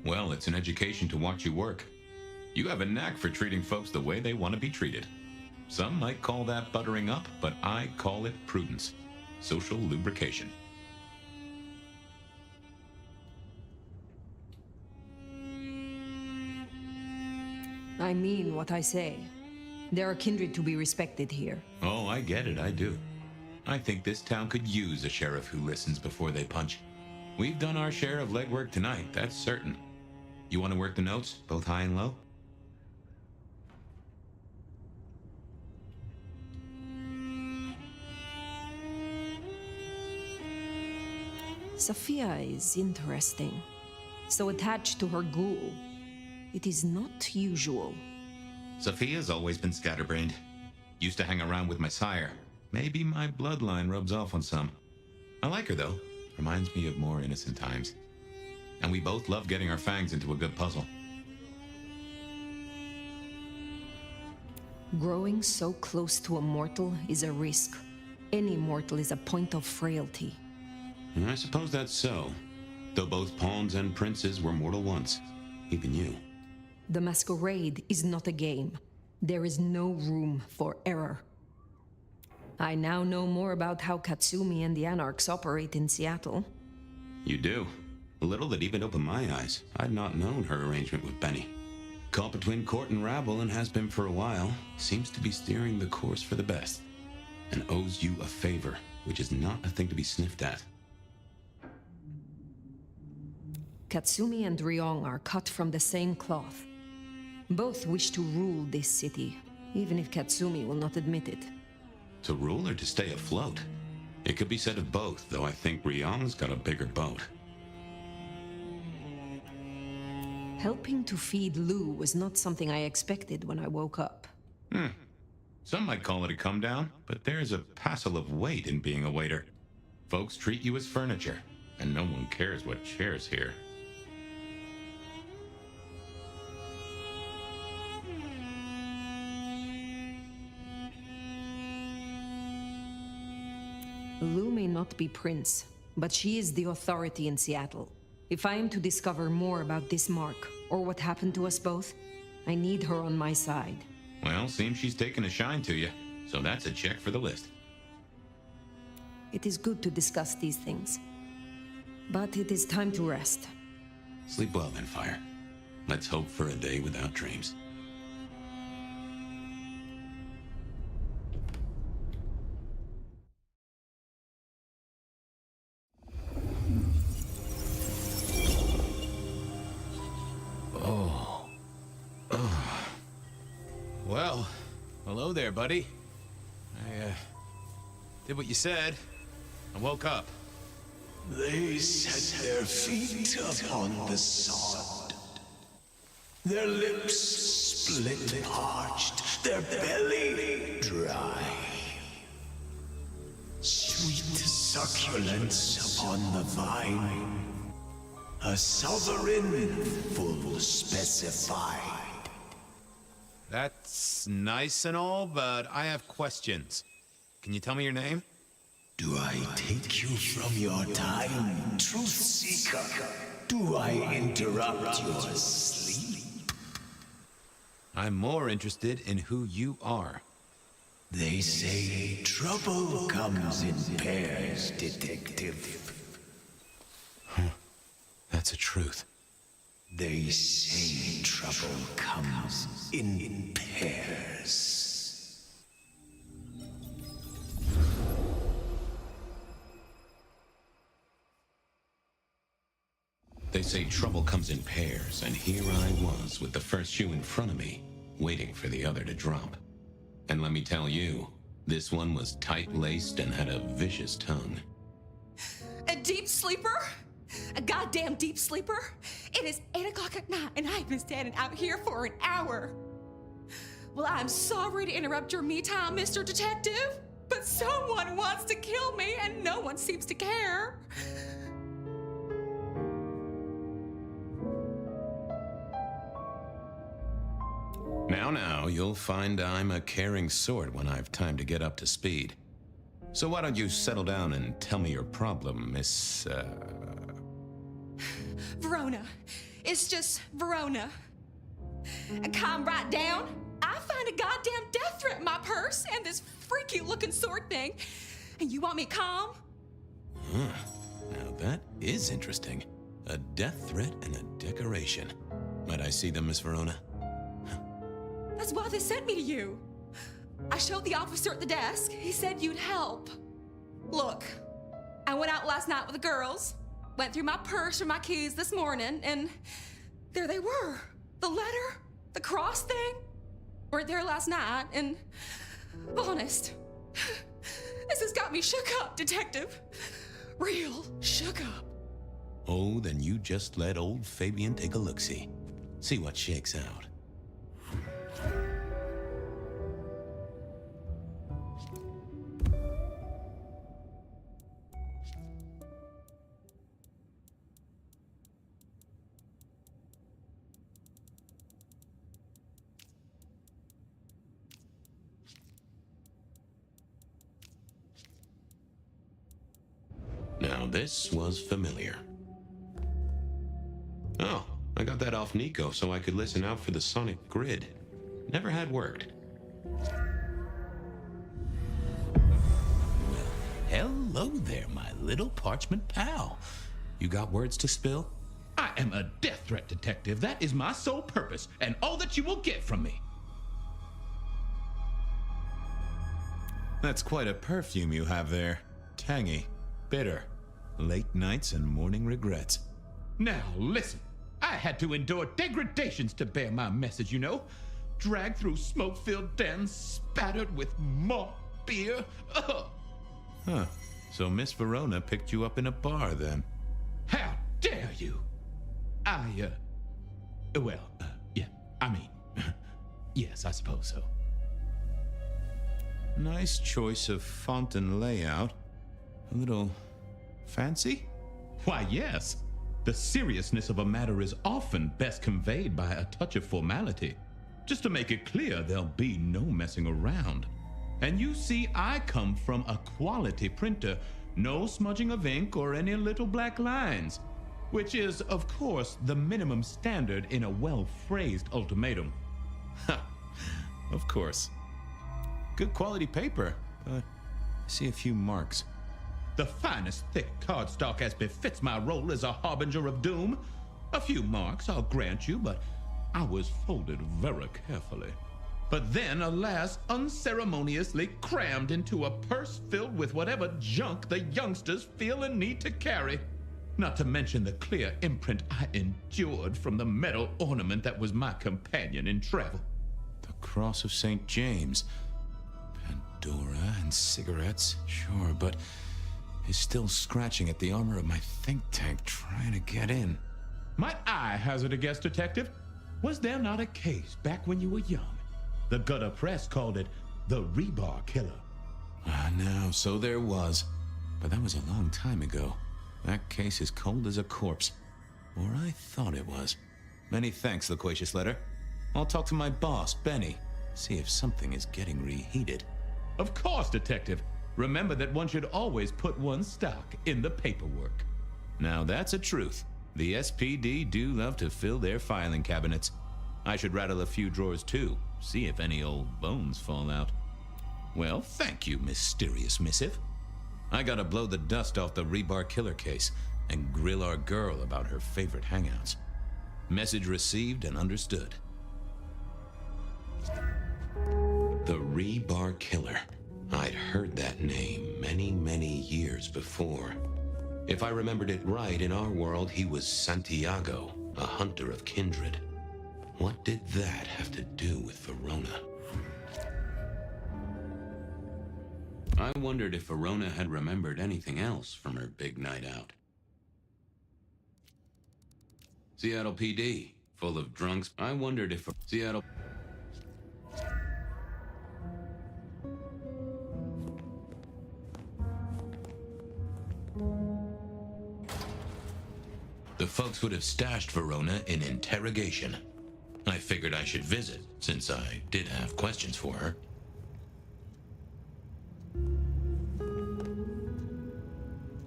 Well, it's an education to watch you work. You have a knack for treating folks the way they want to be treated. Some might call that buttering up, but I call it prudence. Social lubrication. I mean what I say. There are kindred to be respected here. Oh, I get it, I do. I think this town could use a sheriff who listens before they punch. We've done our share of legwork tonight, that's certain. You want to work the notes, both high and low? Sophia is interesting. So attached to her ghoul. It is not usual. Sophia's always been scatterbrained. Used to hang around with my sire. Maybe my bloodline rubs off on some. I like her, though. Reminds me of more innocent times. And we both love getting our fangs into a good puzzle. Growing so close to a mortal is a risk. Any mortal is a point of frailty. I suppose that's so. Though both pawns and princes were mortal once. Even you. The masquerade is not a game. There is no room for error. I now know more about how Katsumi and the Anarchs operate in Seattle. You do. A little that even opened my eyes. I'd not known her arrangement with Benny. Caught between court and rabble and has been for a while. Seems to be steering the course for the best. And owes you a favor, which is not a thing to be sniffed at. Katsumi and Ryong are cut from the same cloth. Both wish to rule this city, even if Katsumi will not admit it. To rule or to stay afloat? It could be said of both, though I think Ryong's got a bigger boat. Helping to feed Lou was not something I expected when I woke up. Some might call it a come down, but there's a passel of weight in being a waiter. Folks treat you as furniture, and no one cares what shares here. Lou may not be prince, but she is the authority in Seattle. If I am to discover more about this mark, or what happened to us both, I need her on my side. Well, seems she's taken a shine to you, so that's a check for the list. It is good to discuss these things. But it is time to rest. Sleep well then, Fire. Let's hope for a day without dreams. Well, hello there, buddy. I, did what you said. I woke up. They set their feet upon the sod. Their lips split parched, their belly dry. Sweet succulence upon the vine. A sovereign full specified. That's nice and all, but I have questions. Can you tell me your name? Do I take you from your time, truth seeker? Do I interrupt your sleep? I'm more interested in who you are. They say trouble comes in pairs, detective. Huh. That's the truth. They say trouble comes in pairs. They say trouble comes in pairs, and here I was with the first shoe in front of me, waiting for the other to drop. And let me tell you, this one was tight-laced and had a vicious tongue. A deep sleeper? A goddamn deep sleeper? It is 8 o'clock at night and I've been standing out here for an hour. Well, I'm sorry to interrupt your me time, Mr. Detective, but someone wants to kill me and no one seems to care. Now, you'll find I'm a caring sort when I've time to get up to speed. So why don't you settle down and tell me your problem, Miss, Verona. It's just Verona. Calm right down. I find a goddamn death threat in my purse and this freaky looking sword thing. And you want me calm? Huh. Now that is interesting. A death threat and a decoration. Might I see them, Miss Verona? That's why they sent me to you. I showed the officer at the desk. He said you'd help. Look, I went out last night with the girls, went through my purse for my keys this morning, and there they were. The letter, the cross thing, were there last night, and honest, this has got me shook up, Detective. Real shook up. Oh, then you just let old Fabien take a look-see. See what shakes out. Now this was familiar. Oh, I got that off Nico so I could listen out for the sonic grid. Never had worked. Hello there, my little parchment pal. You got words to spill? I am a death threat detective. That is my sole purpose, and all that you will get from me. That's quite a perfume you have there. Tangy, bitter, late nights and morning regrets. Now, listen. I had to endure degradations to bear my message, you know. Dragged through smoke-filled dens, spattered with malt beer. Ugh. Huh. So Miss Verona picked you up in a bar, then? How dare you? Yes, I suppose so. Nice choice of font and layout. A little fancy? Why, yes. The seriousness of a matter is often best conveyed by a touch of formality. Just to make it clear, there'll be no messing around. And you see, I come from a quality printer. No smudging of ink or any little black lines. Which is, of course, the minimum standard in a well-phrased ultimatum. Ha! Of course. Good quality paper, but I see a few marks. The finest thick cardstock as befits my role as a harbinger of doom. A few marks, I'll grant you, but I was folded very carefully. But then, alas, unceremoniously crammed into a purse filled with whatever junk the youngsters feel a need to carry. Not to mention the clear imprint I endured from the metal ornament that was my companion in travel. The Cross of St. James. Pandora and cigarettes, sure, but is still scratching at the armor of my think tank, trying to get in. Might I hazard a guess, Detective? Was there not a case back when you were young? The gutter press called it the Rebar Killer. No, so there was. But that was a long time ago. That case is cold as a corpse. Or I thought it was. Many thanks, loquacious letter. I'll talk to my boss, Benny, see if something is getting reheated. Of course, Detective. Remember that one should always put one's stock in the paperwork. Now that's a truth. The SPD do love to fill their filing cabinets. I should rattle a few drawers too, see if any old bones fall out. Well, thank you, mysterious missive. I gotta blow the dust off the Rebar Killer case and grill our girl about her favorite hangouts. Message received and understood. The Rebar Killer. I'd heard that name many, many years before. If I remembered it right, in our world, he was Santiago, a hunter of kindred. What did that have to do with Verona? I wondered if Verona had remembered anything else from her big night out. Seattle PD, full of drunks. I wondered if Seattle... The folks would have stashed Verona in interrogation. I figured I should visit, since I did have questions for her.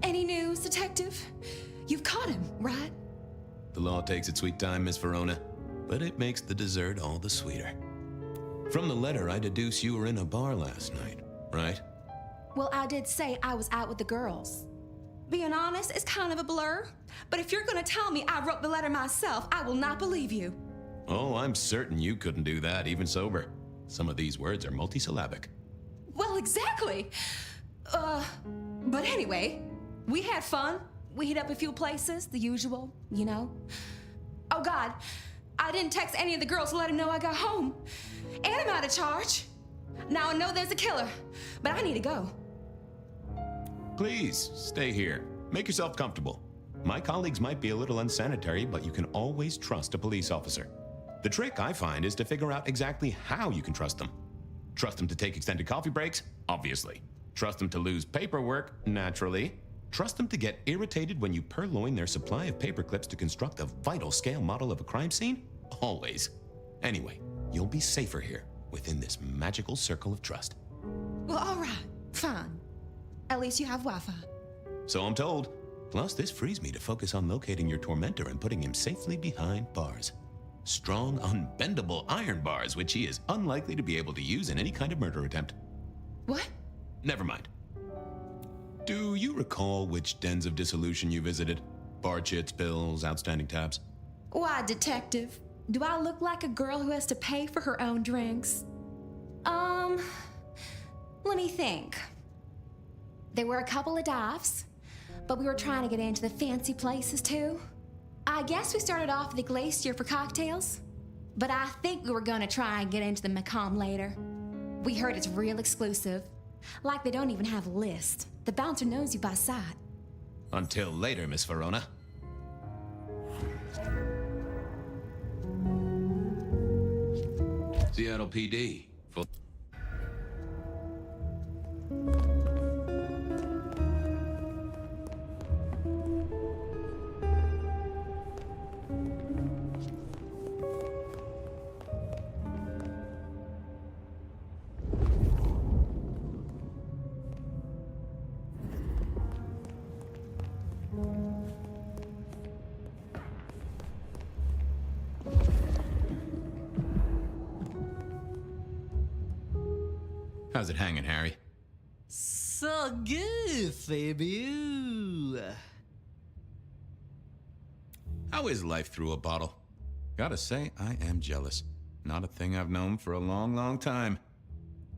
Any news, Detective? You've caught him, right? The law takes its sweet time, Miss Verona, but it makes the dessert all the sweeter. From the letter, I deduce you were in a bar last night, right? Well, I did say I was out with the girls. Being honest, it's kind of a blur. But if you're gonna tell me I wrote the letter myself, I will not believe you. Oh, I'm certain you couldn't do that, even sober. Some of these words are multisyllabic. Well, exactly. But anyway, we had fun. We hit up a few places, the usual, you know. Oh God, I didn't text any of the girls to let them know I got home. And I'm out of charge. Now I know there's a killer, but I need to go. Please, stay here. Make yourself comfortable. My colleagues might be a little unsanitary, but you can always trust a police officer. The trick, I find, is to figure out exactly how you can trust them. Trust them to take extended coffee breaks? Obviously. Trust them to lose paperwork? Naturally. Trust them to get irritated when you purloin their supply of paper clips to construct a vital scale model of a crime scene? Always. Anyway, you'll be safer here, within this magical circle of trust. Well, all right, fine. At least you have Wi-Fi. So I'm told. Plus, this frees me to focus on locating your tormentor and putting him safely behind bars. Strong, unbendable iron bars, which he is unlikely to be able to use in any kind of murder attempt. What? Never mind. Do you recall which dens of dissolution you visited? Bar chits, bills, outstanding tabs? Why, Detective? Do I look like a girl who has to pay for her own drinks? Let me think. There were a couple of dives, but we were trying to get into the fancy places too. I guess we started off at the Glacier for cocktails, but I think we were gonna try and get into the Macomb later. We heard it's real exclusive. Like they don't even have a list. The bouncer knows you by sight. Until later, Miss Verona. Seattle PD. How's it hanging, Harry? So good, Fabien. How is life through a bottle? Gotta say, I am jealous. Not a thing I've known for a long, long time.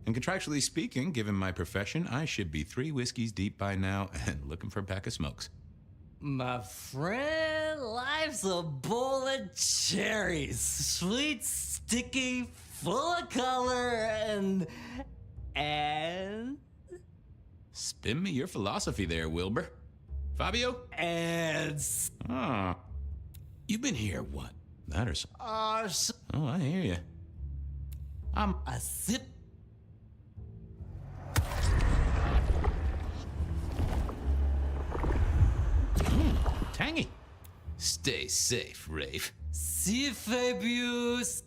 And contractually speaking, given my profession, I should be 3 whiskeys deep by now and looking for a pack of smokes. My friend, life's a bowl of cherries. Sweet, sticky, full of color, and... Spin me your philosophy there, Wilbur. Fabio? And... Ah. You've been here, what? That or something? Oh, I hear you. I'm a sip. Tangy. Stay safe, Rafe. See you, Fabius.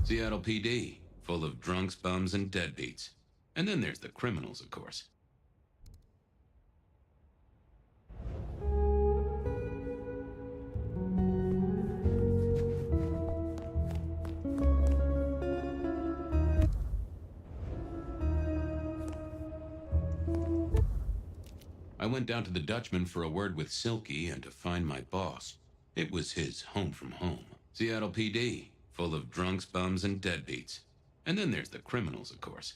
Seattle PD, full of drunks, bums, and deadbeats. And then there's the criminals, of course. I went down to the Dutchman for a word with Silky and to find my boss. It was his home from home. Seattle PD, full of drunks, bums, and deadbeats. And then there's the criminals, of course.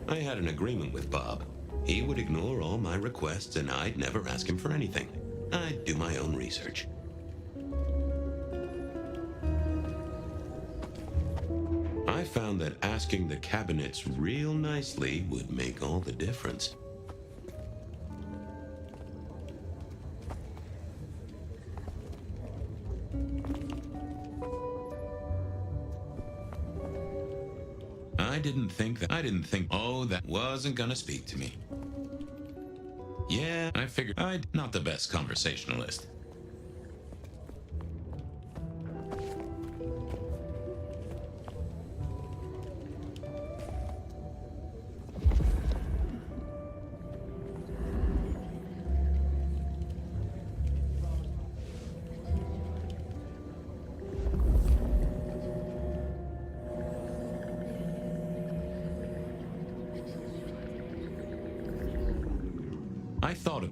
I had an agreement with Bob. He would ignore all my requests and I'd never ask him for anything. I'd do my own research. I found that asking the cabinets real nicely would make all the difference. I didn't think, oh, that wasn't gonna speak to me. Yeah, I figured I'd not the best conversationalist.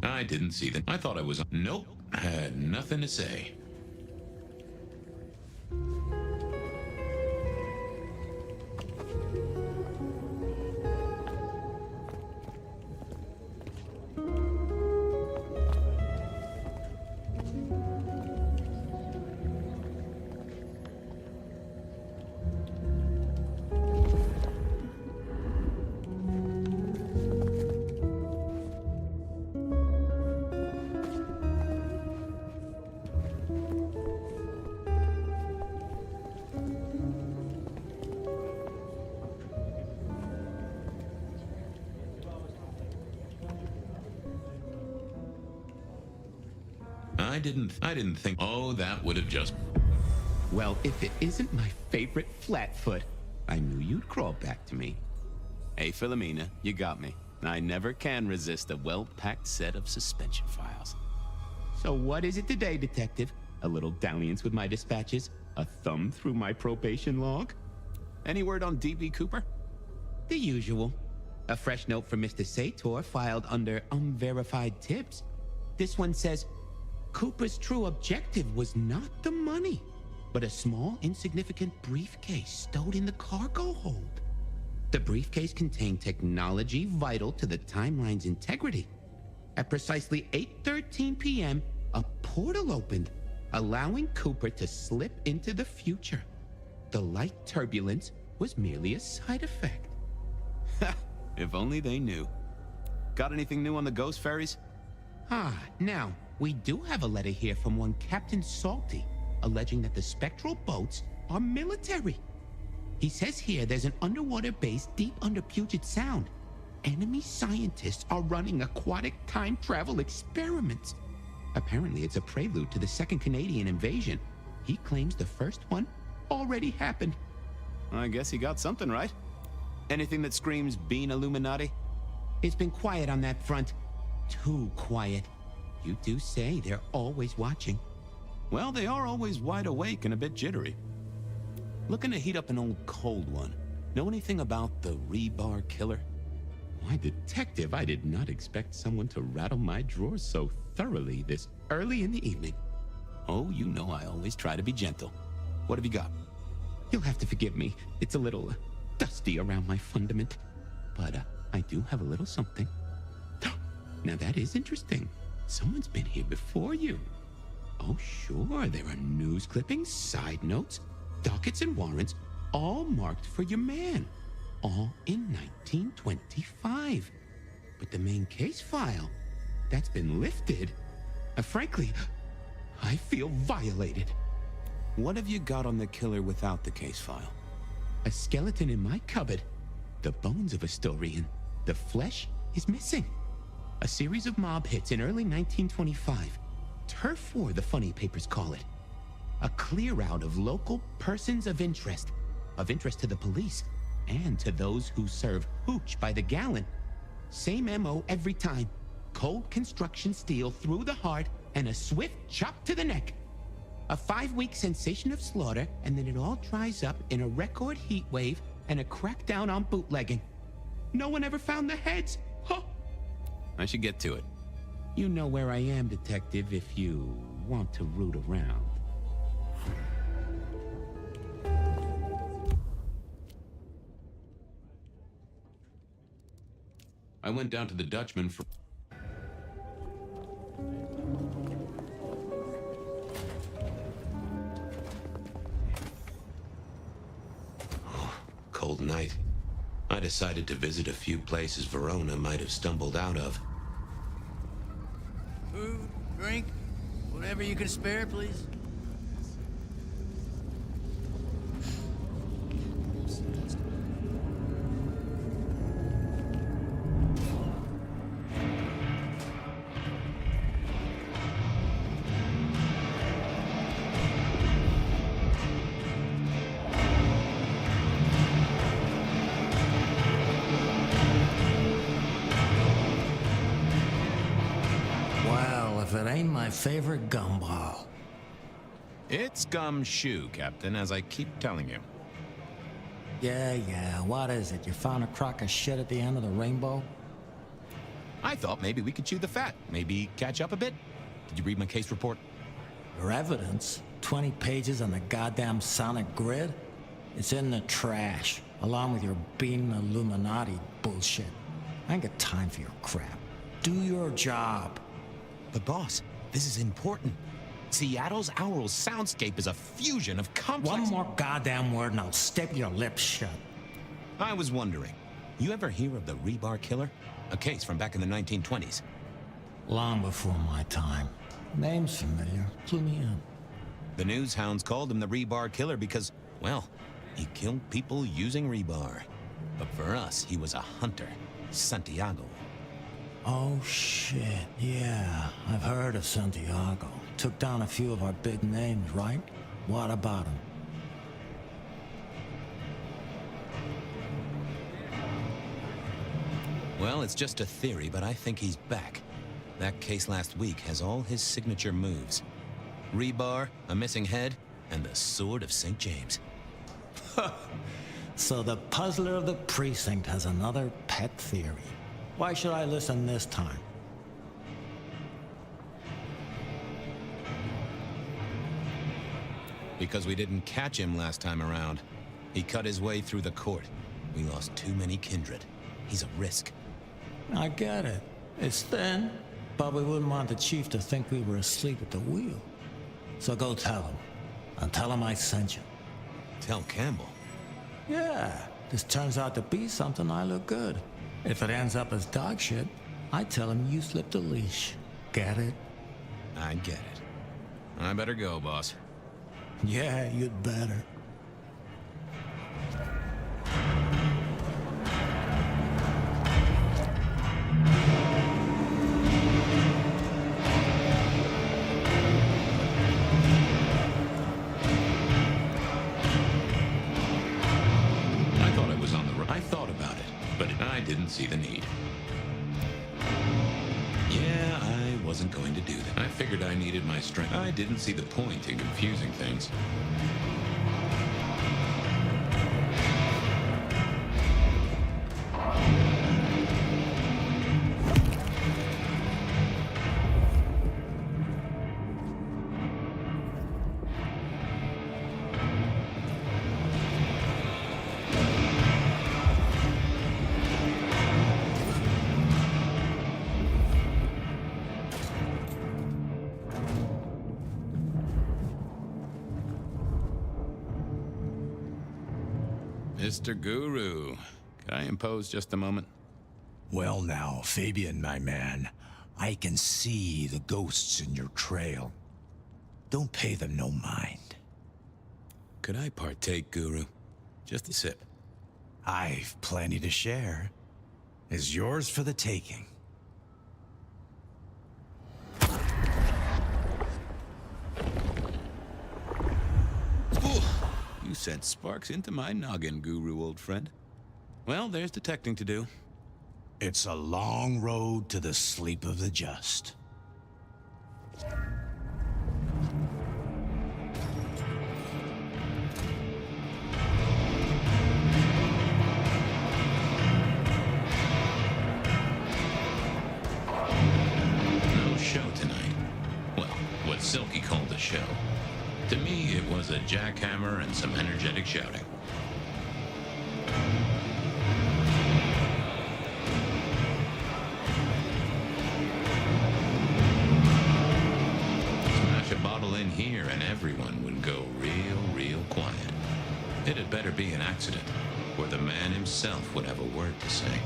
I didn't see that. I thought I was... Nope. I had nothing to say. I didn't think. Oh, that would have just. Well, if it isn't my favorite Flatfoot, I knew you'd crawl back to me. Hey, Philomena, you got me. I never can resist a well-packed set of suspension files. So what is it today, Detective? A little dalliance with my dispatches? A thumb through my probation log? Any word on D.B. Cooper? The usual. A fresh note from Mr. Sator filed under unverified tips. This one says, Cooper's true objective was not the money, but a small, insignificant briefcase stowed in the cargo hold. The briefcase contained technology vital to the timeline's integrity. At precisely 8:13 p.m., a portal opened, allowing Cooper to slip into the future. The light turbulence was merely a side effect. If only they knew. Got anything new on the ghost ferries? Now, we do have a letter here from one Captain Salty, alleging that the spectral boats are military. He says here there's an underwater base deep under Puget Sound. Enemy scientists are running aquatic time travel experiments. Apparently it's a prelude to the second Canadian invasion. He claims the first one already happened. I guess he got something right. Anything that screams being Illuminati? It's been quiet on that front. Too quiet. You do say they're always watching. Well, they are always wide awake and a bit jittery. Looking to heat up an old cold one. Know anything about the rebar killer? Why, Detective, I did not expect someone to rattle my drawers so thoroughly this early in the evening. Oh, you know I always try to be gentle. What have you got? You'll have to forgive me. It's a little dusty around my fundament. But I do have a little something. Now that is interesting. Someone's been here before you. Oh, sure, there are news clippings, side notes, dockets and warrants, all marked for your man. All in 1925. But the main case file, that's been lifted. Frankly, I feel violated. What have you got on the killer without the case file? A skeleton in my cupboard. The bones of a Storian. The flesh is missing. A series of mob hits in early 1925. Turf war, the funny papers call it. A clear out of local persons of interest to the police, and to those who serve hooch by the gallon. Same MO every time. Cold construction steel through the heart and a swift chop to the neck. A 5-week sensation of slaughter, and then it all dries up in a record heat wave and a crackdown on bootlegging. No one ever found the heads. Huh. I should get to it. You know where I am, Detective, if you want to root around. I went down to the Dutchman for... Cold night. I decided to visit a few places Verona might have stumbled out of. Food, drink, whatever you can spare, please. Favorite gumball. It's gumshoe, Captain, as I keep telling you. Yeah, what is it? You found a crock of shit at the end of the rainbow? I thought maybe we could chew the fat, maybe catch up a bit. Did you read my case report? Your evidence? 20 pages on the goddamn sonic grid? It's in the trash, along with your being Illuminati bullshit. I ain't got time for your crap. Do your job. But boss, this is important. Seattle's aural soundscape is a fusion of complex... One more goddamn word and I'll staple your lips shut. I was wondering, you ever hear of the rebar killer? A case from back in the 1920s. Long before my time. Name's familiar. Clue me in. The news hounds called him the rebar killer because, well, he killed people using rebar. But for us, he was a hunter. Santiago. Oh, shit. Yeah, I've heard of Santiago. took down a few of our big names, right? What about them? Well, it's just a theory, but I think he's back. That case last week has all his signature moves. Rebar, a missing head, and the Sword of St. James. So the puzzler of the precinct has another pet theory. Why should I listen this time? Because we didn't catch him last time around. He cut his way through the court. We lost too many kindred. He's a risk. I get it. It's thin, but we wouldn't want the chief to think we were asleep at the wheel. So go tell him. And tell him I sent you. Tell Campbell? Yeah, this turns out to be something, I look good. If it ends up as dog shit, I tell him you slipped a leash. Get it? I get it. I better go, boss. Yeah, you'd better. I didn't see the need. Yeah, I wasn't going to do that. I figured I needed my strength. I didn't see the point in confusing things. Mr. Guru, could I impose just a moment? Well now, Fabien, my man, I can see the ghosts in your trail. Don't pay them no mind. Could I partake, Guru? Just a sip. I've plenty to share. Is yours for the taking. You sent sparks into my noggin, Guru, old friend. Well, there's detecting to do. It's a long road to the sleep of the just. No show tonight. Well, what Silky called a show. To me, it was a jackhammer and some energetic shouting. Smash a bottle in here and everyone would go real quiet. It had better be an accident, or the man himself would have a word to say.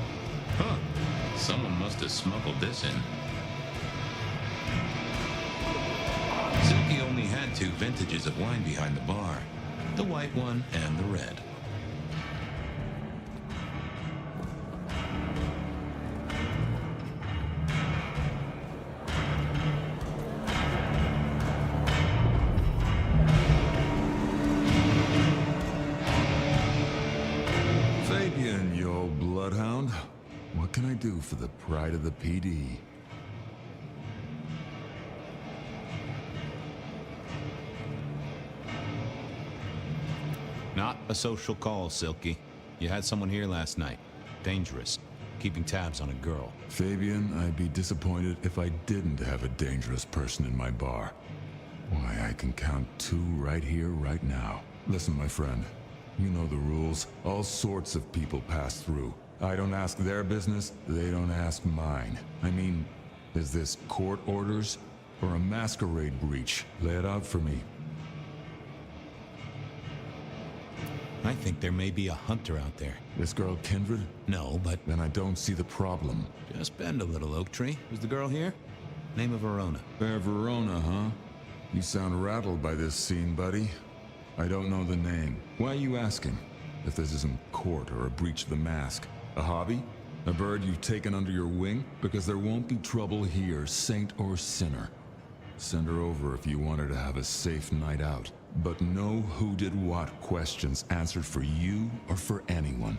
Huh, someone must have smuggled this in. Silky only had 2 vintages of wine behind the bar, the white one and the red. Fabien, you old bloodhound. What can I do for the pride of the PD? Not a social call, Silky. You had someone here last night. Dangerous. Keeping tabs on a girl. Fabien, I'd be disappointed if I didn't have a dangerous person in my bar. Why, I can count 2 right here, right now. Listen, my friend. You know the rules. All sorts of people pass through. I don't ask their business, they don't ask mine. I mean, is this court orders or a masquerade breach? Lay it out for me. I think there may be a hunter out there. This girl Kindred? No, but... Then I don't see the problem. Just bend a little, Oak Tree. Who's the girl here? Name of Verona. Fair Verona, huh? You sound rattled by this scene, buddy. I don't know the name. Why are you asking? If this isn't court or a breach of the mask. A hobby? A bird you've taken under your wing? Because there won't be trouble here, saint or sinner. Send her over if you want her to have a safe night out. But no who did what questions answered for you or for anyone.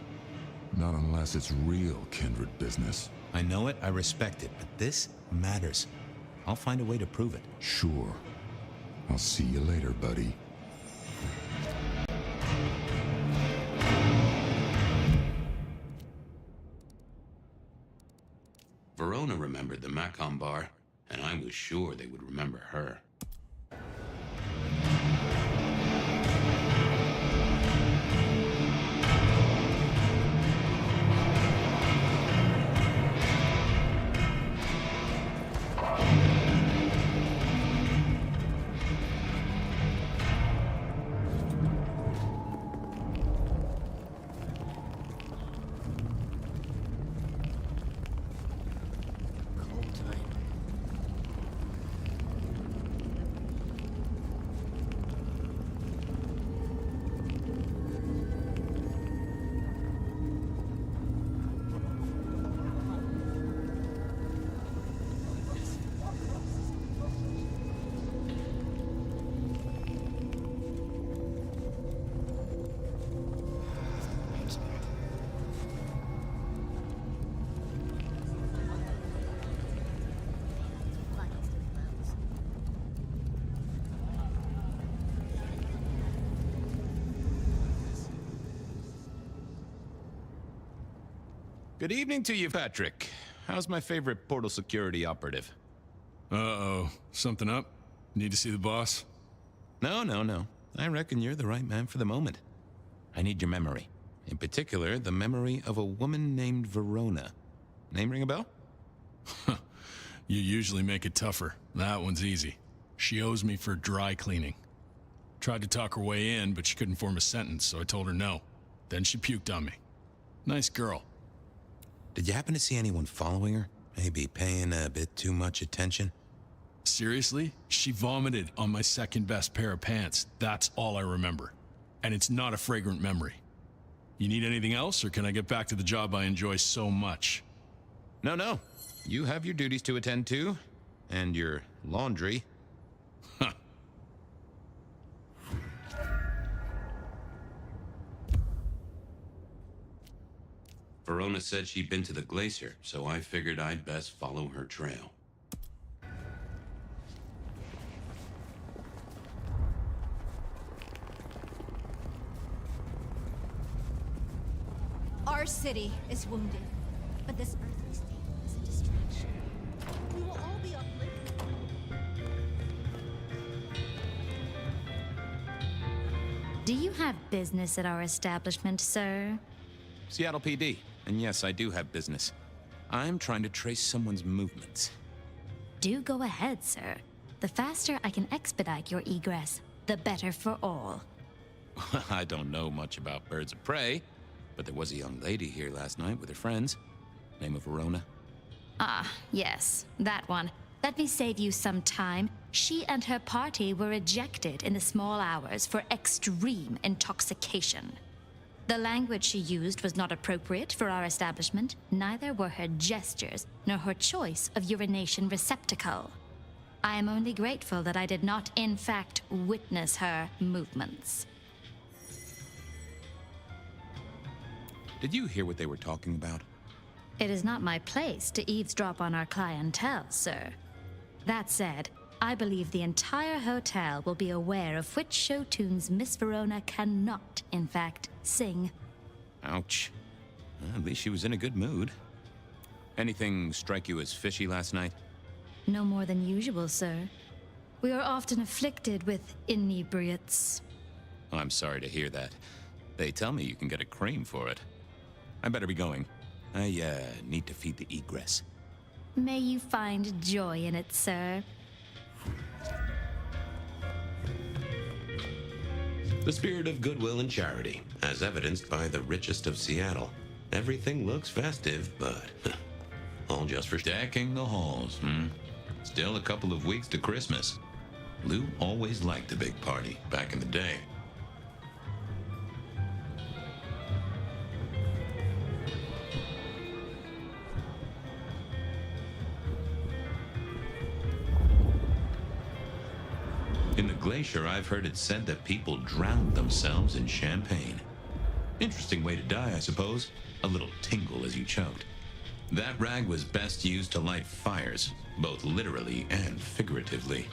Not unless it's real kindred business. I know it, I respect it, but this matters. I'll find a way to prove it. Sure. I'll see you later, buddy. Verona remembered the Macon bar, and I was sure they would remember her. Good evening to you, Patrick. How's my favorite portal security operative? Uh-oh. Something up? Need to see the boss? No. I reckon you're the right man for the moment. I need your memory. In particular, the memory of a woman named Verona. Name ring a bell? You usually make it tougher. That one's easy. She owes me for dry cleaning. Tried to talk her way in, but she couldn't form a sentence, so I told her no. Then she puked on me. Nice girl. Did you happen to see anyone following her? Maybe paying a bit too much attention? Seriously? She vomited on my second best pair of pants. That's all I remember. And it's not a fragrant memory. You need anything else, or can I get back to the job I enjoy so much? No. You have your duties to attend to, and your laundry. Huh. Verona said she'd been to the glacier, so I figured I'd best follow her trail. Our city is wounded, but this earthly state is a distraction. We will all be uplifted. Do you have business at our establishment, sir? Seattle PD. And yes, I do have business. I'm trying to trace someone's movements. Do go ahead, sir. The faster I can expedite your egress, the better for all. I don't know much about birds of prey, but there was a young lady here last night with her friends. Name of Verona. Ah, yes, that one. Let me save you some time. She and her party were ejected in the small hours for extreme intoxication. The language she used was not appropriate for our establishment, neither were her gestures, nor her choice of urination receptacle. I am only grateful that I did not, in fact, witness her movements. Did you hear what they were talking about? It is not my place to eavesdrop on our clientele, sir. That said, I believe the entire hotel will be aware of which show tunes Miss Verona cannot, in fact, sing. Ouch. Well, at least she was in a good mood. Anything strike you as fishy last night? No more than usual, sir. We are often afflicted with inebriates. Oh, I'm sorry to hear that. They tell me you can get a cream for it. I better be going. I, need to feed the egress. May you find joy in it, sir. The spirit of goodwill and charity, as evidenced by the richest of Seattle. Everything looks festive, but all just for Decking the halls, Still a couple of weeks to Christmas. Lou always liked a big party back in the day. glacier, I've heard it said that people drowned themselves in champagne. Interesting way to die, I suppose. A little tingle as you choked. That rag was best used to light fires, both literally and figuratively.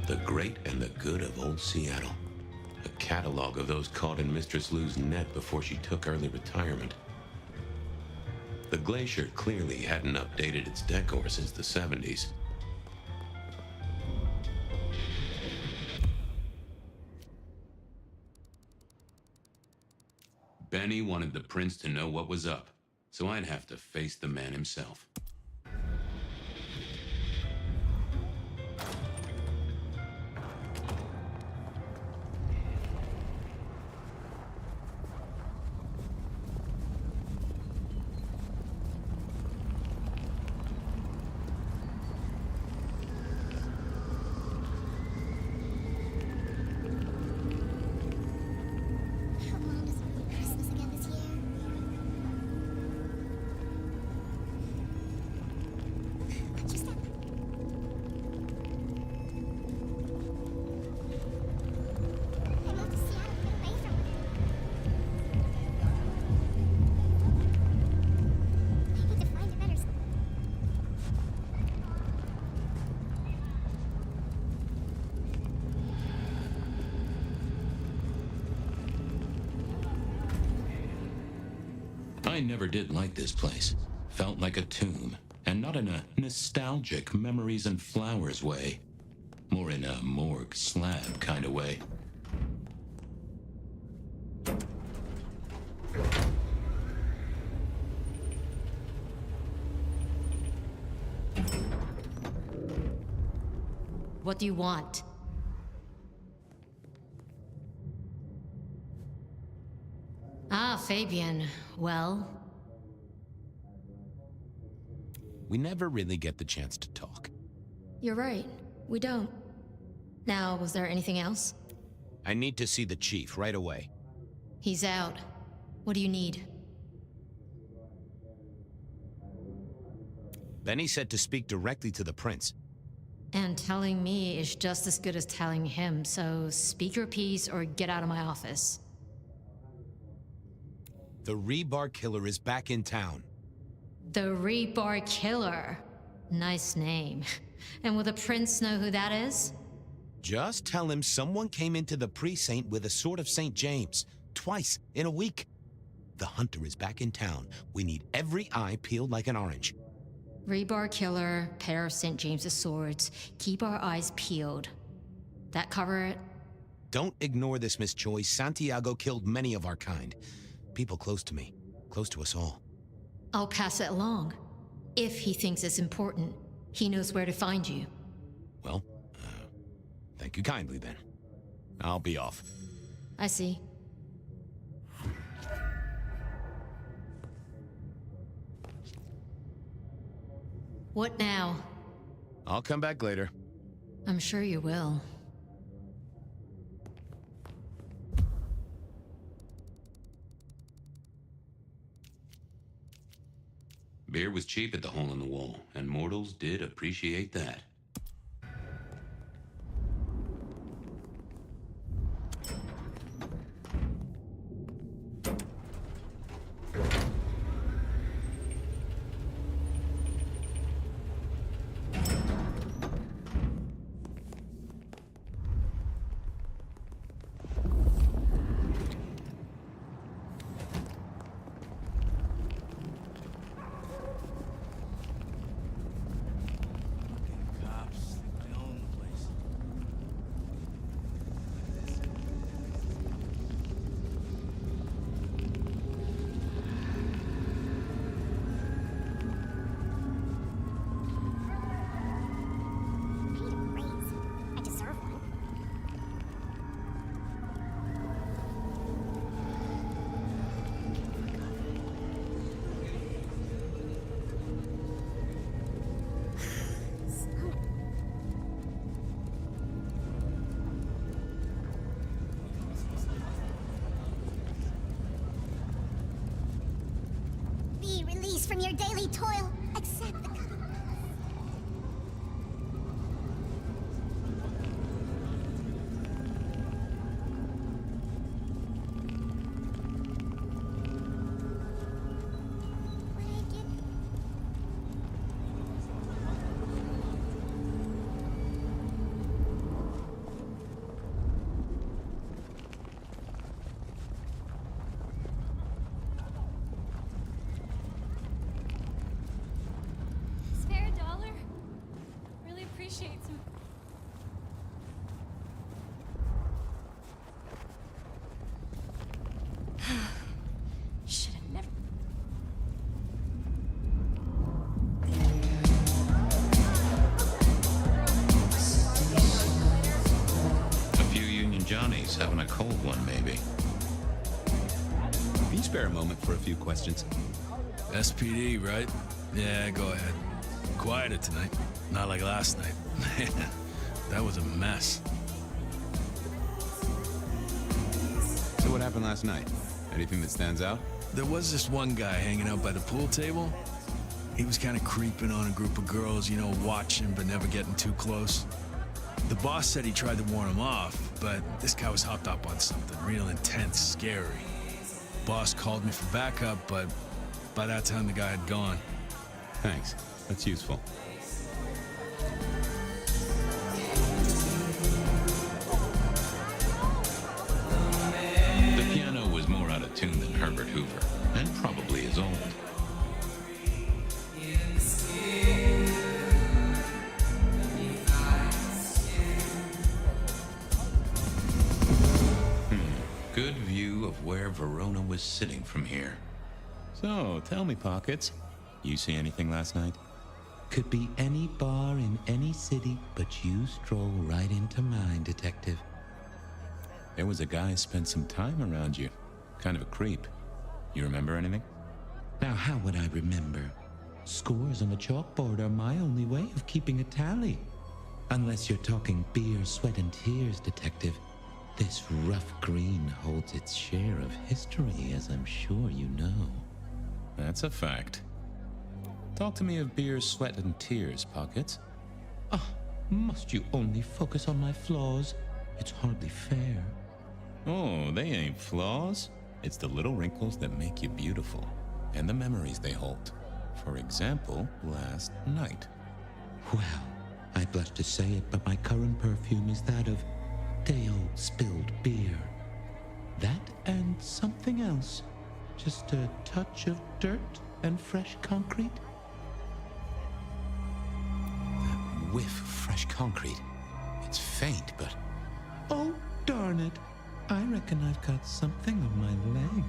The great and the good of old Seattle. A catalog of those caught in Mistress Lou's net before she took early retirement. The glacier clearly hadn't updated its decor since the 70s. Benny wanted the prince to know what was up, so I'd have to face the man himself. I never did like this place. Felt like a tomb, and not in a nostalgic memories and flowers way. More in a morgue slab kind of way. What do you want? Ah, Fabien. Well? We never really get the chance to talk. You're right. We don't. Now, was there anything else? I need to see the chief right away. He's out. What do you need? Benny said to speak directly to the prince. And telling me is just as good as telling him, so speak your piece or get out of my office. The Rebar Killer is back in town. The Rebar Killer. Nice name. And will the prince know who that is? Just tell him someone came into the precinct with a sword of St. James. Twice in a week. The hunter is back in town. We need every eye peeled like an orange. Rebar Killer, pair of St. James's swords. Keep our eyes peeled. That cover it? Don't ignore this, Miss Choi. Santiago killed many of our kind. People close to me. Close to us all. I'll pass it along. If he thinks it's important, he knows where to find you. Well, thank you kindly then. I'll be off. I see. What now? I'll come back later. I'm sure you will. Beer was cheap at the Hole in the Wall, and mortals did appreciate that. Be released from your daily toil. Accept the having a cold one, maybe. Can you spare a moment for a few questions? SPD, right? Yeah, go ahead. Quieter tonight. Not like last night. Man, that was a mess. So what happened last night? Anything that stands out? There was this one guy hanging out by the pool table. He was kind of creeping on a group of girls, you know, watching but never getting too close. The boss said he tried to warn him off, but this guy was hopped up on something real intense, scary. Boss called me for backup, but by that time the guy had gone. Thanks. That's useful. The piano was more out of tune than Herbert Hoover, and probably is old. Good view of where Verona was sitting from here. So, tell me, Pockets. You see anything last night? Could be any bar in any city, but you stroll right into mine, Detective. There was a guy spent some time around you. Kind of a creep. You remember anything? Now, how would I remember? Scores on the chalkboard are my only way of keeping a tally. Unless you're talking beer, sweat, and tears, Detective. This rough green holds its share of history, as I'm sure you know. That's a fact. Talk to me of beer, sweat, and tears, Pockets. Ah, must you only focus on my flaws? It's hardly fair. Oh, they ain't flaws. It's the little wrinkles that make you beautiful, and the memories they hold. For example, last night. Well, I blush to say it, but my current perfume is that of day-old spilled beer. That and something else. Just a touch of dirt and fresh concrete. That whiff of fresh concrete. It's faint, but... Oh, darn it. I reckon I've got something on my leg.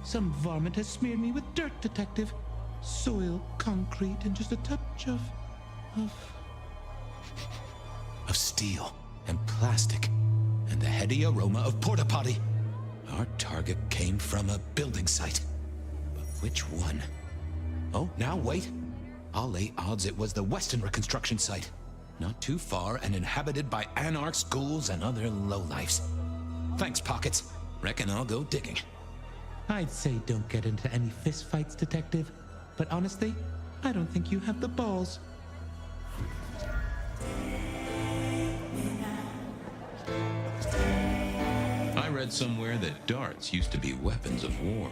Some varmint has smeared me with dirt, Detective. Soil, concrete, and just a touch of steel and plastic and the heady aroma of porta potty. Our target came from a building site. But which one? Oh, now wait. I'll lay odds it was the Weston reconstruction site. Not too far and inhabited by anarchs, ghouls, and other lowlifes. Thanks, Pockets. Reckon I'll go digging. I'd say don't get into any fistfights, Detective. But honestly, I don't think you have the balls. I read somewhere that darts used to be weapons of war.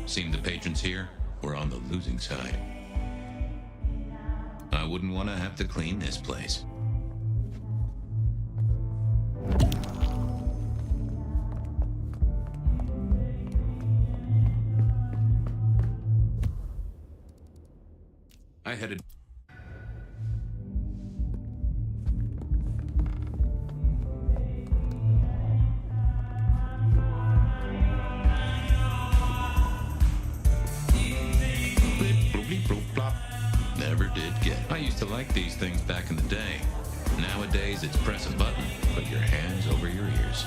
Seemed the patrons here were on the losing side. I wouldn't want to have to clean this place. I headed... Never did get. I used to like these things back in the day. Nowadays, it's press a button, put your hands over your ears.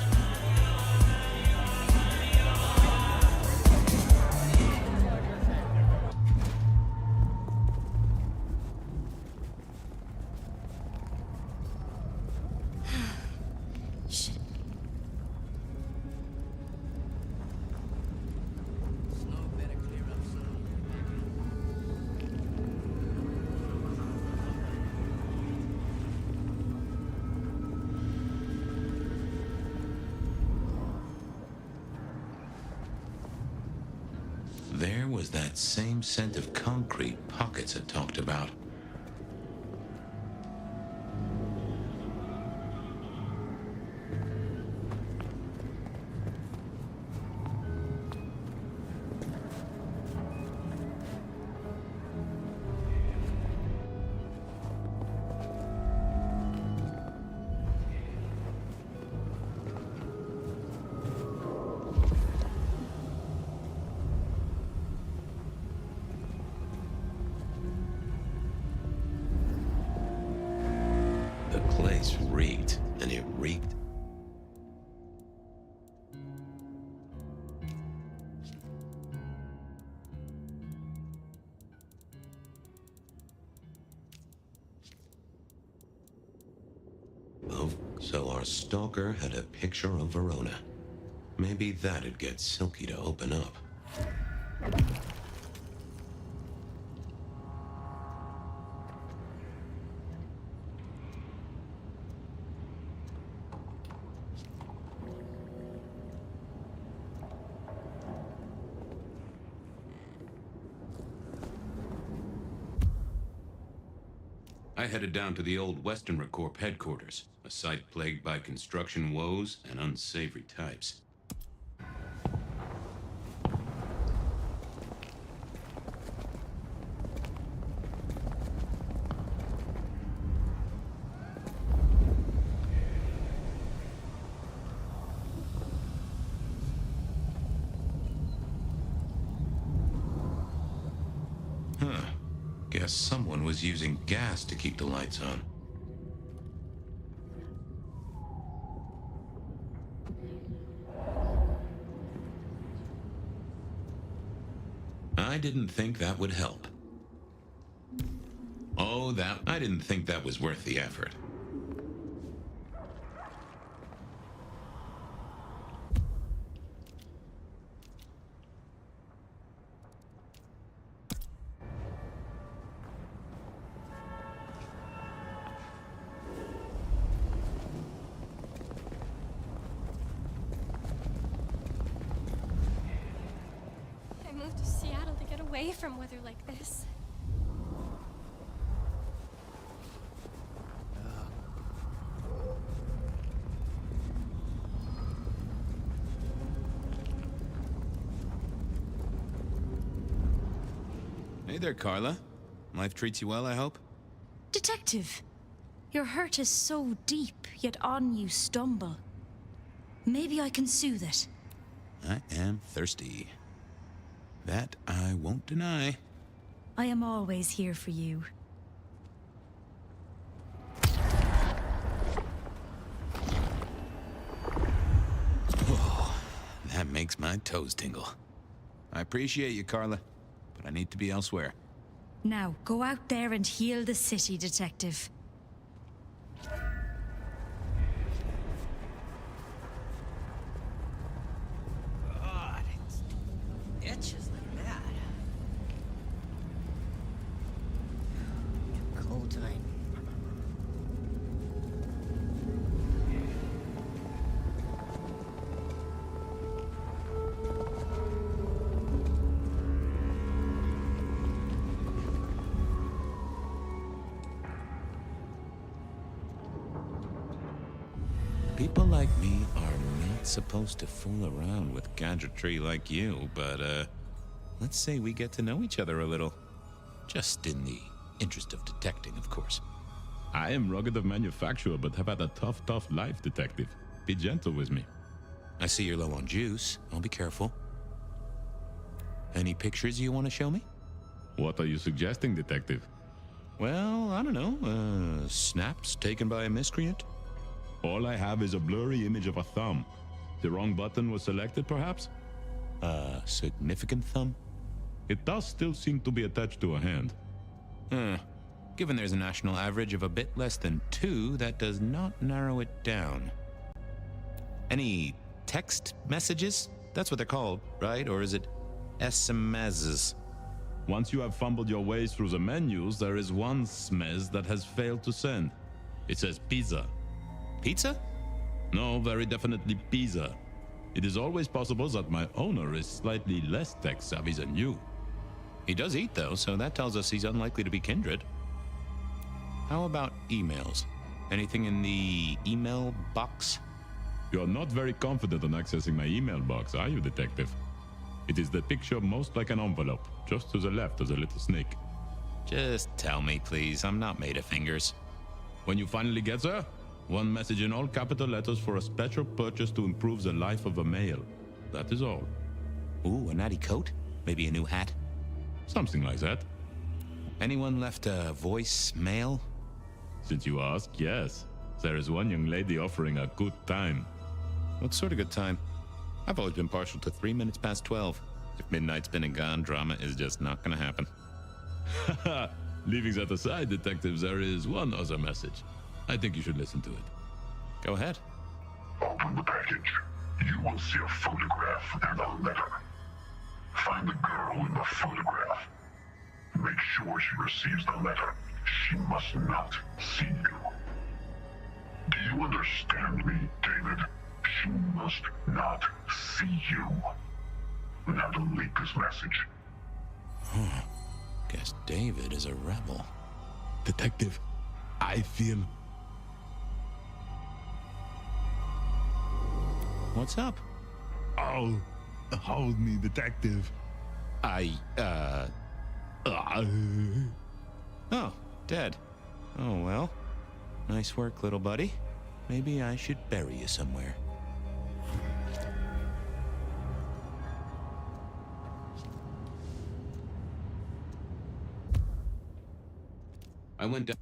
There was that same scent of concrete Pockets had talked about. So our stalker had a picture of Verona. Maybe that'd get Silky to open up. I headed down to the old Western Corp headquarters, a site plagued by construction woes and unsavory types. Guess someone was using gas to keep the lights on. I didn't think that would help. Oh, I didn't think that was worth the effort. From weather like this. Hey there, Carla. Life treats you well, I hope? Detective, your hurt is so deep, yet on you stumble. Maybe I can soothe it. I am thirsty. That I won't deny. I am always here for you. Oh, that makes my toes tingle. I appreciate you, Carla, but I need to be elsewhere. Now, go out there and heal the city, Detective. God, it itches like that. Cold tonight. People like me are not supposed to fool around with gadgetry like you, but, let's say we get to know each other a little. Just in the interest of detecting, of course. I am rugged of manufacture, but have had a tough life, Detective. Be gentle with me. I see you're low on juice. I'll be careful. Any pictures you want to show me? What are you suggesting, Detective? Well, I don't know. Snaps taken by a miscreant? All I have is a blurry image of a thumb. The wrong button was selected, perhaps? A significant thumb? It does still seem to be attached to a hand. Given there's a national average of a bit less than 2, that does not narrow it down. Any text messages? That's what they're called, right? Or is it SMSs? Once you have fumbled your way through the menus, there is one SMS that has failed to send. It says pizza. Pizza? No, very definitely pizza. It is always possible that my owner is slightly less tech-savvy than you. He does eat, though, so that tells us he's unlikely to be kindred. How about emails? Anything in the email box? You're not very confident on accessing my email box, are you, Detective? It is the picture most like an envelope, just to the left of the little snake. Just tell me, please. I'm not made of fingers. When you finally get there, one message in all capital letters for a special purchase to improve the life of a male. That is all. Ooh, a natty coat? Maybe a new hat? Something like that. Anyone left a voicemail? Since you ask, yes. There is one young lady offering a good time. What sort of good time? I've always been partial to 3 minutes past 12. If midnight's been and gone, drama is just not gonna happen. Leaving that aside, Detective, there is one other message. I think you should listen to it. Go ahead. Open the package. You will see a photograph and a letter. Find the girl in the photograph. Make sure she receives the letter. She must not see you. Do you understand me, David? She must not see you. Now delete this message. Guess David is a rebel. Detective, I feel... What's up? Oh, hold me, detective. Oh, dead. Oh, well. Nice work, little buddy. Maybe I should bury you somewhere. I went down.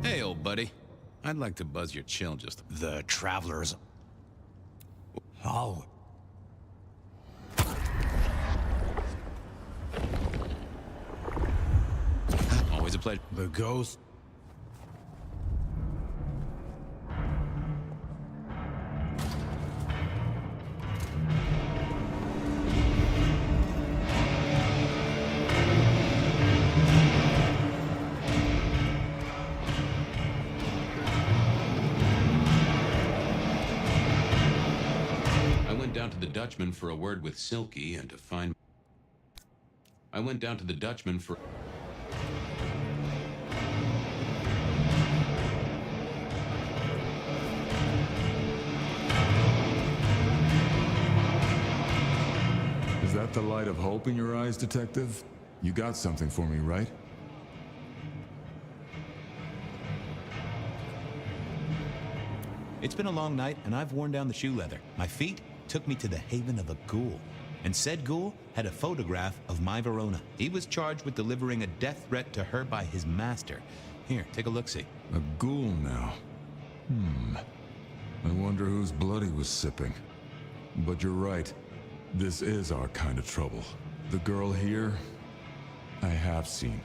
Hey, old buddy. I'd like to buzz your chill just... The Travelers. Oh. Always a pleasure. The ghost. Down to the Dutchman for a word with Silky and to find... I went down to the Dutchman for... Is that the light of hope in your eyes, detective? You got something for me, right? It's been a long night, and I've worn down the shoe leather. My feet took me to the haven of a ghoul. And said ghoul had a photograph of my Verona. He was charged with delivering a death threat to her by his master. Here, take a look-see. A ghoul now. I wonder whose blood he was sipping. But you're right. This is our kind of trouble. The girl here, I have seen.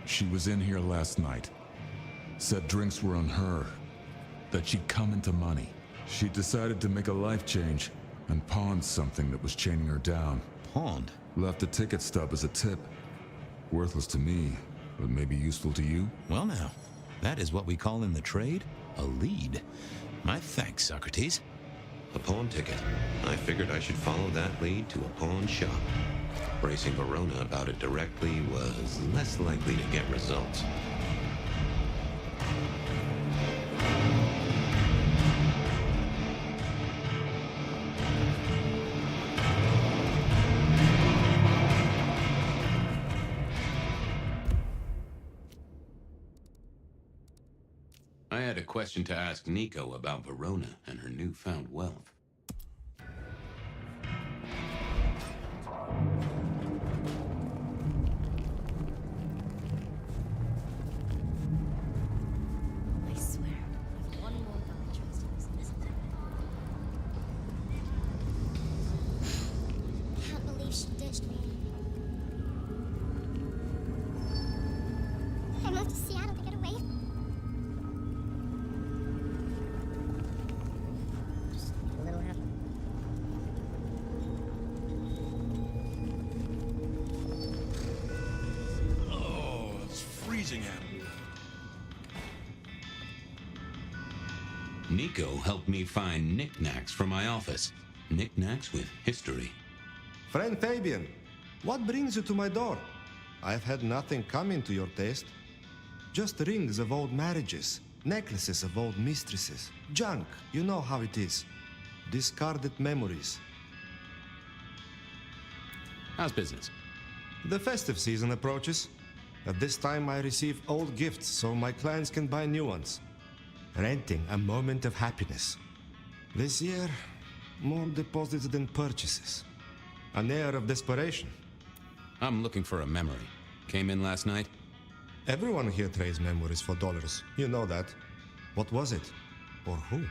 She was in here last night. Said drinks were on her. That she'd come into money. She decided to make a life change and pawned something that was chaining her down. Pawned? Left a ticket stub as a tip. Worthless to me, but maybe useful to you? Well now, that is what we call in the trade a lead. My thanks, Socrates. A pawn ticket. I figured I should follow that lead to a pawn shop. Bracing Verona about it directly was less likely to get results. I had a question to ask Nico about Verona and her newfound wealth. I swear, if one more guy tries to listen, can't believe she ditched me. I moved to Seattle to get away. Just a little happy. Oh, it's freezing out. Nico helped me find knickknacks for my office. Knickknacks with history. Friend Fabien, what brings you to my door? I've had nothing coming to your taste. Just rings of old marriages, necklaces of old mistresses, junk, you know how it is. Discarded memories. How's business? The festive season approaches. At this time, I receive old gifts so my clients can buy new ones. Renting a moment of happiness. This year, more deposits than purchases. An air of desperation. I'm looking for a memory. Came in last night? Everyone here trades memories for dollars. You know that. What was it? Or who?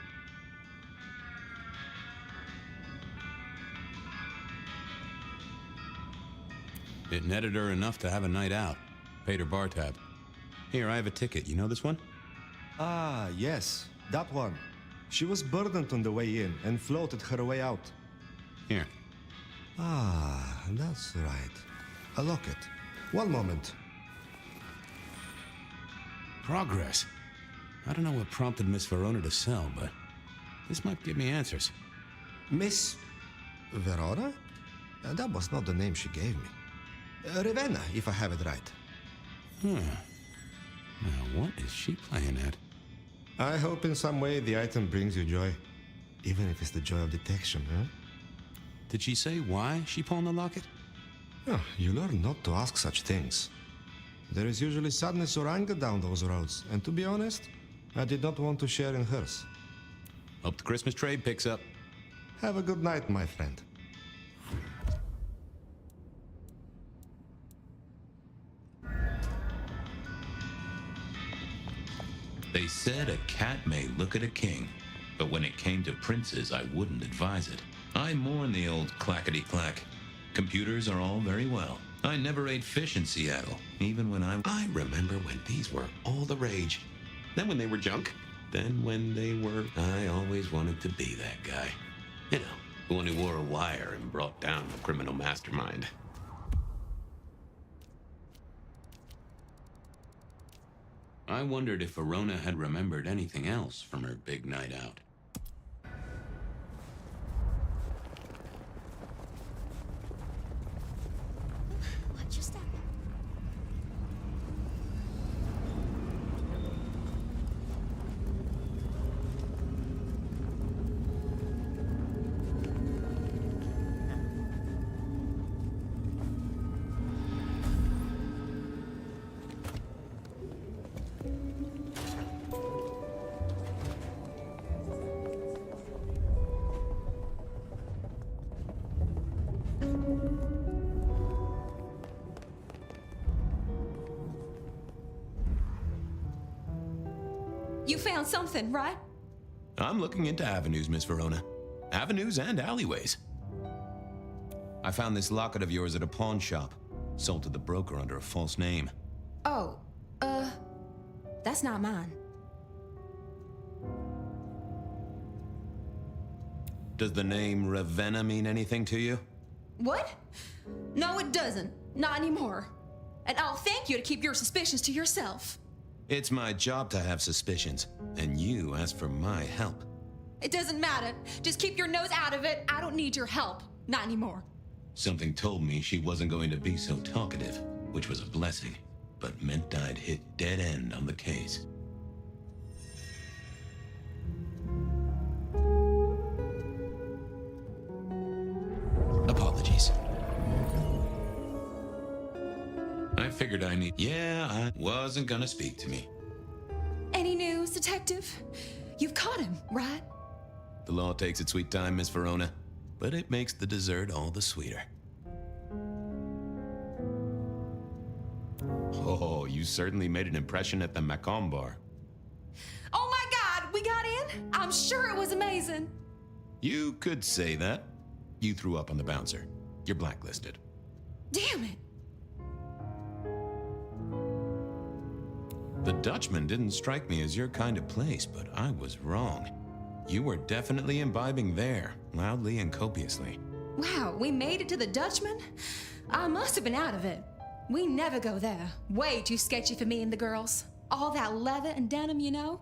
It netted her enough to have a night out. Paid her bar tab. Here, I have a ticket. You know this one? Ah, yes. That one. She was burdened on the way in and floated her way out. Here. Ah, that's right. A locket. One moment. Progress. I don't know what prompted Miss Verona to sell, but this might give me answers. Miss Verona? That was not the name she gave me. Ravenna, if I have it right. Now, what is she playing at? I hope in some way the item brings you joy. Even if it's the joy of detection, huh? Did she say why she pawned the locket? Oh, you learn not to ask such things. There is usually sadness or anger down those roads, and to be honest, I did not want to share in hers. Hope the Christmas trade picks up. Have a good night, my friend. They said a cat may look at a king, but when it came to princes, I wouldn't advise it. I mourn the old clackety-clack. Computers are all very well. I never ate fish in Seattle, even when I remember when these were all the rage. Then when they were junk. Then when they were... I always wanted to be that guy. You know, the one who wore a wire and brought down the criminal mastermind. I wondered if Verona had remembered anything else from her big night out. Watch your step. You found something, right? I'm looking into avenues, Miss Verona. Avenues and alleyways. I found this locket of yours at a pawn shop. Sold to the broker under a false name. Oh, that's not mine. Does the name Ravenna mean anything to you? What? No, it doesn't. Not anymore. And I'll thank you to keep your suspicions to yourself. It's my job to have suspicions, and you asked for my help. It doesn't matter. Just keep your nose out of it. I don't need your help. Not anymore. Something told me she wasn't going to be so talkative, which was a blessing, but meant I'd hit dead end on the case. Apologies. I figured I need... Yeah, I wasn't gonna speak to me. Any news, detective? You've caught him, right? The law takes its sweet time, Miss Verona, but it makes the dessert all the sweeter. Oh, you certainly made an impression at the Macomb bar. Oh my God, we got in? I'm sure it was amazing. You could say that. You threw up on the bouncer. You're blacklisted. Damn it. The Dutchman didn't strike me as your kind of place, but I was wrong. You were definitely imbibing there, loudly and copiously. Wow, we made it to the Dutchman? I must have been out of it. We never go there. Way too sketchy for me and the girls. All that leather and denim, you know?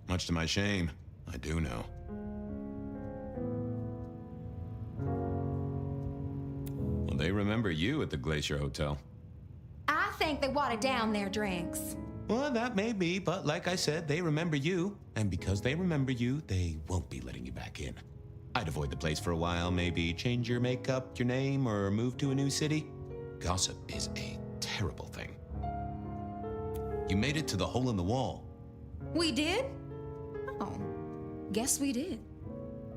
Much to my shame, I do know. Well, they remember you at the Glacier Hotel. I think they watered down their drinks. Well, that may be, but like I said, they remember you. And because they remember you, they won't be letting you back in. I'd avoid the place for a while, maybe change your makeup, your name, or move to a new city. Gossip is a terrible thing. You made it to the hole in the wall. We did? Oh, guess we did.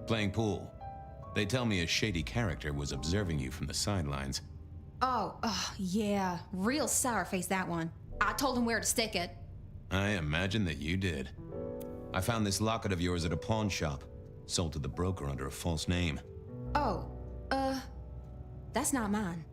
Playing pool. They tell me a shady character was observing you from the sidelines. Oh, yeah. Real sour face, that one. I told him where to stick it. I imagine that you did. I found this locket of yours at a pawn shop. Sold to the broker under a false name. Oh, that's not mine.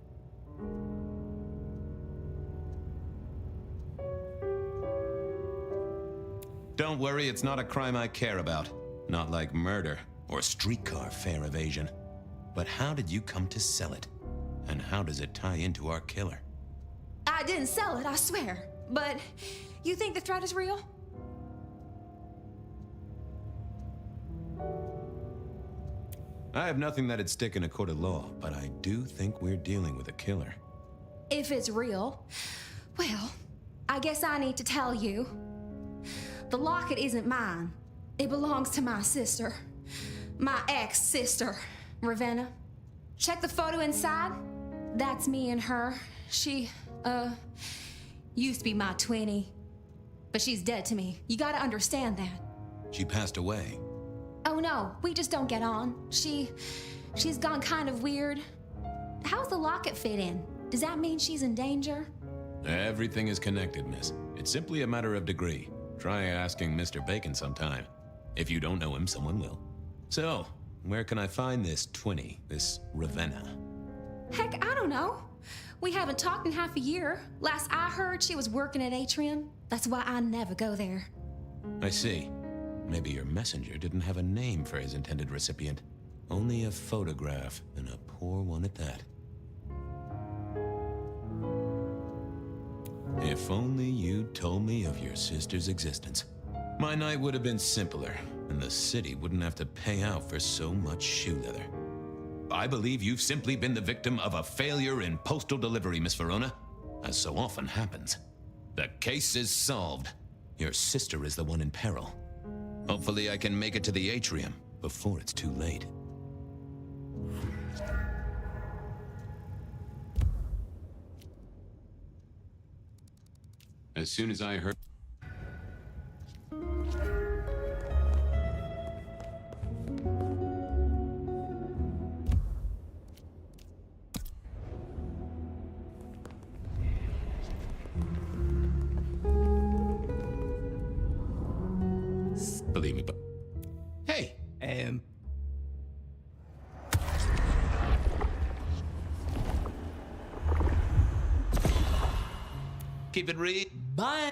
Don't worry, it's not a crime I care about. Not like murder or streetcar fare evasion. But how did you come to sell it? And how does it tie into our killer? I didn't sell it, I swear. But you think the threat is real? I have nothing that'd stick in a court of law, but I do think we're dealing with a killer. If it's real, well, I guess I need to tell you. The locket isn't mine. It belongs to my sister. My ex-sister, Ravenna. Check the photo inside. That's me and her. She, used to be my twinnie. But she's dead to me. You gotta understand that. She passed away. Oh no, we just don't get on. She's gone kind of weird. How's the locket fit in? Does that mean she's in danger? Everything is connected, miss. It's simply a matter of degree. Try asking Mr. Bacon sometime. If you don't know him, someone will. So, where can I find this twinnie, this Ravenna? Heck, I don't know. We haven't talked in half a year. Last I heard, she was working at Atrium. That's why I never go there. I see. Maybe your messenger didn't have a name for his intended recipient. Only a photograph, and a poor one at that. If only you'd told me of your sister's existence. My night would have been simpler, and the city wouldn't have to pay out for so much shoe leather. I believe you've simply been the victim of a failure in postal delivery, Miss Verona, as so often happens. The case is solved. Your sister is the one in peril. Hopefully I can make it to the atrium before it's too late. As soon as I heard... Believe me, but... Hey! Keep it real. Bye!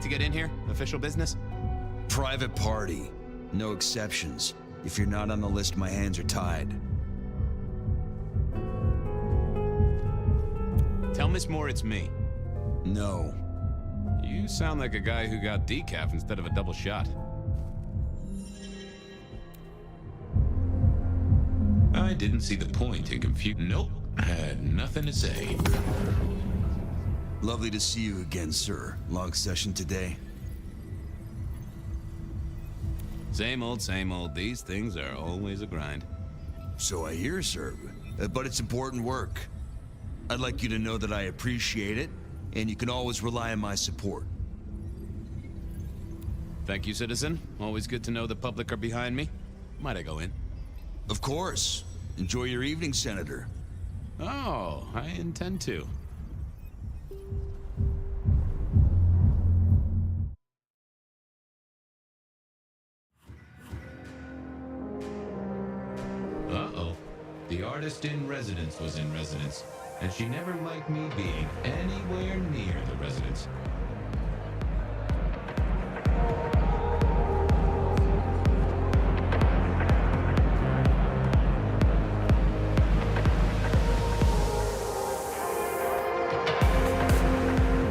To get in here? Official business? Private party. No exceptions. If you're not on the list, my hands are tied. Tell Miss Moore it's me. No. You sound like a guy who got decaf instead of a double shot. I didn't see the point in confuse. Nope. Had nothing to say. Lovely to see you again, sir. Long session today? Same old, same old. These things are always a grind. So I hear, sir. But it's important work. I'd like you to know that I appreciate it, and you can always rely on my support. Thank you, citizen. Always good to know the public are behind me. Might I go in? Of course. Enjoy your evening, Senator. Oh, I intend to. Uh-oh. The artist in residence was in residence, and she never liked me being anywhere near the residence.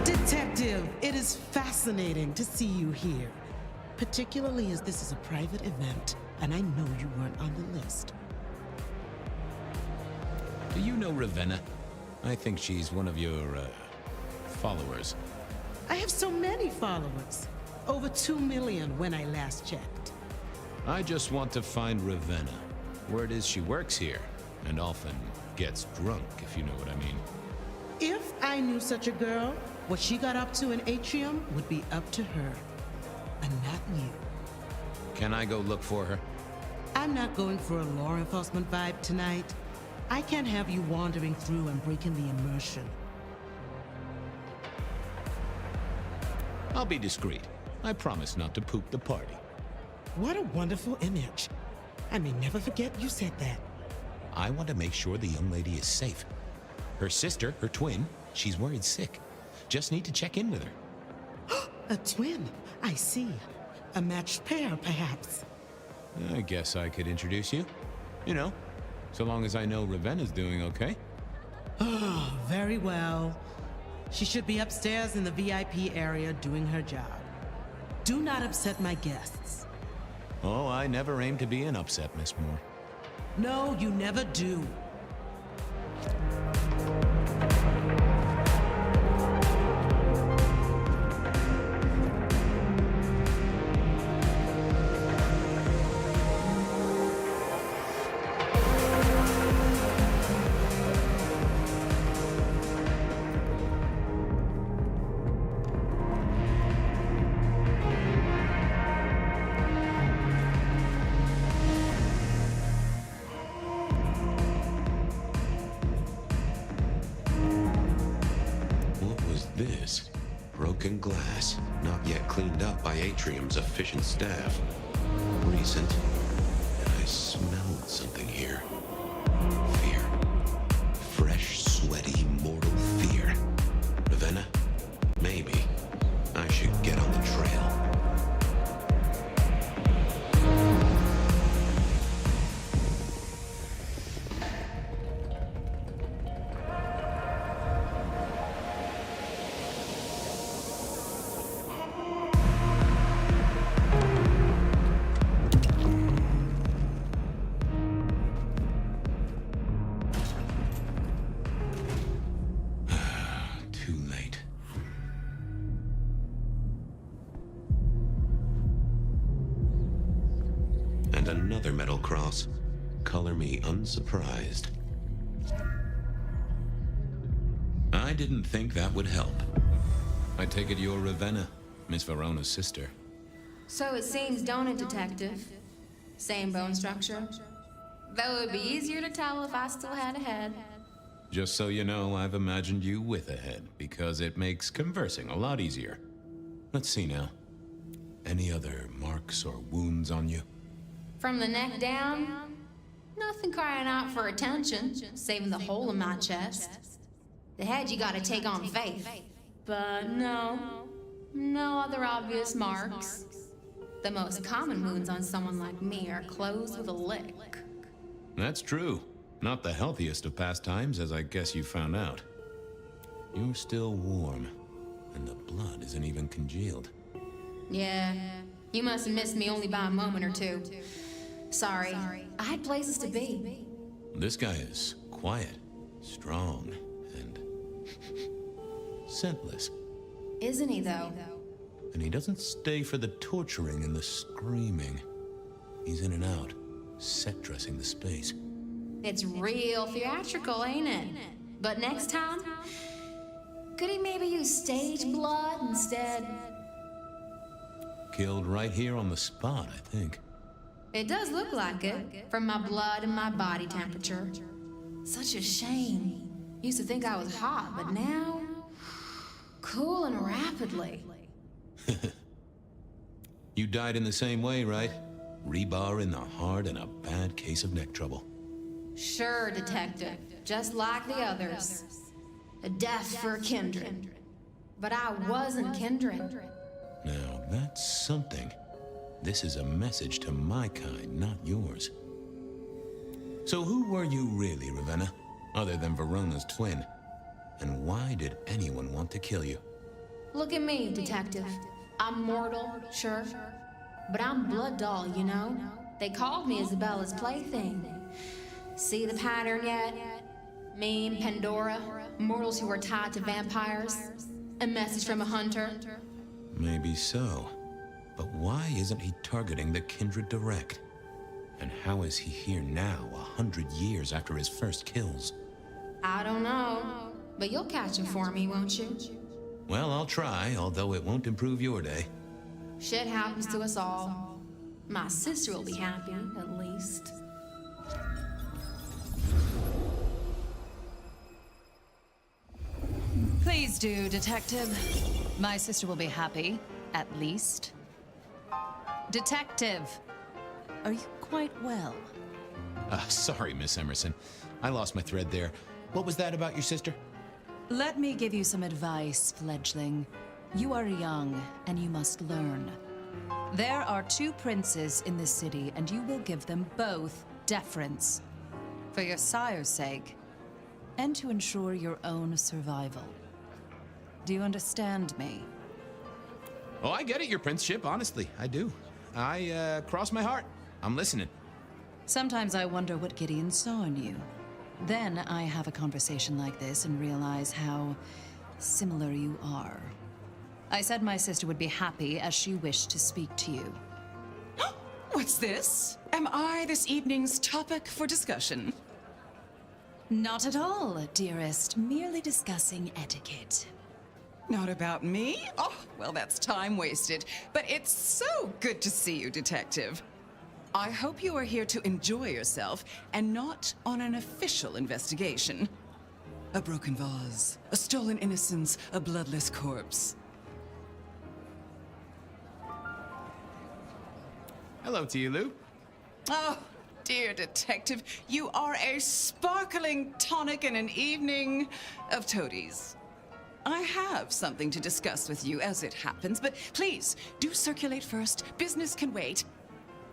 Detective, it is fascinating to see you here, particularly as this is a private event, and I know you weren't on the list. Do you know Ravenna? I think she's one of your, followers. I have so many followers. Over 2 million when I last checked. I just want to find Ravenna. Word is she works here, and often gets drunk, if you know what I mean. If I knew such a girl, what she got up to in Atrium would be up to her, and not you. Can I go look for her? I'm not going for a law enforcement vibe tonight. I can't have you wandering through and breaking the immersion. I'll be discreet. I promise not to poop the party. What a wonderful image. I may never forget you said that. I want to make sure the young lady is safe. Her sister, her twin, she's worried sick. Just need to check in with her. A twin, I see. A matched pair, perhaps. I guess I could introduce you. You know, so long as I know Ravenna's doing okay. Oh, very well. She should be upstairs in the VIP area doing her job. Do not upset my guests. Oh, I never aim to be an upset, Miss Moore. No, you never do. This? Broken glass, not yet cleaned up by Atrium's efficient staff. Recent, and I smelled something here. Fear. Fresh, sweaty, mortal fear. Ravenna? Maybe. I should get on the trail. Another metal cross. Color me unsurprised. I didn't think that would help. I take it you're Ravenna, Miss Verona's sister. So it seems, don't it, Detective? Same bone structure? Though it would be easier to tell if I still had a head. Just so you know, I've imagined you with a head, because it makes conversing a lot easier. Let's see now. Any other marks or wounds on you? From the neck down, nothing crying out for attention, saving the hole in my chest. The head you gotta take on faith. But no other obvious marks. The most common wounds on someone like me are closed with a lick. That's true. Not the healthiest of pastimes, as I guess you found out. You're still warm, and the blood isn't even congealed. Yeah, you must have missed me only by a moment or two. Sorry, I had places to be. This guy is quiet, strong, and scentless. Isn't he, though? And he doesn't stay for the torturing and the screaming. He's in and out, set dressing the space. It's real theatrical, ain't it? But next time, could he maybe use stage blood instead? Killed right here on the spot, I think. It does look like it, from my blood and my body temperature. Such a shame. Used to think I was hot, but now... cooling rapidly. You died in the same way, right? Rebar in the heart and a bad case of neck trouble. Sure, Detective. Just like the others. A death for a kindred. But I wasn't kindred. Now, that's something. This is a message to my kind, not yours. So who were you really, Ravenna? Other than Verona's twin? And why did anyone want to kill you? Look at me, Detective. I'm mortal, sure. But I'm blood doll, you know? They called me Isabella's plaything. See the pattern yet? Me and Pandora, mortals who are tied to vampires. A message from a hunter. Maybe so. But why isn't he targeting the kindred direct? And how is he here now, 100 years after his first kills? I don't know. But you'll catch him for me, won't you? Well, I'll try, although it won't improve your day. Shit happens to us all. My sister will be happy, at least. Please do, Detective. My sister will be happy, at least. Detective, are you quite well? Sorry, Miss Emerson. I lost my thread there. What was that about your sister? Let me give you some advice, fledgling. You are young, and you must learn. There are 2 princes in this city, and you will give them both deference. For your sire's sake, and to ensure your own survival. Do you understand me? Oh, I get it, your princeship, honestly. I do. Cross my heart. I'm listening. Sometimes I wonder what Gideon saw in you. Then I have a conversation like this and realize how similar you are. I said my sister would be happy as she wished to speak to you. What's this? Am I this evening's topic for discussion? Not at all, dearest. Merely discussing etiquette. Not about me? Oh, well, that's time wasted. But it's so good to see you, Detective. I hope you are here to enjoy yourself and not on an official investigation. A broken vase, a stolen innocence, a bloodless corpse. Hello to you, Lou. Oh, dear Detective, you are a sparkling tonic in an evening of toadies. I have something to discuss with you as it happens, but please, do circulate first. Business can wait.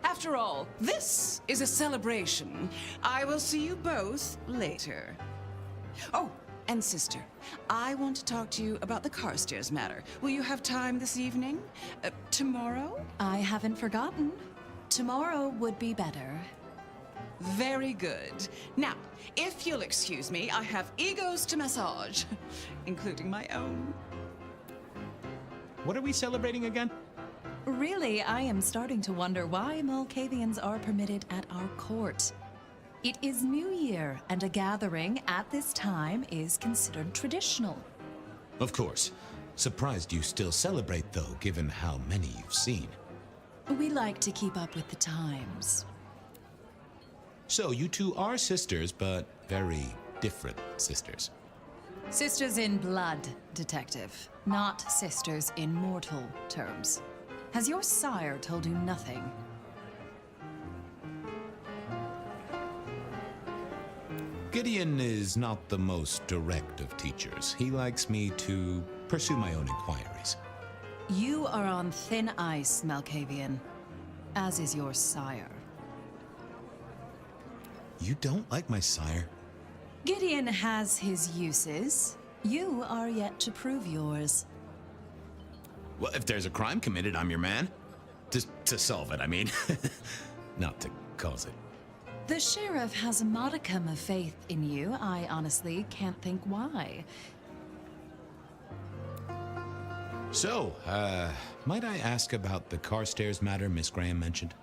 After all, this is a celebration. I will see you both later. Oh, and sister, I want to talk to you about the Carstairs matter. Will you have time this evening? Tomorrow? I haven't forgotten. Tomorrow would be better. Very good. Now, if you'll excuse me, I have egos to massage, including my own. What are we celebrating again? Really, I am starting to wonder why Malkavians are permitted at our court. It is New Year, and a gathering at this time is considered traditional. Of course. Surprised you still celebrate, though, given how many you've seen. We like to keep up with the times. So, you two are sisters, but very different sisters. Sisters in blood, Detective, not sisters in mortal terms. Has your sire told you nothing? Gideon is not the most direct of teachers. He likes me to pursue my own inquiries. You are on thin ice, Malkavian, as is your sire. You don't like my sire? Gideon has his uses. You are yet to prove yours. Well, if there's a crime committed, I'm your man. To solve it, I mean. Not to cause it. The sheriff has a modicum of faith in you. I honestly can't think why. So, might I ask about the Carstairs matter Miss Graham mentioned?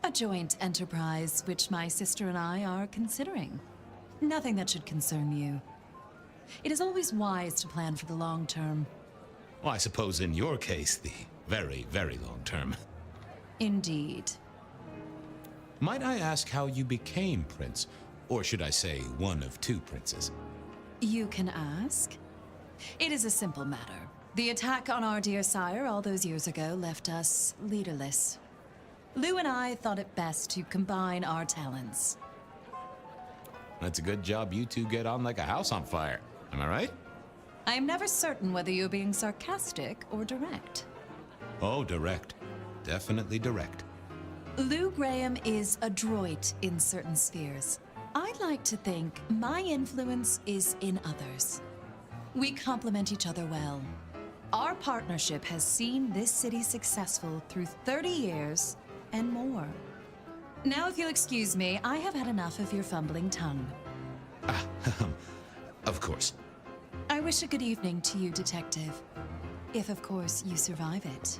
A joint enterprise, which my sister and I are considering. Nothing that should concern you. It is always wise to plan for the long term. Well, I suppose in your case, the very, very long term. Indeed. Might I ask how you became Prince? Or should I say, one of two princes? You can ask. It is a simple matter. The attack on our dear sire all those years ago left us leaderless. Lou and I thought it best to combine our talents. That's a good job you two get on like a house on fire. Am I right? I am never certain whether you're being sarcastic or direct. Oh, direct. Definitely direct. Lou Graham is adroit in certain spheres. I'd like to think my influence is in others. We complement each other well. Our partnership has seen this city successful through 30 years and more. Now, if you'll excuse me, I have had enough of your fumbling tongue. Of course. I wish a good evening to you, Detective. If, of course, you survive it.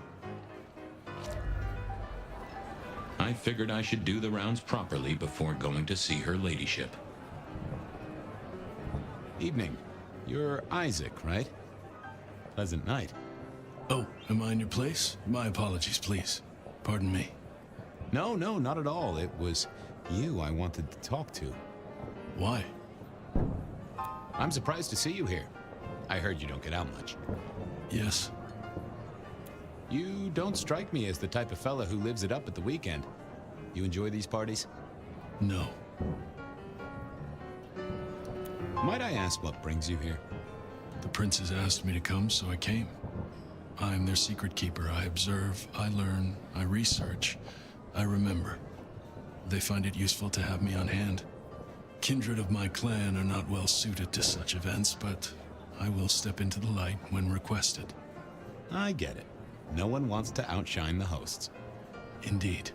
I figured I should do the rounds properly before going to see her ladyship. Evening. You're Isaac, right? Pleasant night. Oh, am I in your place? My apologies, please. Pardon me. No, not at all. It was you I wanted to talk to. Why? I'm surprised to see you here. I heard you don't get out much. Yes. You don't strike me as the type of fella who lives it up at the weekend. You enjoy these parties? No. Might I ask what brings you here? The princes asked me to come, so I came. I'm their secret keeper. I observe, I learn, I research, I remember. They find it useful to have me on hand. Kindred of my clan are not well suited to such events, but I will step into the light when requested. I get it. No one wants to outshine the hosts. Indeed.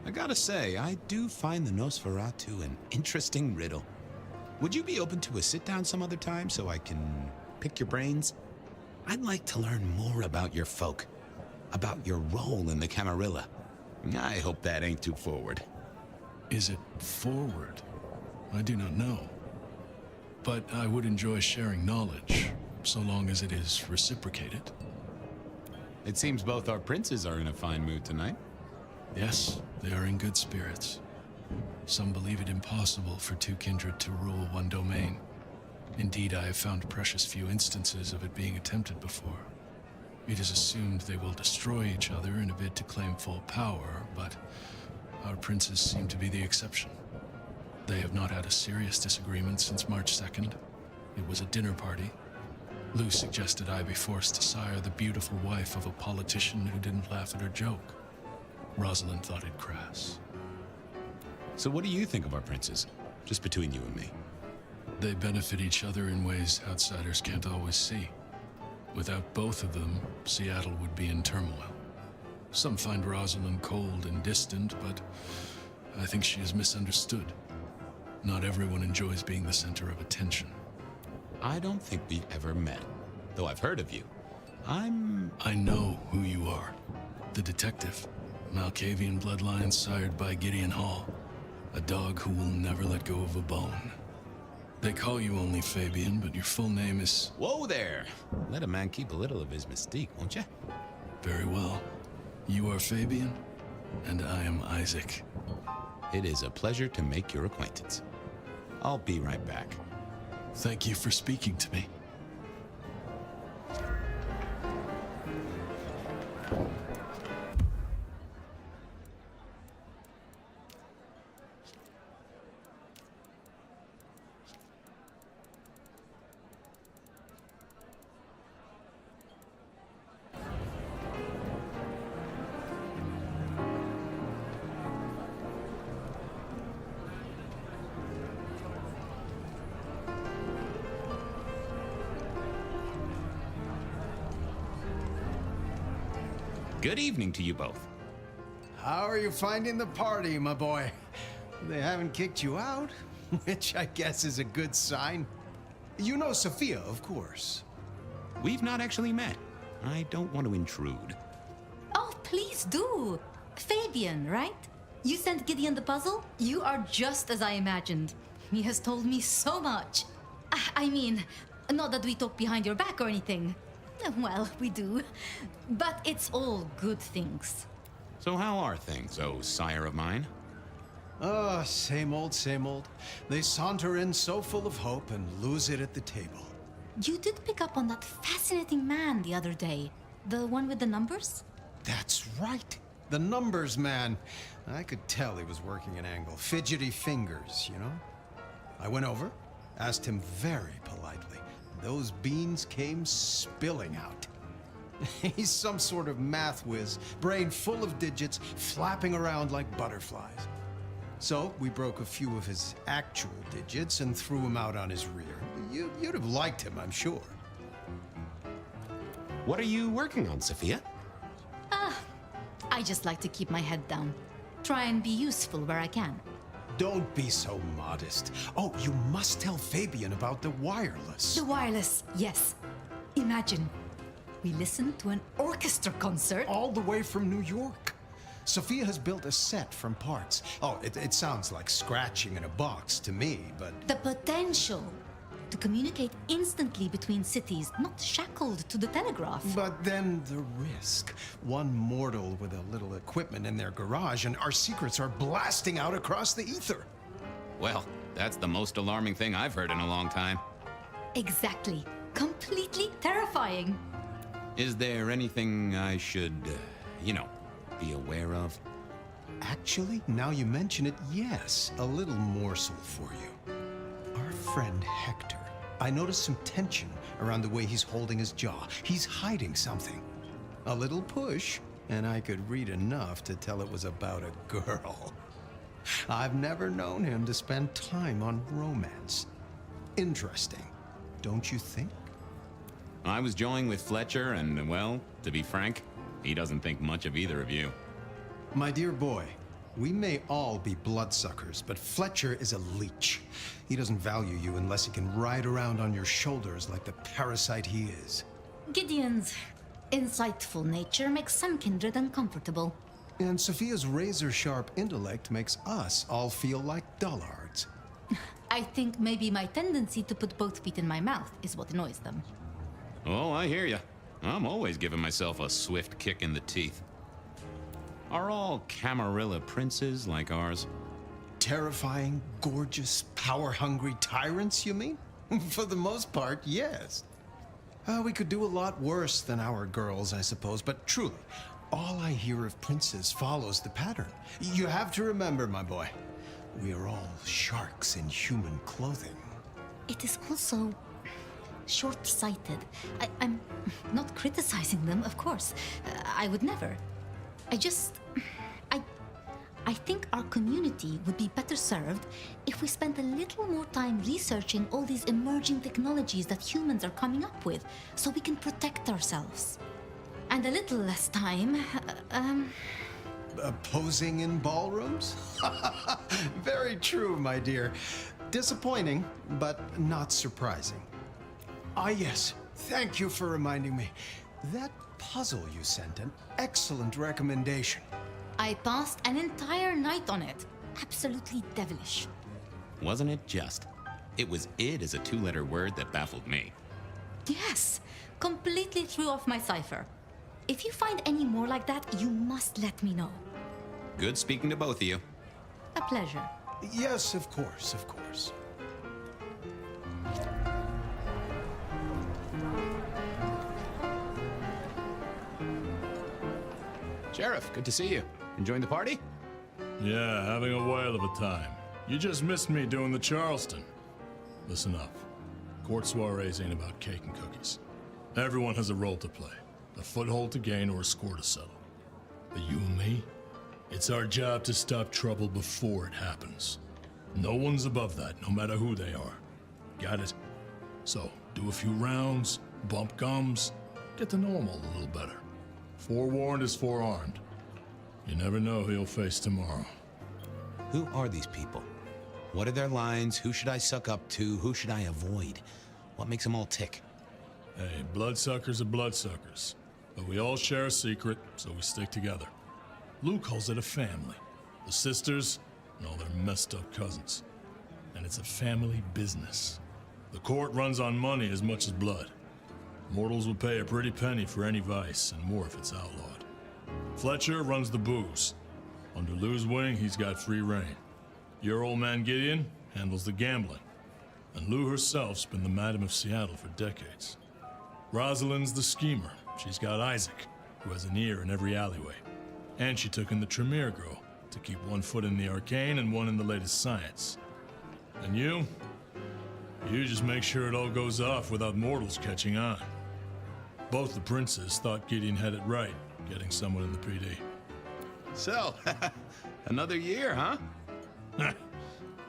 I gotta say, I do find the Nosferatu an interesting riddle. Would you be open to a sit-down some other time so I can pick your brains? I'd like to learn more about your folk, about your role in the Camarilla. I hope that ain't too forward. Is it forward? I do not know. But I would enjoy sharing knowledge, so long as it is reciprocated. It seems both our princes are in a fine mood tonight. Yes, they are in good spirits. Some believe it impossible for two kindred to rule one domain. Indeed, I have found precious few instances of it being attempted before. It is assumed they will destroy each other in a bid to claim full power, but our princes seem to be the exception. They have not had a serious disagreement since March 2nd. It was a dinner party. Lou suggested I be forced to sire the beautiful wife of a politician who didn't laugh at her joke. Rosalind thought it crass. So what do you think of our princes? Just between you and me. They benefit each other in ways outsiders can't always see. Without both of them, Seattle would be in turmoil. Some find Rosalind cold and distant, but I think she is misunderstood. Not everyone enjoys being the center of attention. I don't think we've ever met, though I've heard of you. I know who you are. The detective. Malkavian bloodlines sired by Gideon Hall. A dog who will never let go of a bone. They call you only Fabien, but your full name is... Whoa there! Let a man keep a little of his mystique, won't you? Very well. You are Fabien, and I am Isaac. It is a pleasure to make your acquaintance. I'll be right back. Thank you for speaking to me. Good evening to you both. How are you finding the party, my boy? They haven't kicked you out, which I guess is a good sign. You know Sophia, of course. We've not actually met. I don't want to intrude. Oh, please do. Fabien, right? You sent Gideon the puzzle? You are just as I imagined. He has told me so much. I mean, not that we talk behind your back or anything. Well, we do. But it's all good things. So how are things, oh sire of mine? Oh, same old, same old. They saunter in so full of hope and lose it at the table. You did pick up on that fascinating man the other day. The one with the numbers? That's right. The numbers man. I could tell he was working an angle. Fidgety fingers, you know? I went over, asked him very politely. Those beans came spilling out. He's some sort of math whiz, brain full of digits, flapping around like butterflies. So we broke a few of his actual digits and threw him out on his rear. You'd have liked him, I'm sure. What are you working on, Sophia? I just like to keep my head down. Try and be useful where I can. Don't be so modest. Oh, you must tell Fabien about the wireless. The wireless, yes. Imagine, we listened to an orchestra concert. All the way from New York. Sophia has built a set from parts. Oh, it sounds like scratching in a box to me, but... The potential to communicate instantly between cities, not shackled to the telegraph. But then the risk. One mortal with a little equipment in their garage and our secrets are blasting out across the ether. Well, that's the most alarming thing I've heard in a long time. Exactly. Completely terrifying. Is there anything I should, be aware of? Actually, now you mention it, yes. A little morsel for you. Our friend Hector. I noticed some tension around the way he's holding his jaw. He's hiding something. A little push, and I could read enough to tell it was about a girl. I've never known him to spend time on romance. Interesting, don't you think? I was joined with Fletcher, and, well, to be frank, he doesn't think much of either of you. My dear boy, we may all be bloodsuckers, but Fletcher is a leech. He doesn't value you unless he can ride around on your shoulders like the parasite he is. Gideon's insightful nature makes some kindred uncomfortable. And Sophia's razor-sharp intellect makes us all feel like dullards. I think maybe my tendency to put both feet in my mouth is what annoys them. Oh, I hear you. I'm always giving myself a swift kick in the teeth. Are all Camarilla princes like ours? Terrifying, gorgeous, power-hungry tyrants, you mean? For the most part, yes. We could do a lot worse than our girls, I suppose, but truly, all I hear of princes follows the pattern. You have to remember, my boy, we are all sharks in human clothing. It is also short-sighted. I'm not criticizing them, of course. I would never. I think our community would be better served if we spent a little more time researching all these emerging technologies that humans are coming up with, so we can protect ourselves. And a little less time, Posing in ballrooms? Very true, my dear. Disappointing, but not surprising. Ah, yes. Thank you for reminding me. That puzzle you sent, an excellent recommendation. I passed an entire night on it. Absolutely devilish. Wasn't it just? It was "id" as a two-letter word that baffled me. Yes, completely threw off my cipher. If you find any more like that, you must let me know. Good speaking to both of you. A pleasure. Yes, of course, of course. Sheriff, good to see you. Enjoying the party? Yeah, having a whale of a time. You just missed me doing the Charleston. Listen up. Court soirees ain't about cake and cookies. Everyone has a role to play. A foothold to gain or a score to settle. But you and me? It's our job to stop trouble before it happens. No one's above that, no matter who they are. Got it? So, do a few rounds, bump gums, get to know them all a little better. Forewarned is forearmed. You never know who you'll face tomorrow. Who are these people? What are their lines? Who should I suck up to? Who should I avoid? What makes them all tick? Hey, bloodsuckers are bloodsuckers. But we all share a secret, so we stick together. Lou calls it a family. The sisters and all their messed up cousins. And it's a family business. The court runs on money as much as blood. Mortals will pay a pretty penny for any vice, and more if it's outlawed. Fletcher runs the booze. Under Lou's wing, he's got free reign. Your old man Gideon handles the gambling. And Lou herself's been the Madam of Seattle for decades. Rosalind's the schemer. She's got Isaac, who has an ear in every alleyway. And she took in the Tremere girl to keep one foot in the arcane and one in the latest science. And you just make sure it all goes off without mortals catching on. Both the princes thought Gideon had it right, getting someone in the PD. So, another year, huh?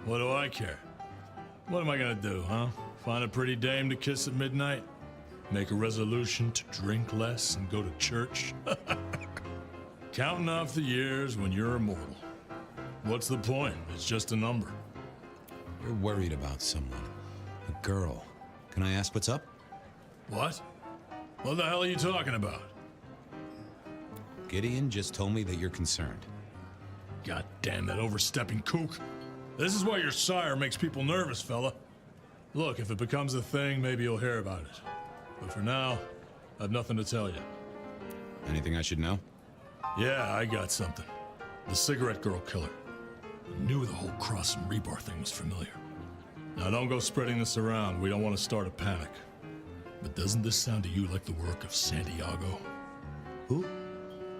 What do I care? What am I gonna do, huh? Find a pretty dame to kiss at midnight? Make a resolution to drink less and go to church? Counting off the years when you're immortal. What's the point? It's just a number. You're worried about someone. A girl. Can I ask what's up? What? What the hell are you talking about? Gideon just told me that you're concerned. God damn that overstepping kook. This is why your sire makes people nervous, fella. Look, if it becomes a thing, maybe you'll hear about it. But for now, I have nothing to tell you. Anything I should know? Yeah, I got something. The cigarette girl killer. I knew the whole Cross and Rebar thing was familiar. Now don't go spreading this around. We don't want to start a panic. But doesn't this sound to you like the work of Santiago? Who?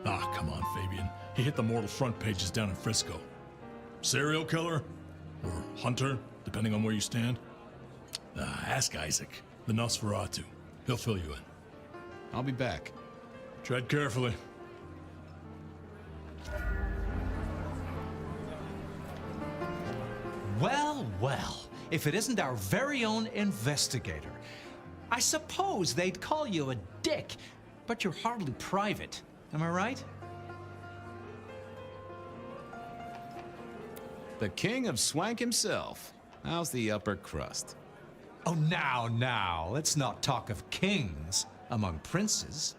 Ah, come on, Fabien. He hit the mortal front pages down in Frisco. Serial killer? Or hunter, depending on where you stand? Ask Isaac, the Nosferatu. He'll fill you in. I'll be back. Tread carefully. Well, well, if it isn't our very own investigator. I suppose they'd call you a dick, but you're hardly private. Am I right? The king of swank himself. How's the upper crust? Oh, now, let's not talk of kings among princes.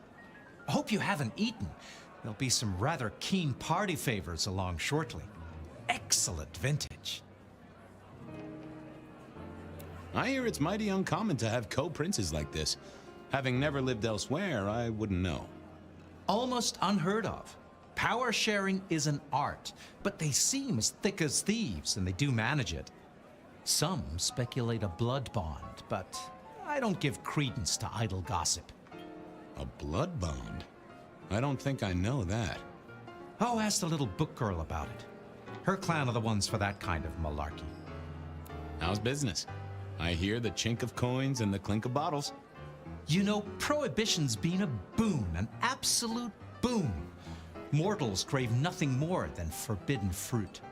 I hope you haven't eaten. There'll be some rather keen party favors along shortly. Excellent vintage. I hear it's mighty uncommon to have co-princes like this. Having never lived elsewhere, I wouldn't know. Almost unheard of. Power sharing is an art, but they seem as thick as thieves, and they do manage it. Some speculate a blood bond, but I don't give credence to idle gossip. A blood bond? I don't think I know that. Oh, ask the little book girl about it. Her clan are the ones for that kind of malarkey. How's business? I hear the chink of coins and the clink of bottles. You know, Prohibition's been a boon, an absolute boon. Mortals crave nothing more than forbidden fruit.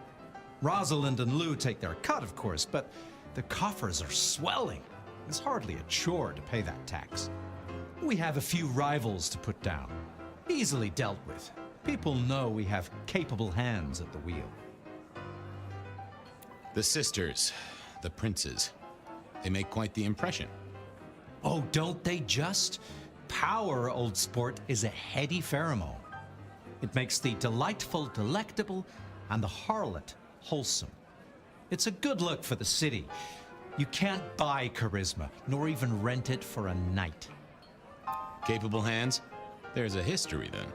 Rosalind and Lou take their cut, of course, but the coffers are swelling. It's hardly a chore to pay that tax. We have a few rivals to put down. Easily dealt with. People know we have capable hands at the wheel. The sisters, the princes, they make quite the impression. Oh, don't they just? Power, old sport, is a heady pheromone. It makes the delightful delectable and the harlot wholesome. It's a good look for the city. You can't buy charisma, nor even rent it for a night. Capable hands? There's a history then.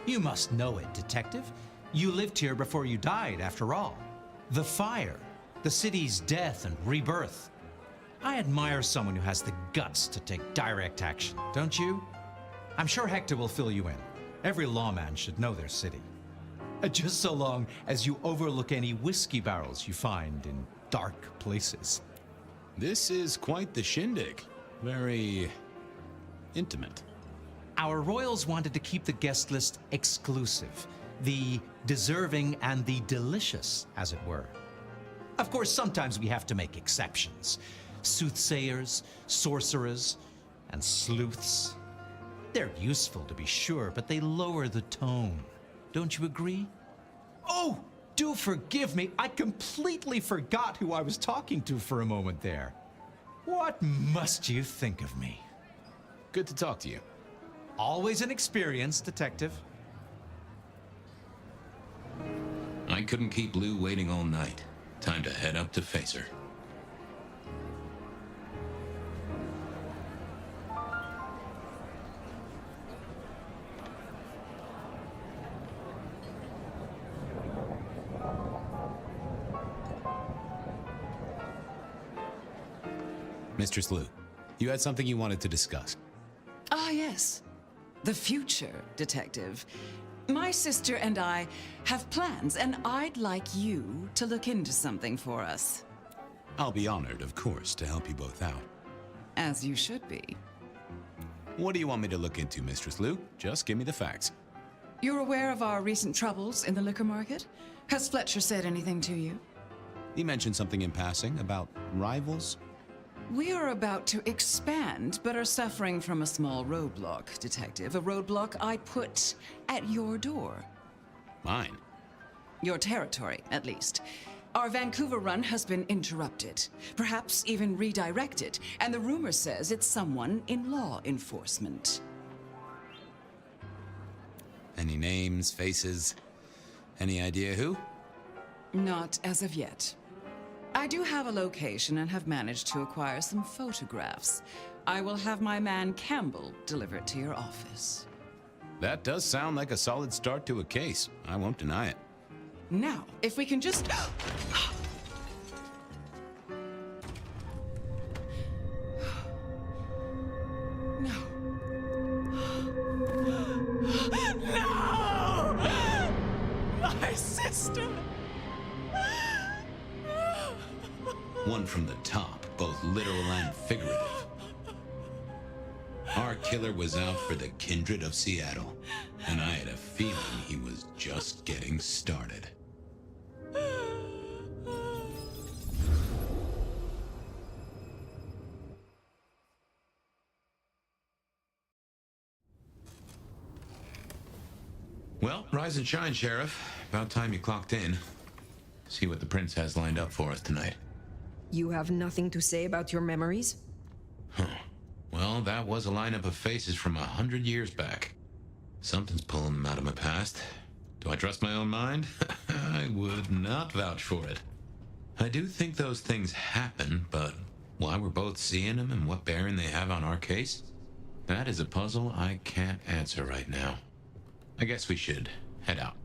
You must know it, detective. You lived here before you died, after all. The fire, the city's death and rebirth. I admire someone who has the guts to take direct action, don't you? I'm sure Hector will fill you in. Every lawman should know their city. Just so long as you overlook any whiskey barrels you find in dark places. This is quite the shindig. Very intimate. Our royals wanted to keep the guest list exclusive. The deserving and the delicious, as it were. Of course, sometimes we have to make exceptions. Soothsayers, sorcerers, and sleuths. They're useful, to be sure, but they lower the tone. Don't you agree? Oh, do forgive me. I completely forgot who I was talking to for a moment there. What must you think of me? Good to talk to you. Always an experience, detective. I couldn't keep Lou waiting all night. Time to head up to face her. Mistress Lou, you had something you wanted to discuss. Ah, yes. The future, Detective. My sister and I have plans, and I'd like you to look into something for us. I'll be honored, of course, to help you both out. As you should be. What do you want me to look into, Mistress Lou? Just give me the facts. You're aware of our recent troubles in the liquor market? Has Fletcher said anything to you? He mentioned something in passing about rivals. We are about to expand, but are suffering from a small roadblock, Detective. A roadblock I put at your door. Mine? Your territory, at least. Our Vancouver run has been interrupted, perhaps even redirected, and the rumor says it's someone in law enforcement. Any names, faces? Any idea who? Not as of yet. I do have a location and have managed to acquire some photographs. I will have my man Campbell deliver it to your office. That does sound like a solid start to a case. I won't deny it. Now, if we can just... No. No! My sister! One from the top, both literal and figurative. Our killer was out for the kindred of Seattle, and I had a feeling he was just getting started. Well, rise and shine, Sheriff. About time you clocked in. See what the Prince has lined up for us tonight. You have nothing to say about your memories? Huh. Well, that was a lineup of faces from 100 years back. Something's pulling them out of my past. Do I trust my own mind? I would not vouch for it. I do think those things happen, but why we're both seeing them and what bearing they have on our case? That is a puzzle I can't answer right now. I guess we should head out.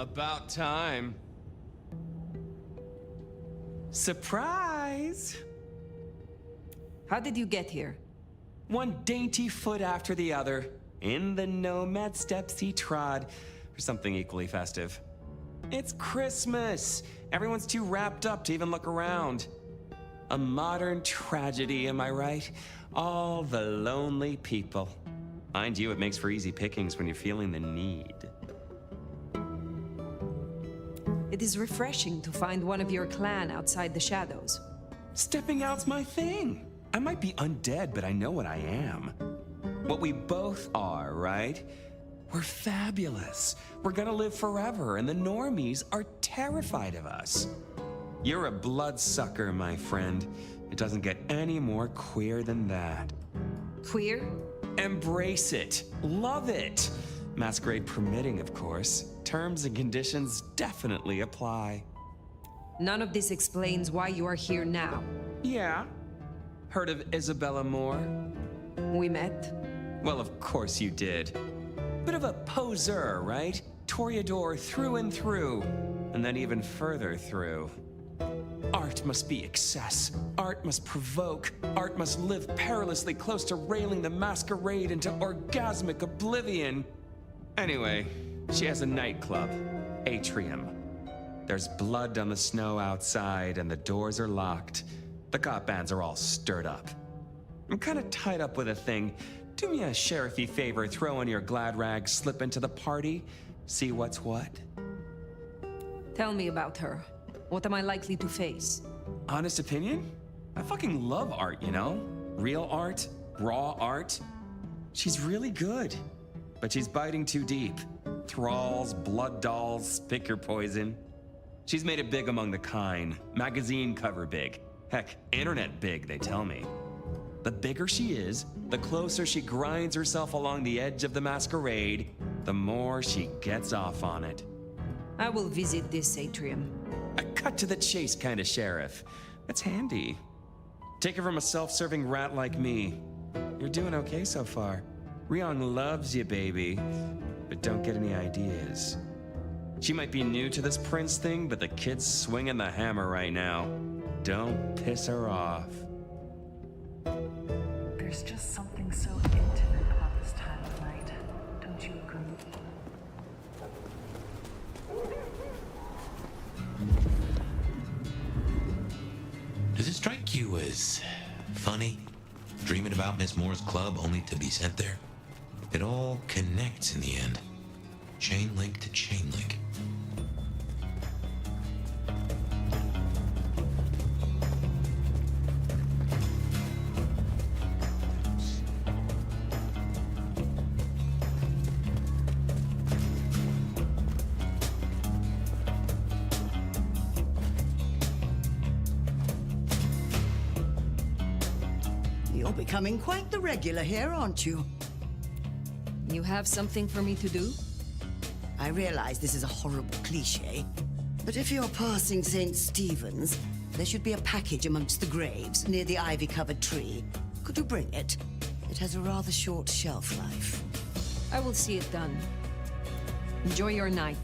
About time. Surprise! How did you get here? One dainty foot after the other, in the Nomad steps he trod, for something equally festive. It's Christmas! Everyone's too wrapped up to even look around. A modern tragedy, am I right? All the lonely people. Mind you, it makes for easy pickings when you're feeling the need. It is refreshing to find one of your clan outside the shadows. Stepping out's my thing. I might be undead, but I know what I am. What we both are, right? We're fabulous. We're gonna live forever, and the normies are terrified of us. You're a bloodsucker, my friend. It doesn't get any more queer than that. Queer? Embrace it. Love it. Masquerade permitting, of course. Terms and conditions definitely apply. None of this explains why you are here now. Yeah. Heard of Isabella Moore? We met. Well, of course you did. Bit of a poseur, right? Toreador through and through, and then even further through. Art must be excess. Art must provoke. Art must live perilously close to railing the masquerade into orgasmic oblivion. Anyway, she has a nightclub, Atrium. There's blood on the snow outside, and the doors are locked. The cop bands are all stirred up. I'm kind of tied up with a thing. Do me a sheriffy favor, throw on your glad rags, slip into the party, see what's what. Tell me about her. What am I likely to face? Honest opinion? I fucking love art, you know? Real art, raw art. She's really good, but she's biting too deep. Thralls, blood dolls, pick your poison. She's made it big among the kind. Magazine cover big. Heck, internet big, they tell me. The bigger she is, the closer she grinds herself along the edge of the masquerade, the more she gets off on it. I will visit this atrium. A cut to the chase kind of sheriff. That's handy. Take it from a self-serving rat like me. You're doing okay so far. Ryong loves you, baby, but don't get any ideas. She might be new to this prince thing, but the kid's swinging the hammer right now. Don't piss her off. There's just something so intimate about this time of night. Don't you agree? Does it strike you as funny? Dreaming about Miss Moore's club only to be sent there? It all connects in the end. Chain link to chain link. You're becoming quite the regular here, aren't you? You have something for me to do? I realize this is a horrible cliché, but if you're passing St. Stephen's, there should be a package amongst the graves near the ivy-covered tree. Could you bring it? It has a rather short shelf life. I will see it done. Enjoy your night.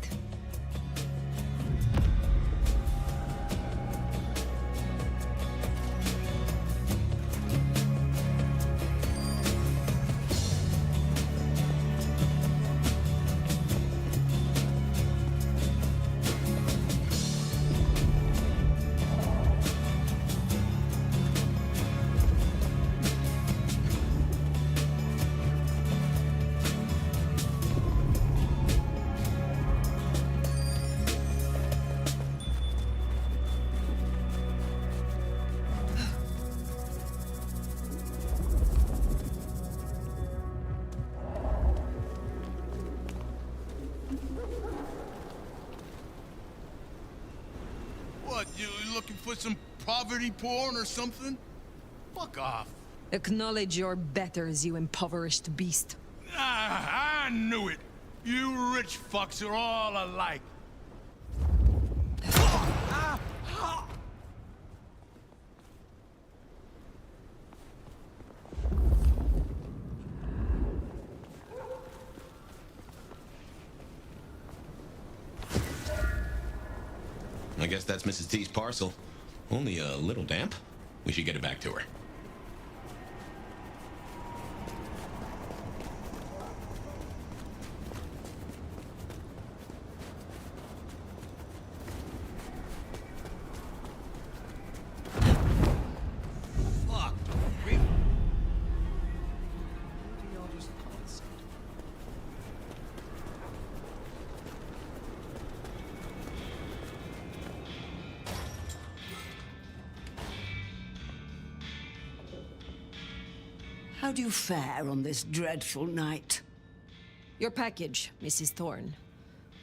What, you looking for some poverty porn or something? Fuck off. Acknowledge your betters, you impoverished beast. Ah, I knew it. You rich fucks are all alike. guess that's Mrs. T's parcel. Only a little damp. We should get it back to her. Fuck. How do you fare on this dreadful night? Your package, Mrs. Thorne.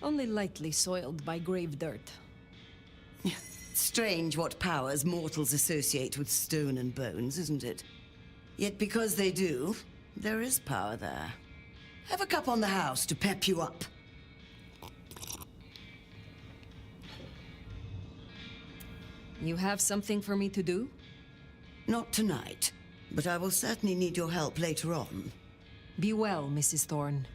Only lightly soiled by grave dirt. Strange what powers mortals associate with stone and bones, isn't it? Yet because they do, there is power there. Have a cup on the house to pep you up. You have something for me to do? Not tonight, but I will certainly need your help later on. Be well, Mrs. Thorne.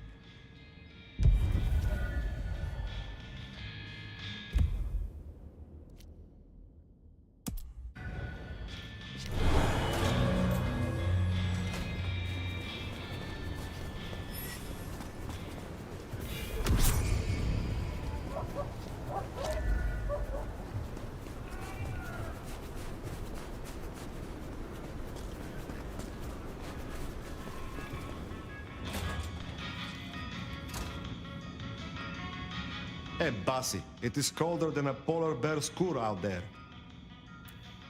Hey, Bossy, it is colder than a polar bear's cour out there.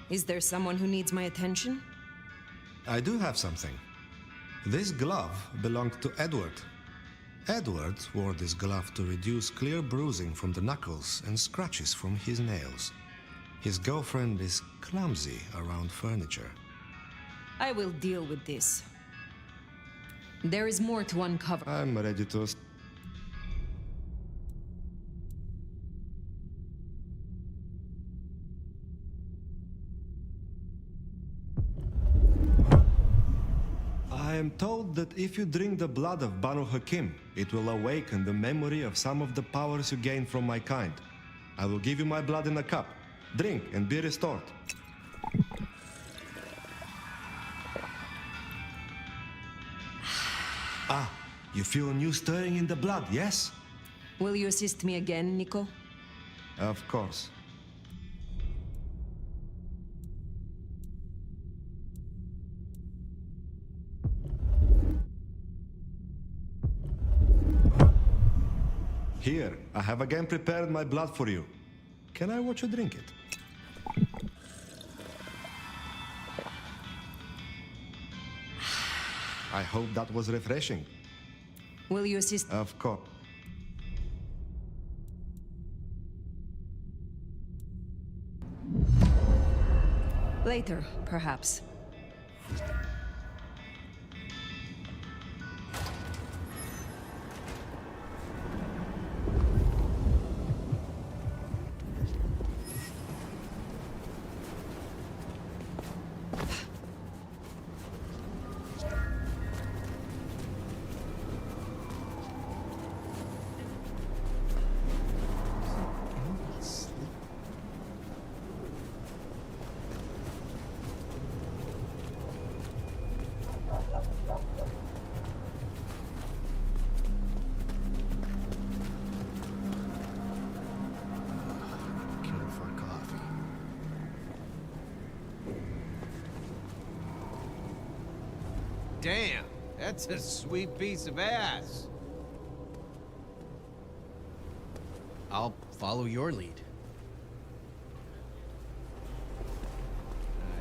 Is there someone who needs my attention? I do have something. This glove belonged to Edward. Edward wore this glove to reduce clear bruising from the knuckles and scratches from his nails. His girlfriend is clumsy around furniture. I will deal with this. There is more to uncover. I'm ready to... I am told that if you drink the blood of Banu Hakim, it will awaken the memory of some of the powers you gained from my kind. I will give you my blood in a cup. Drink and be restored. Ah, you feel a new stirring in the blood, yes? Will you assist me again, Nico? Of course. Here, I have again prepared my blood for you. Can I watch you drink it? I hope that was refreshing. Will you assist? Of course. Later, perhaps. Damn, that's a sweet piece of ass. I'll follow your lead.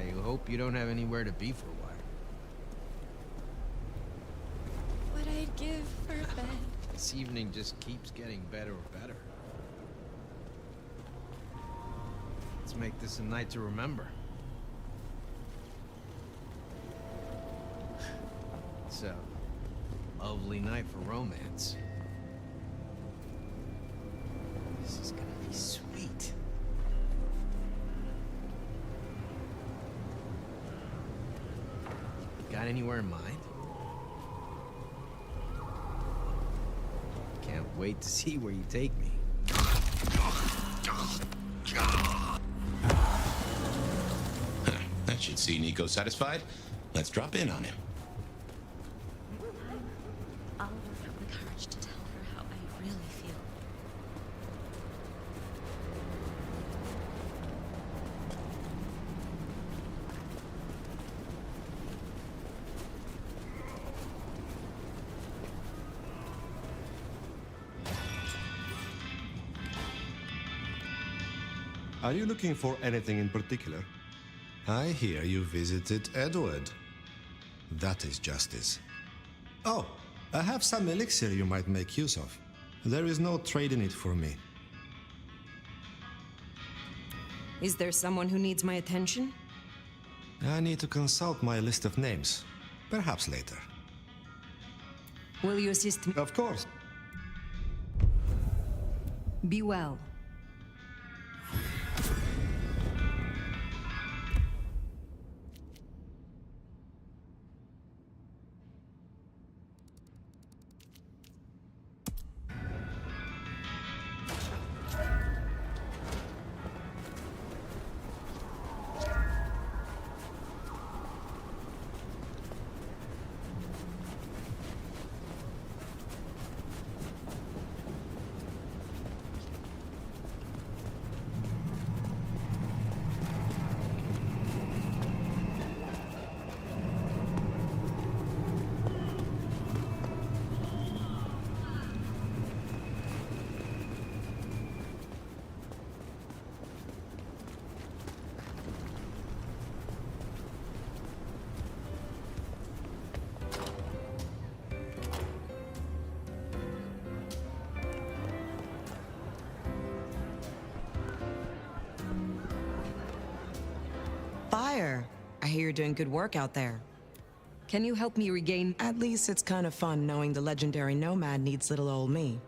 I hope you don't have anywhere to be for a while. What I'd give for a bed. This evening just keeps getting better and better. Let's make this a night to remember. It's a lovely night for romance. This is gonna be sweet. Got anywhere in mind? Can't wait to see where you take me. That should see Nico satisfied. Let's drop in on him. I'll work up the courage to tell her how I really feel. Are you looking for anything in particular? I hear you visited Edward. That is justice. Oh, I have some elixir you might make use of. There is no trade in it for me. Is there someone who needs my attention? I need to consult my list of names. Perhaps later. Will you assist me? Of course. Be well. Fire. I hear you're doing good work out there. Can you help me regain? At least it's kind of fun knowing the legendary Nomad needs little old me.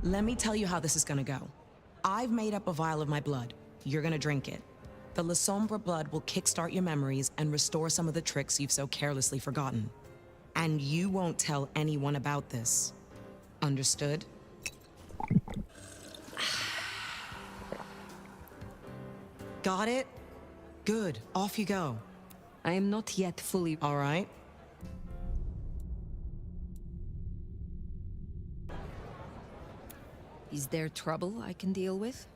Let me tell you how this is gonna go. I've made up a vial of my blood. You're gonna drink it. The slumber blood will kickstart your memories and restore some of the tricks you've so carelessly forgotten. And you won't tell anyone about this. Understood? Got it? Good. Off you go. I am not yet fully... All right. Is there trouble I can deal with?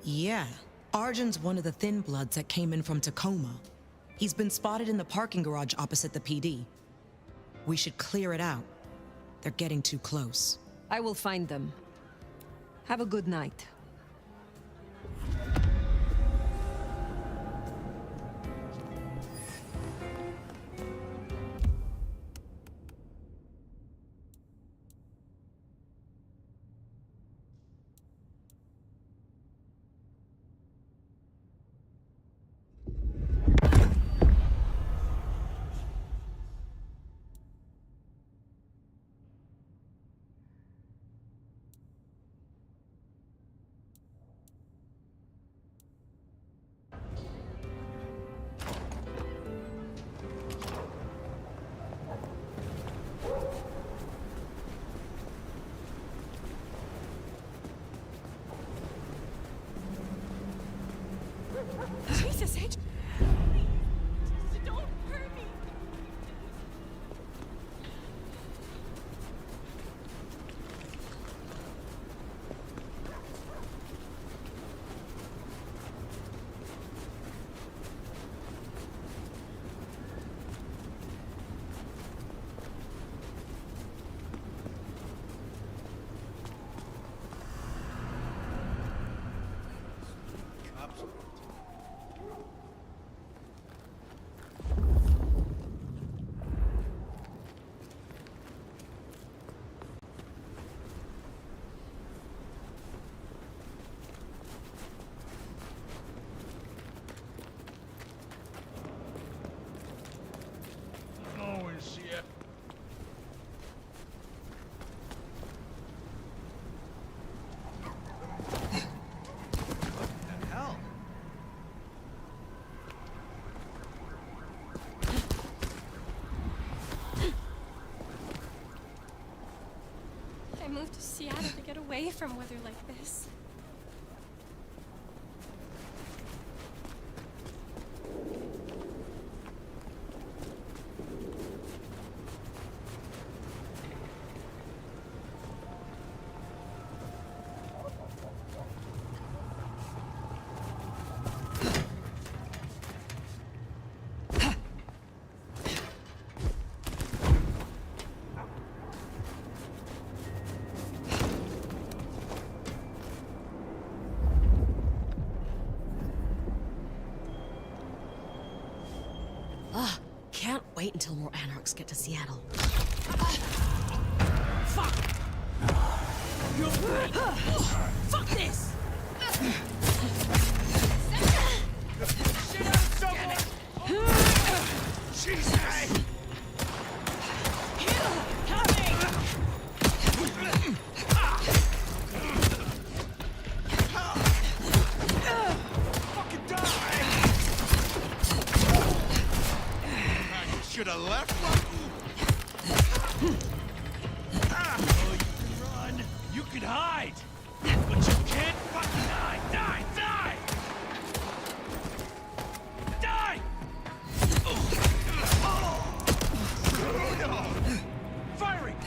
Yeah. Arjun's one of the thin bloods that came in from Tacoma. He's been spotted in the parking garage opposite the PD. We should clear it out. They're getting too close. I will find them. Have a good night. move to Seattle to get away from weather like this. Can't wait until more anarchs get to Seattle. Fuck! Fuck this! Shit out of someone! Jesus! Should have left. Oh, you can run. You can hide. But you can't fucking hide. Die! Die! Die! Firing!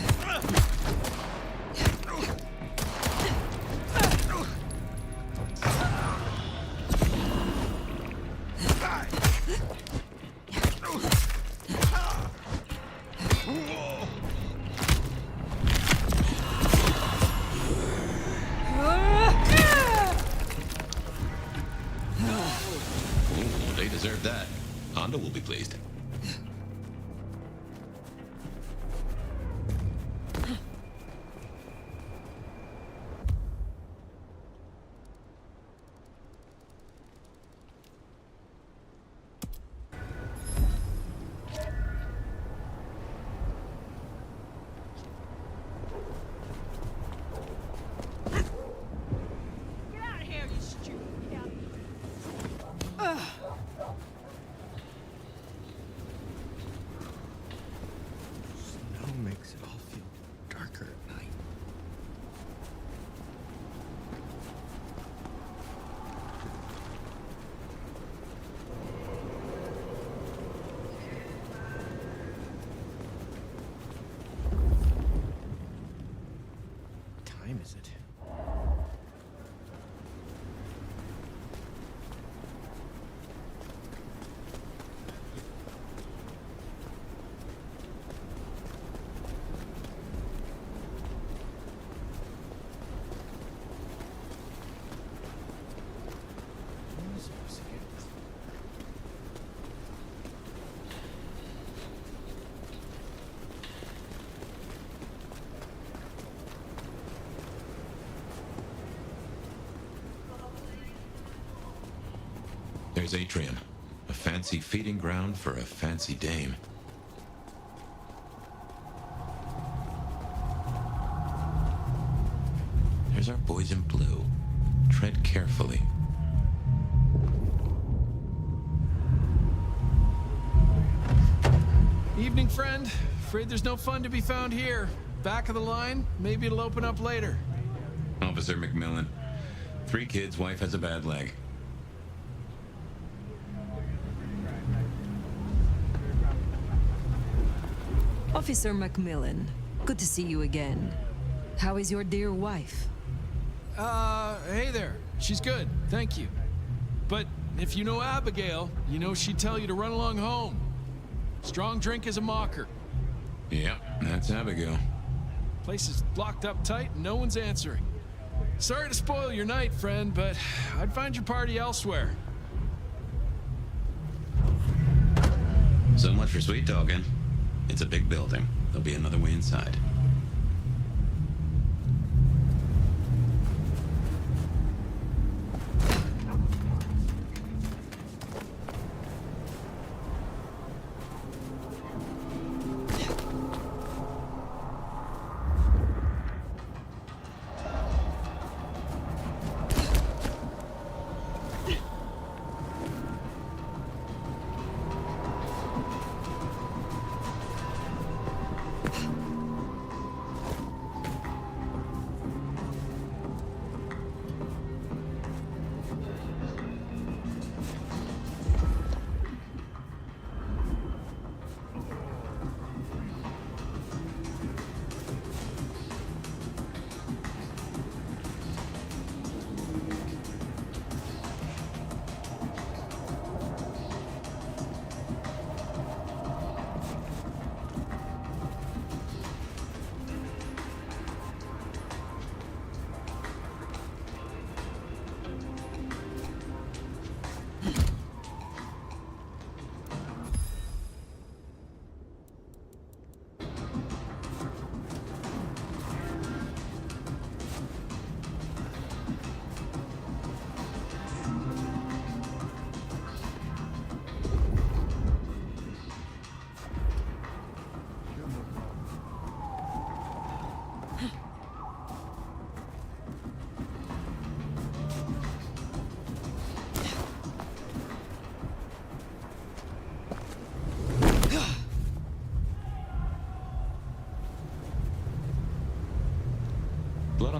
They deserve that. Honda will be pleased. Makes it all feel darker at night. What time is it? There's Atrium, a fancy feeding ground for a fancy dame. There's our boys in blue. Tread carefully. Evening, friend. Afraid there's no fun to be found here. Back of the line, maybe it'll open up later. Officer McMillan. 3 kids, wife has a bad leg. Officer Macmillan, good to see you again. How is your dear wife? Hey there. She's good, thank you. But if you know Abigail, you know she'd tell you to run along home. Strong drink is a mocker. Yep, that's Abigail. Place is locked up tight and no one's answering. Sorry to spoil your night, friend, but I'd find your party elsewhere. So much for sweet talking. It's a big building. There'll be another way inside.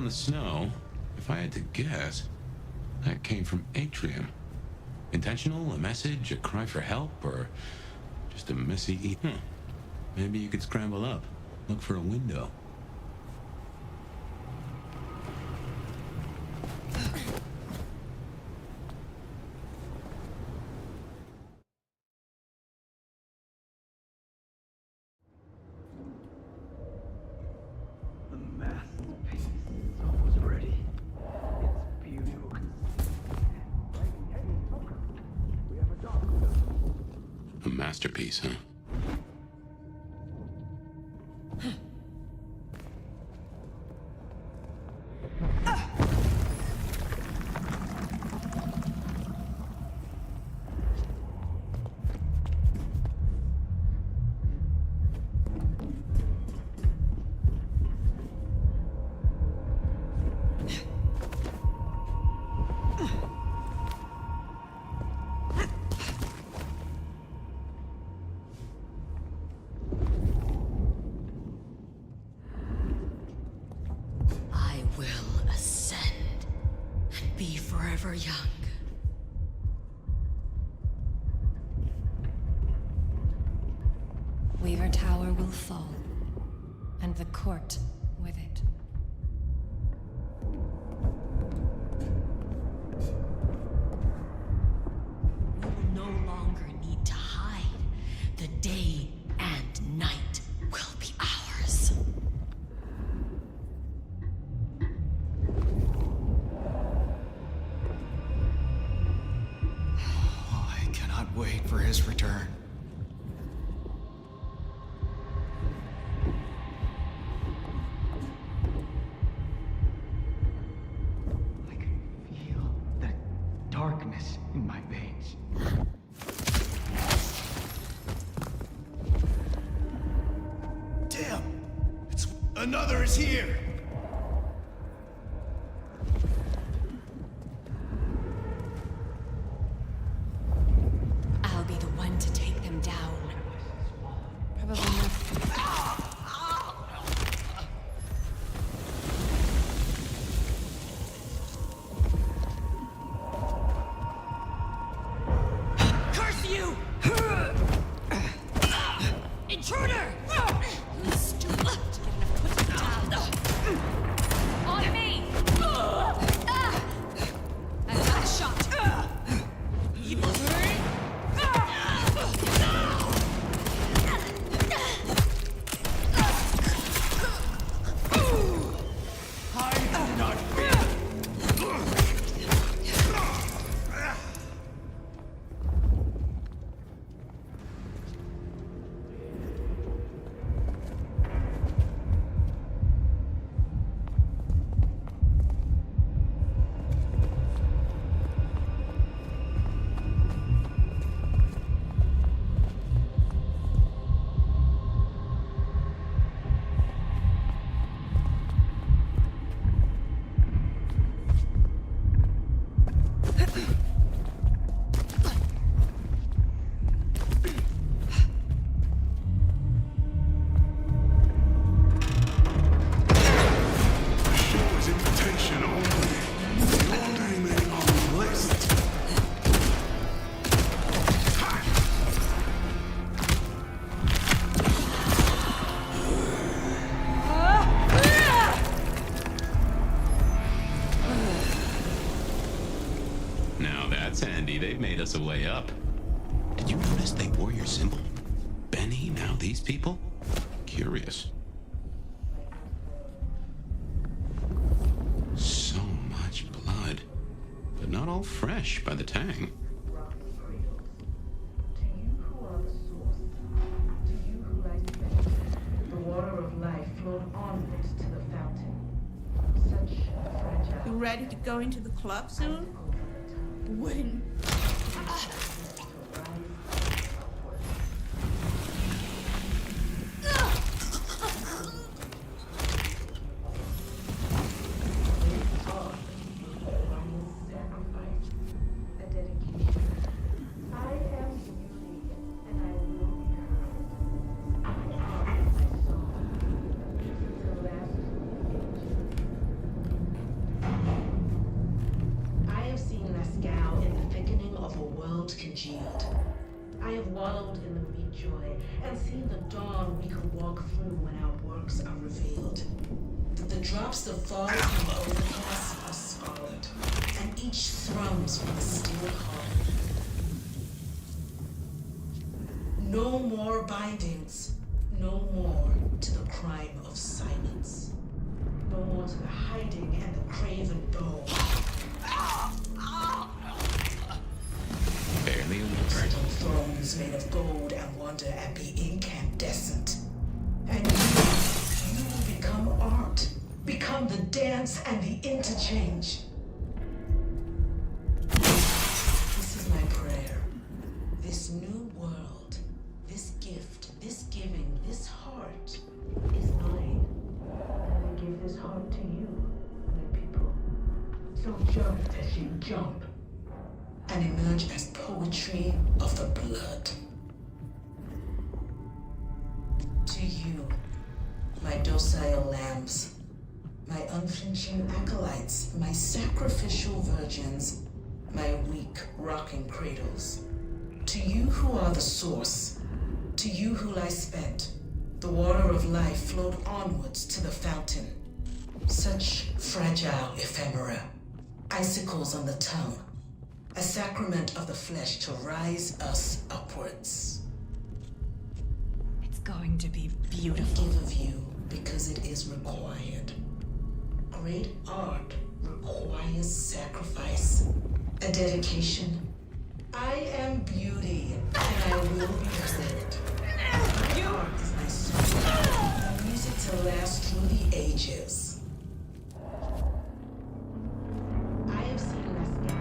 on the snow, if I had to guess, that came from Atrium. Intentional, a message, a cry for help, or just a messy Maybe you could scramble up, look for a window. A masterpiece, huh? Forever young. Weaver Tower will fall, and the court with it. We will no longer need to hide. The day and night will be ours. Wait for his return. I can feel that darkness in my veins. Damn! Another is here! They've made us a way up. Did you notice they wore your symbol? Benny, now these people? Curious. So much blood. But not all fresh by the tang. The water of life flowed onwards to the fountain. Such fragile. You ready to go into the club soon? When? I have wallowed in the meat joy and seen the dawn we could walk through when our works are revealed. The drops that fall from the overcast are scarlet, and each thrums with a steel heart. No more bindings, no more to the crime of silence. No more to the hiding and the craven bow. Barely a word. Sit on thrones made of gold and wonder and be incandescent. And you will become art, become the dance and the interchange. This is my prayer. This new world, this gift, this giving, this heart is mine. And I give this heart to you, my people. So jump as you jump, and emerge as poetry of the blood. To you, my docile lambs, my unflinching acolytes, my sacrificial virgins, my weak rocking cradles. To you who are the source, to you who lie spent, the water of life flowed onwards to the fountain. Such fragile ephemera, icicles on the tongue, a sacrament of the flesh to rise us upwards. It's going to be beautiful. Give of you because it is required. Great art requires sacrifice, a dedication. I am beauty, and I will be heard. My art is my soul, a music to last through the ages. I have seen less now.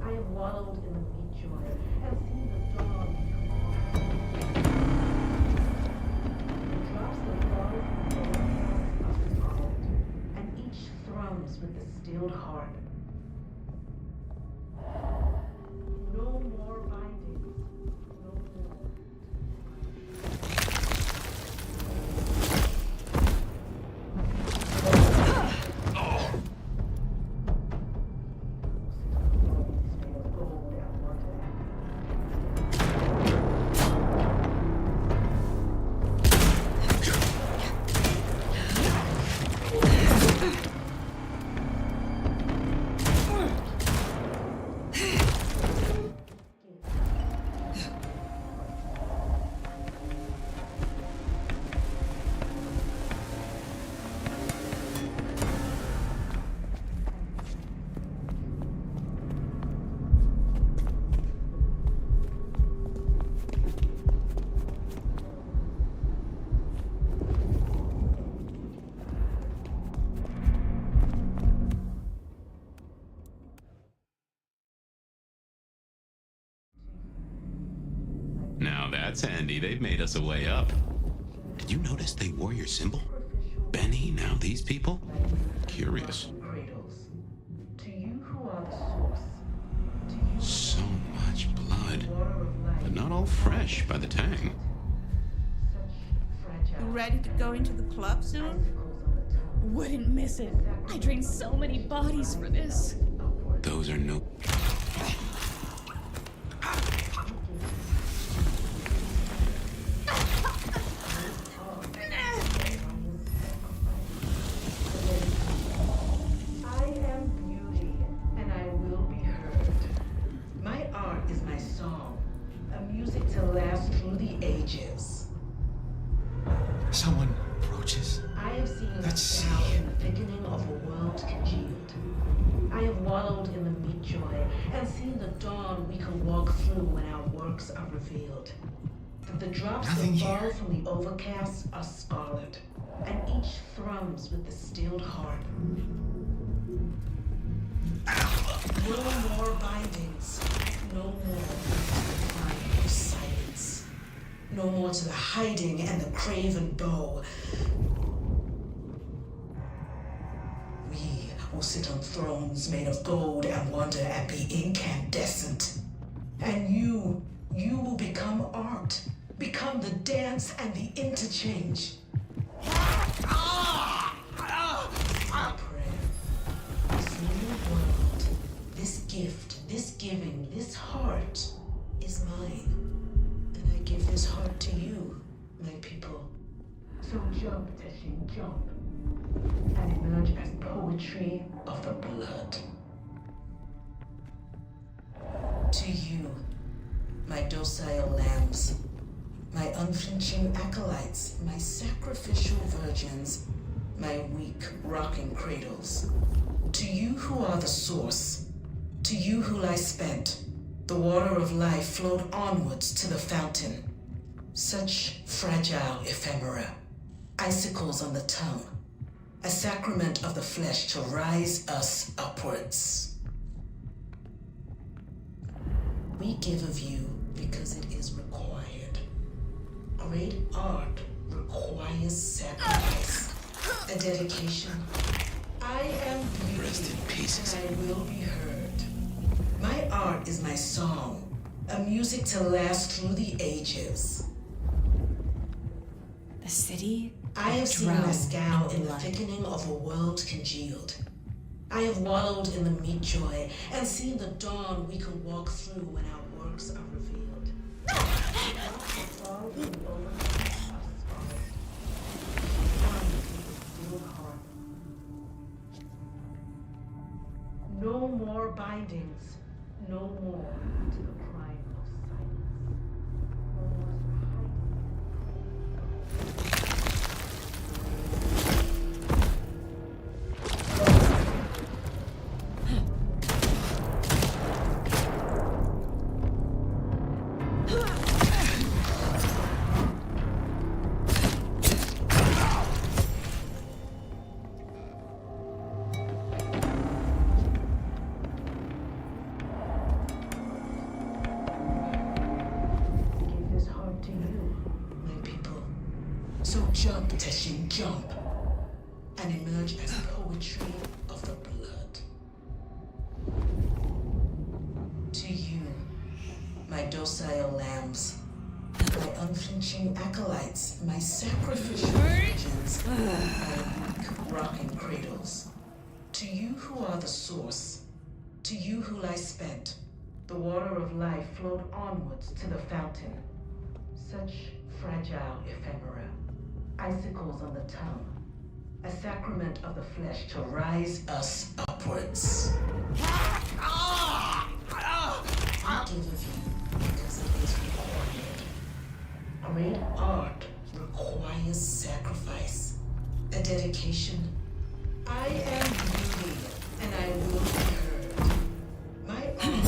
I have wallowed in the meat joy and seen the dawn. The drops that fall from the overcast are scarlet, and each thrums with the stilled heart. No more bindings, no more. Now that's handy. They've made us a way up. Did you notice they wore your symbol? Benny, now these people? Curious. To you who are the source. So much blood. But not all fresh by the tang. You ready to go into the club soon? Wouldn't miss it. I drained so many bodies for this. Those are no... Someone approaches. I have seen Let's now see. in the thickening of a world congealed. I have wallowed in the meat joy and seen the dawn we can walk through when our works are revealed. The drops Nothing that fall here. from the overcast are scarlet, and each thrums with the stilled heart. No more bindings, no more to the crime of silence. No more to the hiding and the craven bow. We will sit on thrones made of gold and wonder and be incandescent. And you will become art, become the dance and the interchange. My prayer, this new world, this gift, this giving, this heart is mine, and I give this heart to you, my people. So jump, Teshin, jump, and emerge as poetry of the blood. To you, my docile lambs, my unflinching acolytes, my sacrificial virgins, my weak rocking cradles. To you who are the source, to you who lie spent, the water of life flowed onwards to the fountain. Such fragile ephemera, icicles on the tongue, a sacrament of the flesh to rise us upwards. We give of you because it is required. Great art requires sacrifice, a dedication. I am beauty, Rest in peace. and I will be heard. My art is my song, a music to last through the ages. The city I have seen drowned Mescal in the blood. thickening of a world congealed. I have wallowed in the meat joy and seen the dawn we can walk through when our works are revealed. No more bindings, no more to the crime of silence. No more So jump, Teshin, jump, and emerge as poetry of the blood. To you, my docile lambs, my unflinching acolytes, my sacrificial virgins, my weak rocking cradles. To you who are the source, to you who lie spent, the water of life flowed onwards to the fountain. Such fragile ephemera, icicles on the tongue, a sacrament of the flesh to rise us upwards. I give of you because it is required. Great art requires sacrifice, a dedication. I am beauty, and I will be heard. My art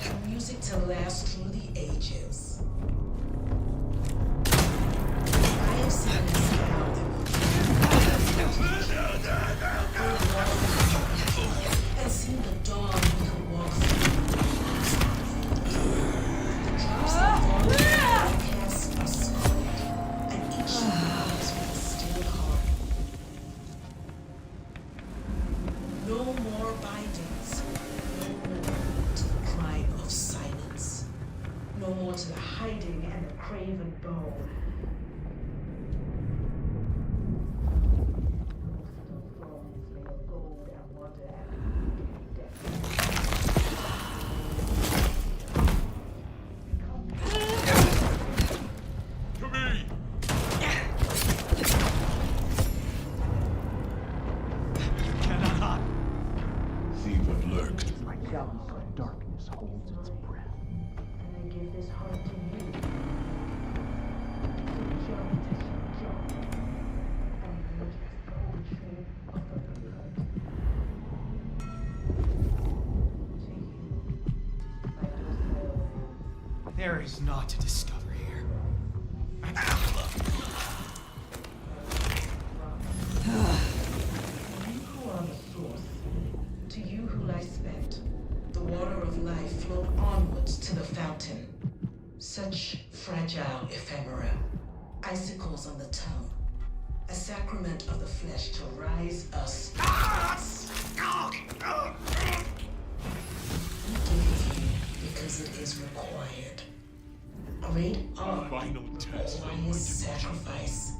is music to last through the ages. I have seen this now. And seen the dawn we can walk through. The drops that fall cast are solid, and each rise with a still heart. No more bindings, no more to the cry of silence, no more to the hiding and the craven bow. See what lurks. My chalice of darkness holds its breath. And I give this heart to you. So jump, jump, and emerge as poetry of the blood. To you, my docile There is naught to discover here. you who are the source, to you who lie spent, the water of life flowed onwards to the fountain. Such fragile ephemera, icicles on the tongue, a sacrament of the flesh to rise us. We give you because it is required. Great art requires sacrifice,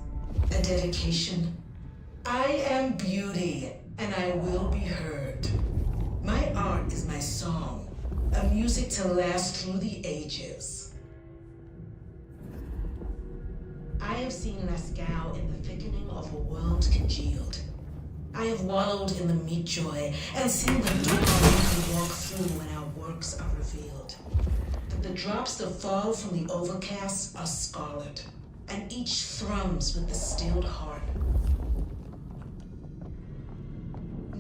a dedication. I am beauty, and I will be heard. My art is my song, A music to last through the ages. I have seen Lascaux in the thickening of a world congealed. I have wallowed in the meat joy and seen the dawn we walk through when our works are revealed. That the drops that fall from the overcast are scarlet, and each thrums with the stilled heart.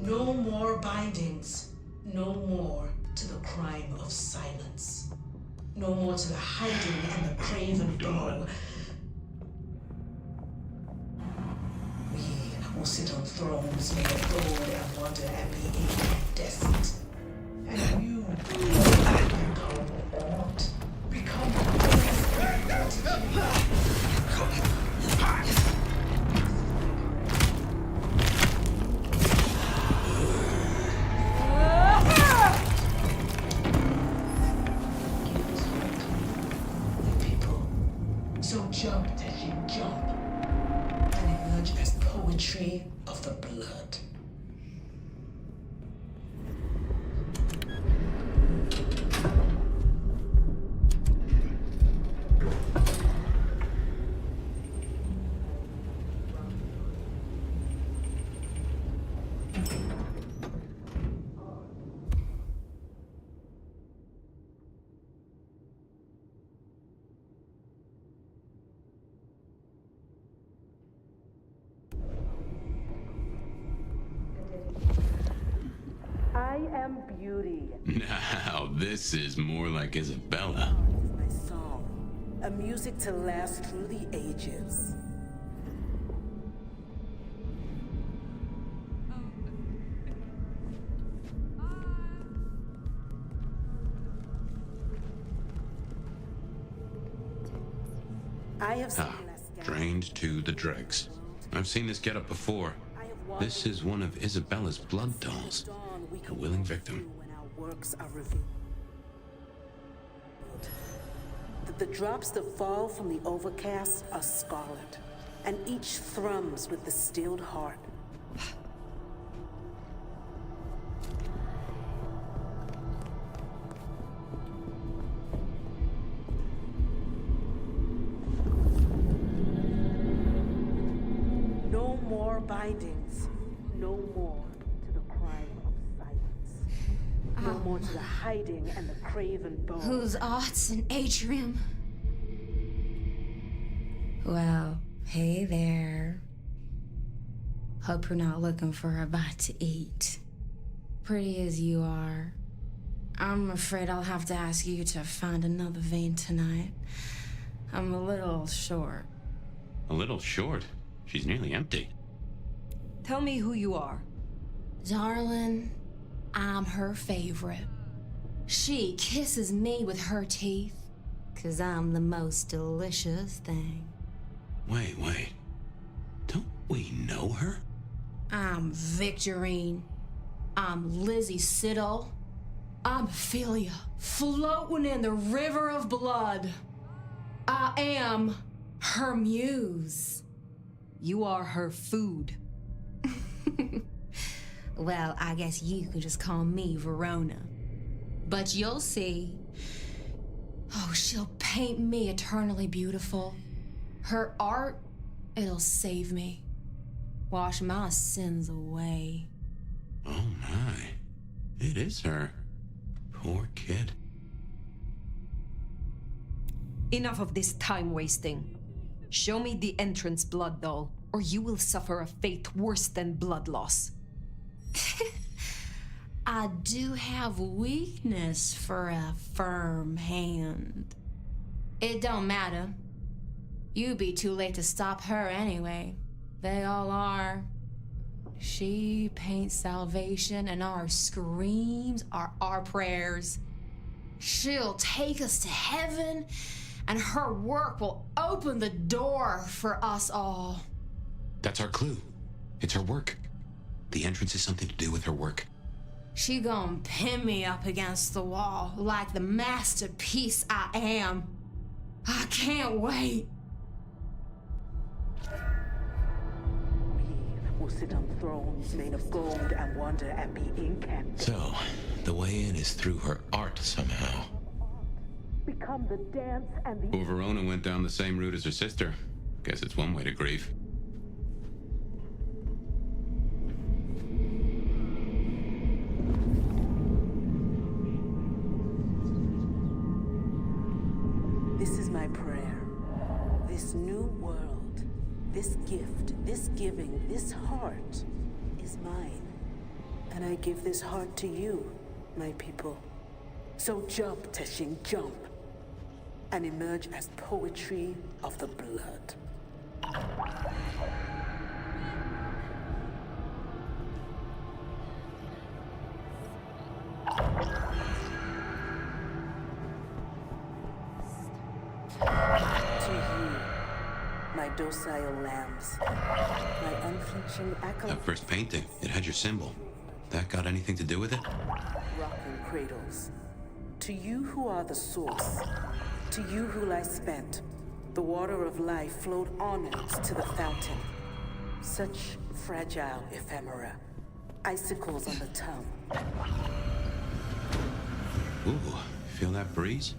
No more bindings, no more to the crime of silence. No more to the hiding and the craven bow. We will sit on thrones made of gold and wonder and be incandescent. And you become aught. Become so jump as you jump, and emerge as poetry of the blood. I am beauty. Now, this is more like Isabella. My song, a music to last through the ages. I have seen Drained to the dregs. I've seen this getup before. This is one of Isabella's blood dolls. A willing victim. When our works are revealed. The drops that fall from the overcast are scarlet, and each thrums with the stilled heart. No more bindings, no more to the crime of silence. No more to the hiding and the craven bow. Whose arts and atrium? Well, hey there. Hope you're not looking for a bite to eat. Pretty as you are, I'm afraid I'll have to ask you to find another vein tonight. I'm a little short. A little short? She's nearly empty. Tell me who you are. Darling, I'm her favorite. She kisses me with her teeth, 'cause I'm the most delicious thing. Wait. Don't we know her? I'm Victorine. I'm Lizzie Siddle. I'm Ophelia, floating in the river of blood. I am her muse. You are her food. Well, I guess you could just call me Verona. But you'll see. Oh, she'll paint me eternally beautiful. Her art, it'll save me. Wash my sins away. Oh my. It is her. Poor kid. Enough of this time wasting. Show me the entrance blood doll, or you will suffer a fate worse than blood loss. I do have weakness for a firm hand. It don't matter. You'd be too late to stop her anyway. They all are. She paints salvation, and our screams are our prayers. She'll take us to heaven, and her work will open the door for us all. That's our clue. It's her work. The entrance is something to do with her work. She gonna pin me up against the wall like the masterpiece I am. I can't wait. We will sit on thrones made of gold and wonder and be incandescent. So, The way in is through her art somehow. Become the dance and the... Poor Verona went down the same route as her sister. Guess it's one way to grieve. This is my prayer. This new world, this gift, this giving, this heart is mine. And I give this heart to you, my people. So jump, Teshin, jump. And emerge as poetry of the blood. To you, my docile lambs, my unflinching acolytes. That first painting, it had your symbol. That got anything to do with it? Rocking cradles. To you who are the source, to you who lie spent, the water of life flowed onwards to the fountain. Such fragile ephemera, icicles on the tongue. Ooh, feel that breeze?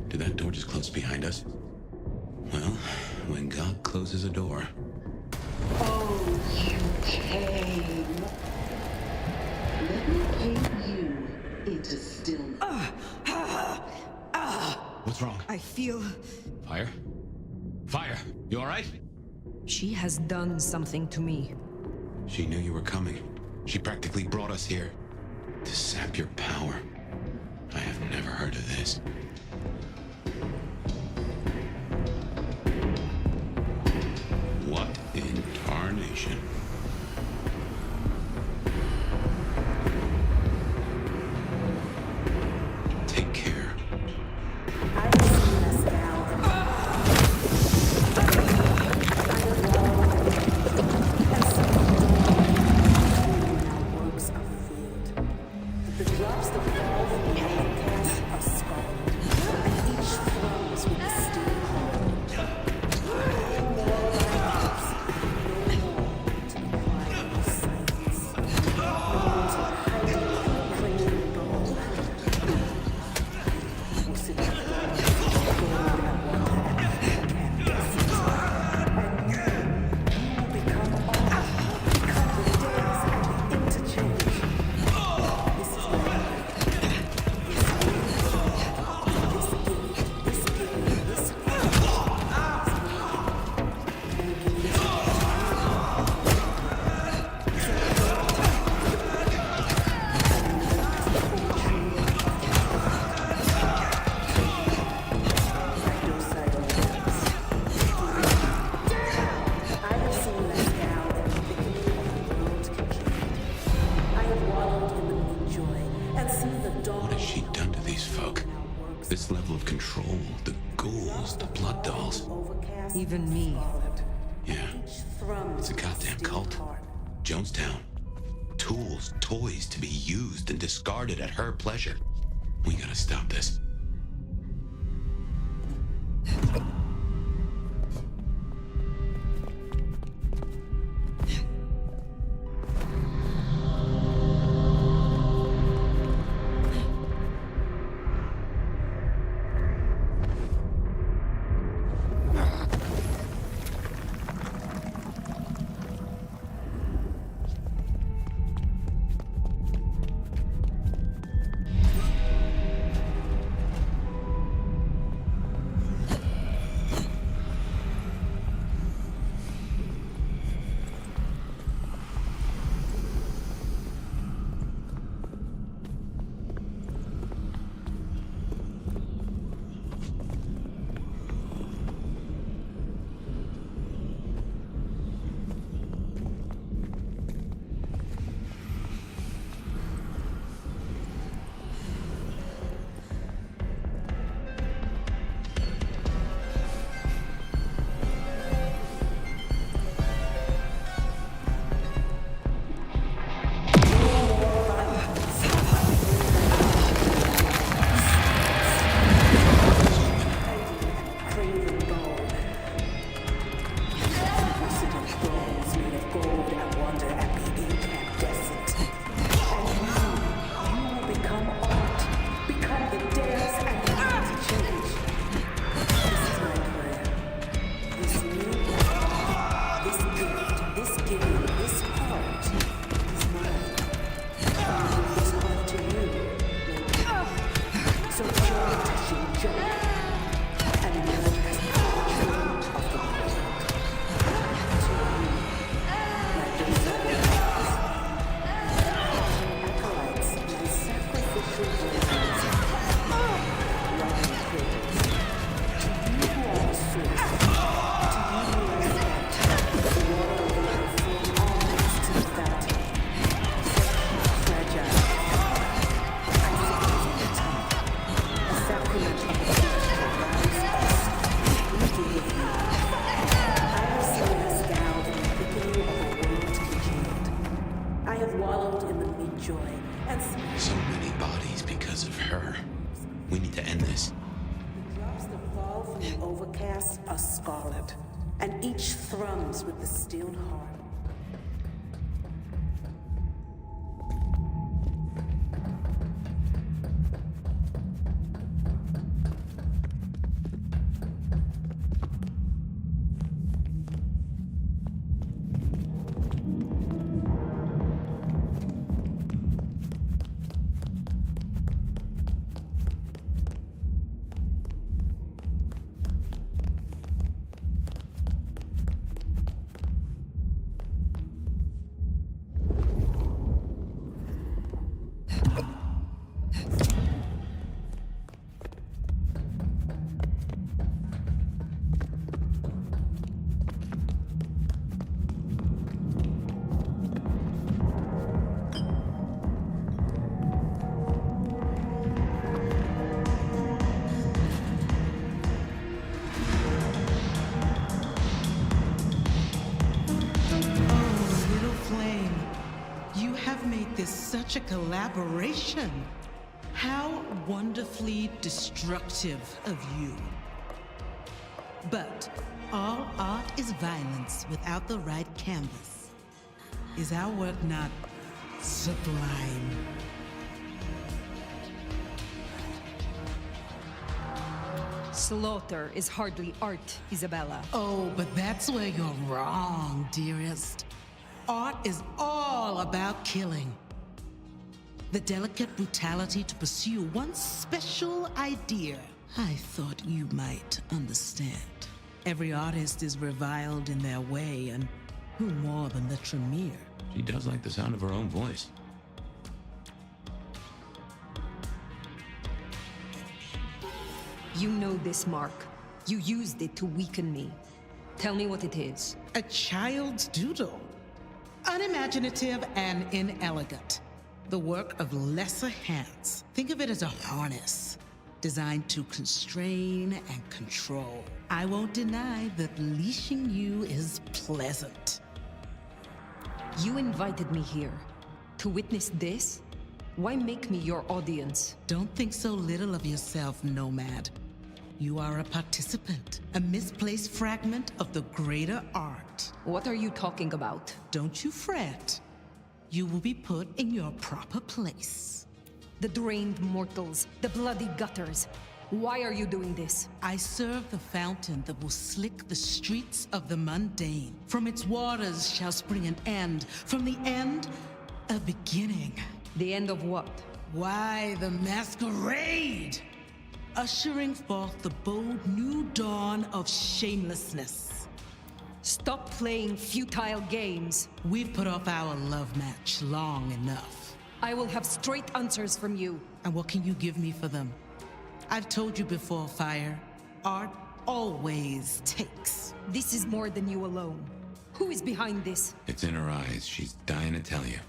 Did that door just close behind us? Well, when God closes a door... Oh, you came. Let me paint you into stillness. What's wrong? I feel... Fire? Fire! You alright? She has done something to me. She knew you were coming. She practically brought us here. To sap your power. I have never heard of this. What in tarnation? Take care. The drops that fall from the overcast are scarlet, and each throws with the steel heart. No more lives, no more to the quiet of silence, no more to the hiding and craving goal. We'll sit down and go and water and canvas. And you will become all, become the dance and the interchange. What has she done to these folk? This level of control, the ghouls, the blood dolls. Even me. Yeah, it's a goddamn cult. Jonestown. Tools, toys to be used and discarded at her pleasure. We gotta stop this. That's So many bodies because of her. We need to end this. the drops that fall from the overcast are scarlet, and each thrums with the stilled heart. Such a collaboration. How wonderfully destructive of you. But all art is violence without the right canvas. Is our work not sublime? Slaughter is hardly art, Isabella. Oh, but that's where you're wrong, dearest. Art is all about killing. The delicate brutality to pursue one special idea. I thought you might understand. Every artist is reviled in their way, and who more than the Tremere? She does like the sound of her own voice. You know this mark. You used it to weaken me. Tell me what it is. A child's doodle. Unimaginative and inelegant. The work of lesser hands. Think of it as a harness, designed to constrain and control. I won't deny that leashing you is pleasant. You invited me here to witness this? Why make me your audience? Don't think so little of yourself, Nomad. You are a participant, a misplaced fragment of the greater art. What are you talking about? Don't you fret. You will be put in your proper place. The drained mortals, the bloody gutters. Why are you doing this? I serve the fountain that will slick the streets of the mundane. From its waters shall spring an end. From the end, a beginning. The end of what? Why, the masquerade! Ushering forth the bold new dawn of shamelessness. Stop playing futile games. We've put off our love match long enough. I will have straight answers from you. And what can you give me for them? I've told you before, Fire. Art always takes. This is more than you alone. Who is behind this? It's in her eyes. She's dying to tell you.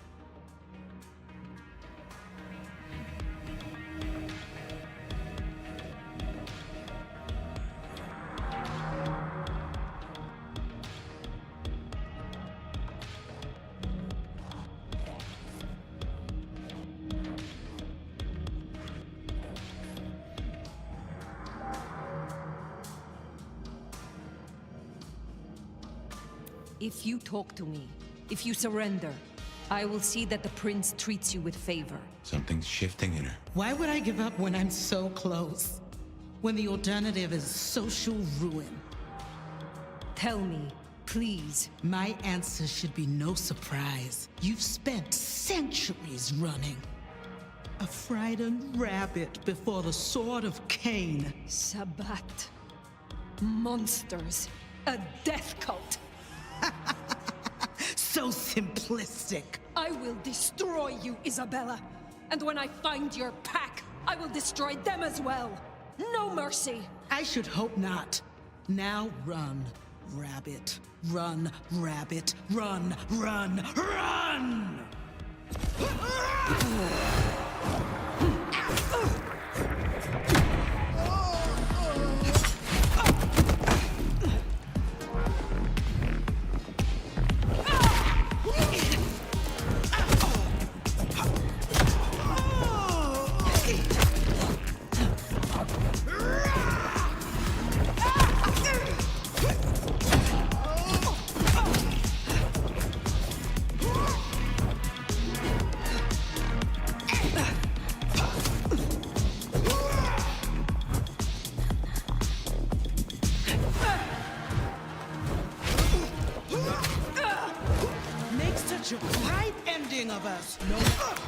If you talk to me, if you surrender, I will see that the prince treats you with favor. Something's shifting in her. Why would I give up when I'm so close? When the alternative is social ruin? Tell me, please. My answer should be no surprise. You've spent centuries running. A frightened rabbit before the sword of Cain. Sabbat. Monsters. A death cult. So simplistic. I will destroy you, Isabella. And when I find your pack, I will destroy them as well. No mercy. I should hope not. Now run, rabbit. Run, rabbit. Run, run, run! such a bright ending of us, Nomad.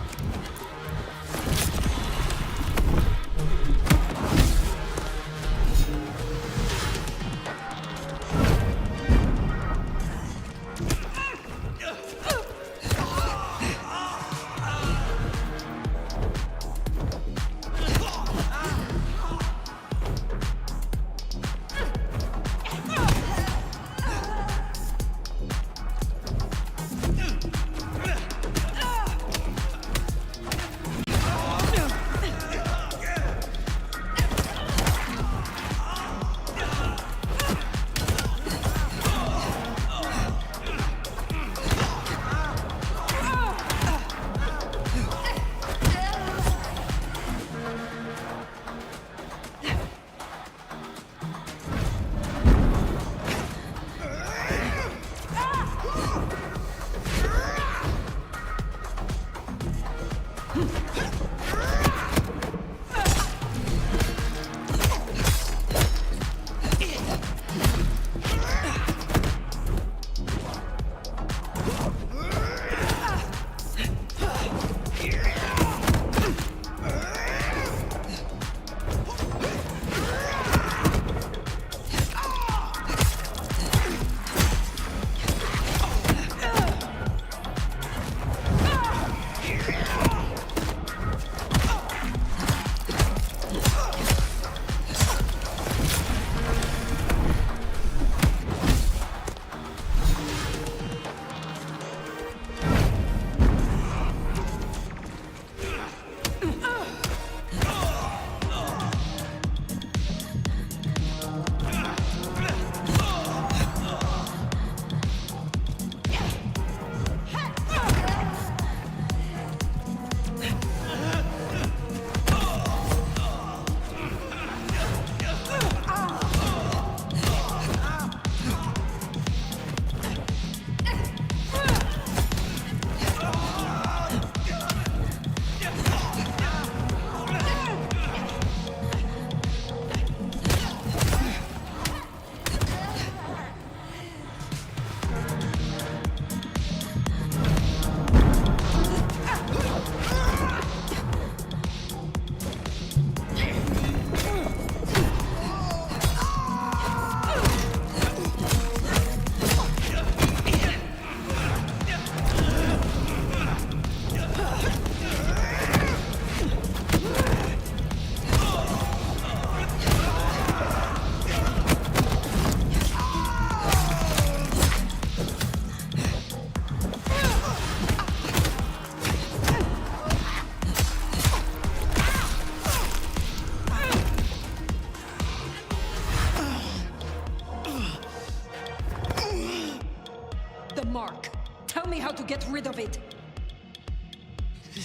The mark. Tell me how to get rid of it.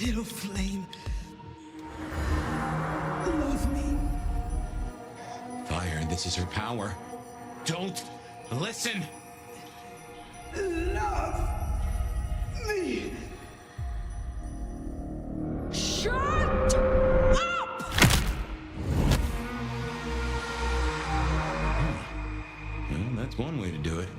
Little flame. Love me. Fire, this is her power. Don't listen! Love me. Shut up! Well, that's one way to do it.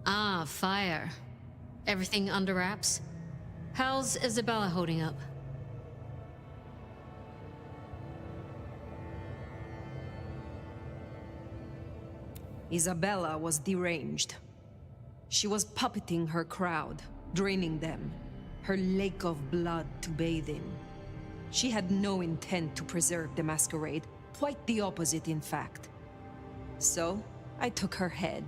Ah, fire. Everything under wraps? How's Isabella holding up? Isabella was deranged. She was puppeting her crowd, draining them, her lake of blood to bathe in. She had no intent to preserve the masquerade, quite the opposite, in fact. So, I took her head.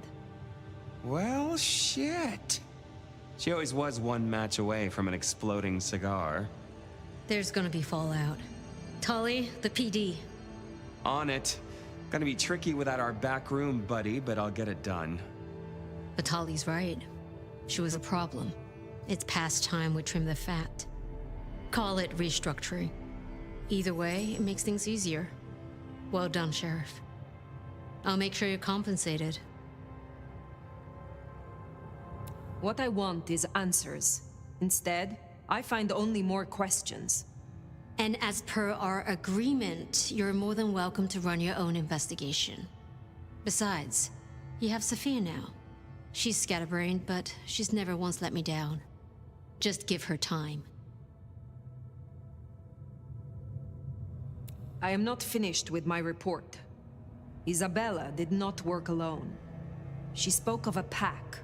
Well, shit. She always was one match away from an exploding cigar. There's gonna be fallout. Tully, the PD. On it. Gonna be tricky without our back room buddy, but I'll get it done. But Tully's right. She was a problem. It's past time we trim the fat. Call it restructuring. Either way, it makes things easier. Well done, Sheriff. I'll make sure you're compensated. What I want is answers. Instead, I find only more questions. And as per our agreement, you're more than welcome to run your own investigation. Besides, you have Sophia now. She's scatterbrained, but she's never once let me down. Just give her time. I am not finished with my report. Isabella did not work alone. She spoke of a pack.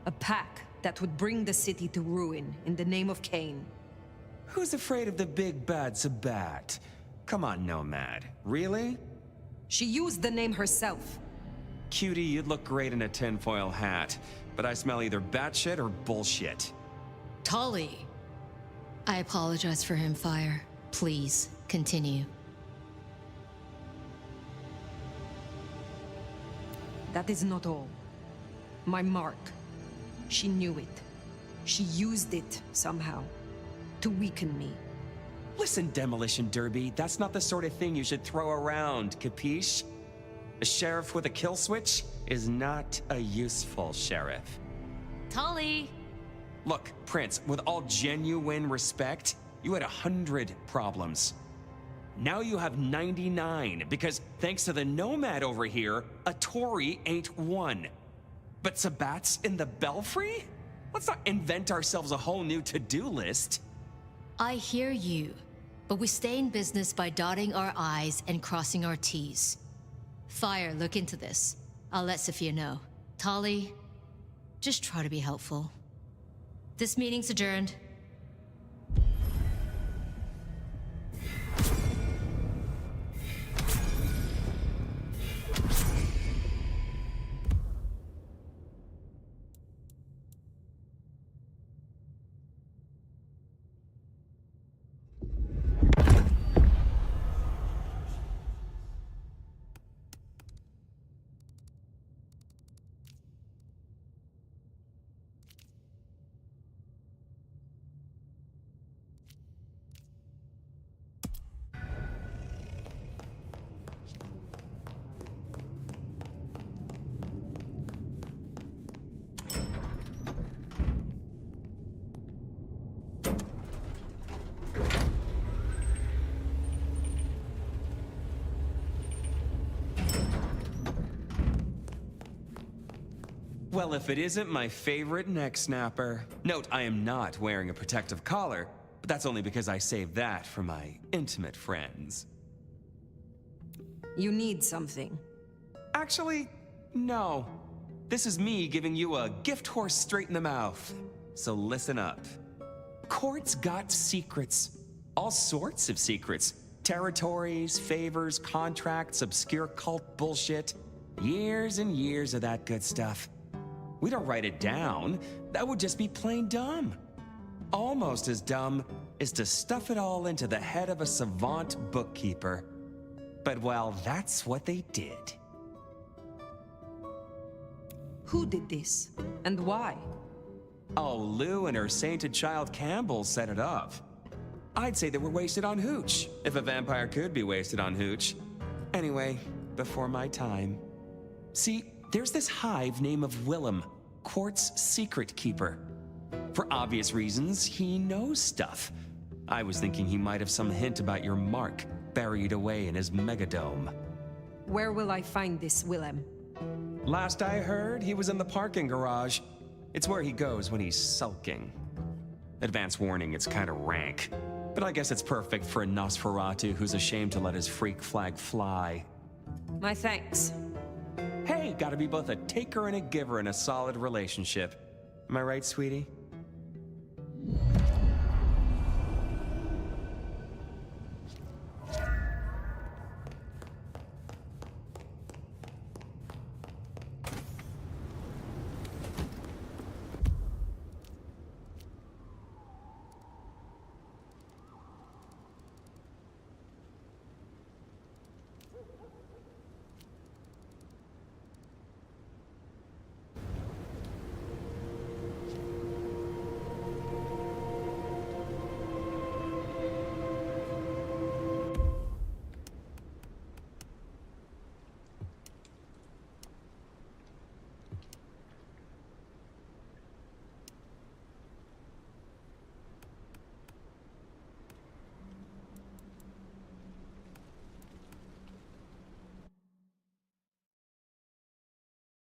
A pack that would bring the city to ruin in the name of Cain. Who's afraid of the big bad Sabat? Come on, Nomad. Really? She used the name herself. Cutie, you'd look great in a tinfoil hat, but I smell either batshit or bullshit. Tali! I apologize for him, Fire. Please, continue. That is not all. My mark. She knew it. She used it somehow to weaken me. Listen, Demolition Derby, that's not the sort of thing you should throw around, capiche? A sheriff with a kill switch is not a useful sheriff. Tali! Look, Prince, with all genuine respect, you had 100 problems. Now you have 99, because thanks to the Nomad over here, a Tory ain't one. But Sabat's in the Belfry? Let's not invent ourselves a whole new to-do list. I hear you, but we stay in business by dotting our I's and crossing our T's. Fire, look into this. I'll let Sophia know. Tali, just try to be helpful. This meeting's adjourned. Well, if it isn't my favorite neck snapper. Note, I am not wearing a protective collar, but that's only because I saved that for my intimate friends. You need something. Actually, no. This is me giving you a gift horse straight in the mouth. So listen up. Court's got secrets. All sorts of secrets. Territories, favors, contracts, obscure cult bullshit. Years and years of that good stuff. We don't write it down. That would just be plain dumb. Almost as dumb is to stuff it all into the head of a savant bookkeeper. But well, that's what they did. Who did this? And why? Oh, Lou and her sainted child Campbell set it up. I'd say they were wasted on hooch, if a vampire could be wasted on hooch. Anyway, before my time. See, there's this hive named of Willem, Court's secret keeper. For obvious reasons, he knows stuff. I was thinking he might have some hint about your mark, buried away in his megadome. Where will I find this Willem? Last I heard, he was in the parking garage. It's where he goes when he's sulking. Advance warning, it's kind of rank. But I guess it's perfect for a Nosferatu who's ashamed to let his freak flag fly. My thanks. Hey, gotta be both a taker and a giver in a solid relationship. Am I right, sweetie?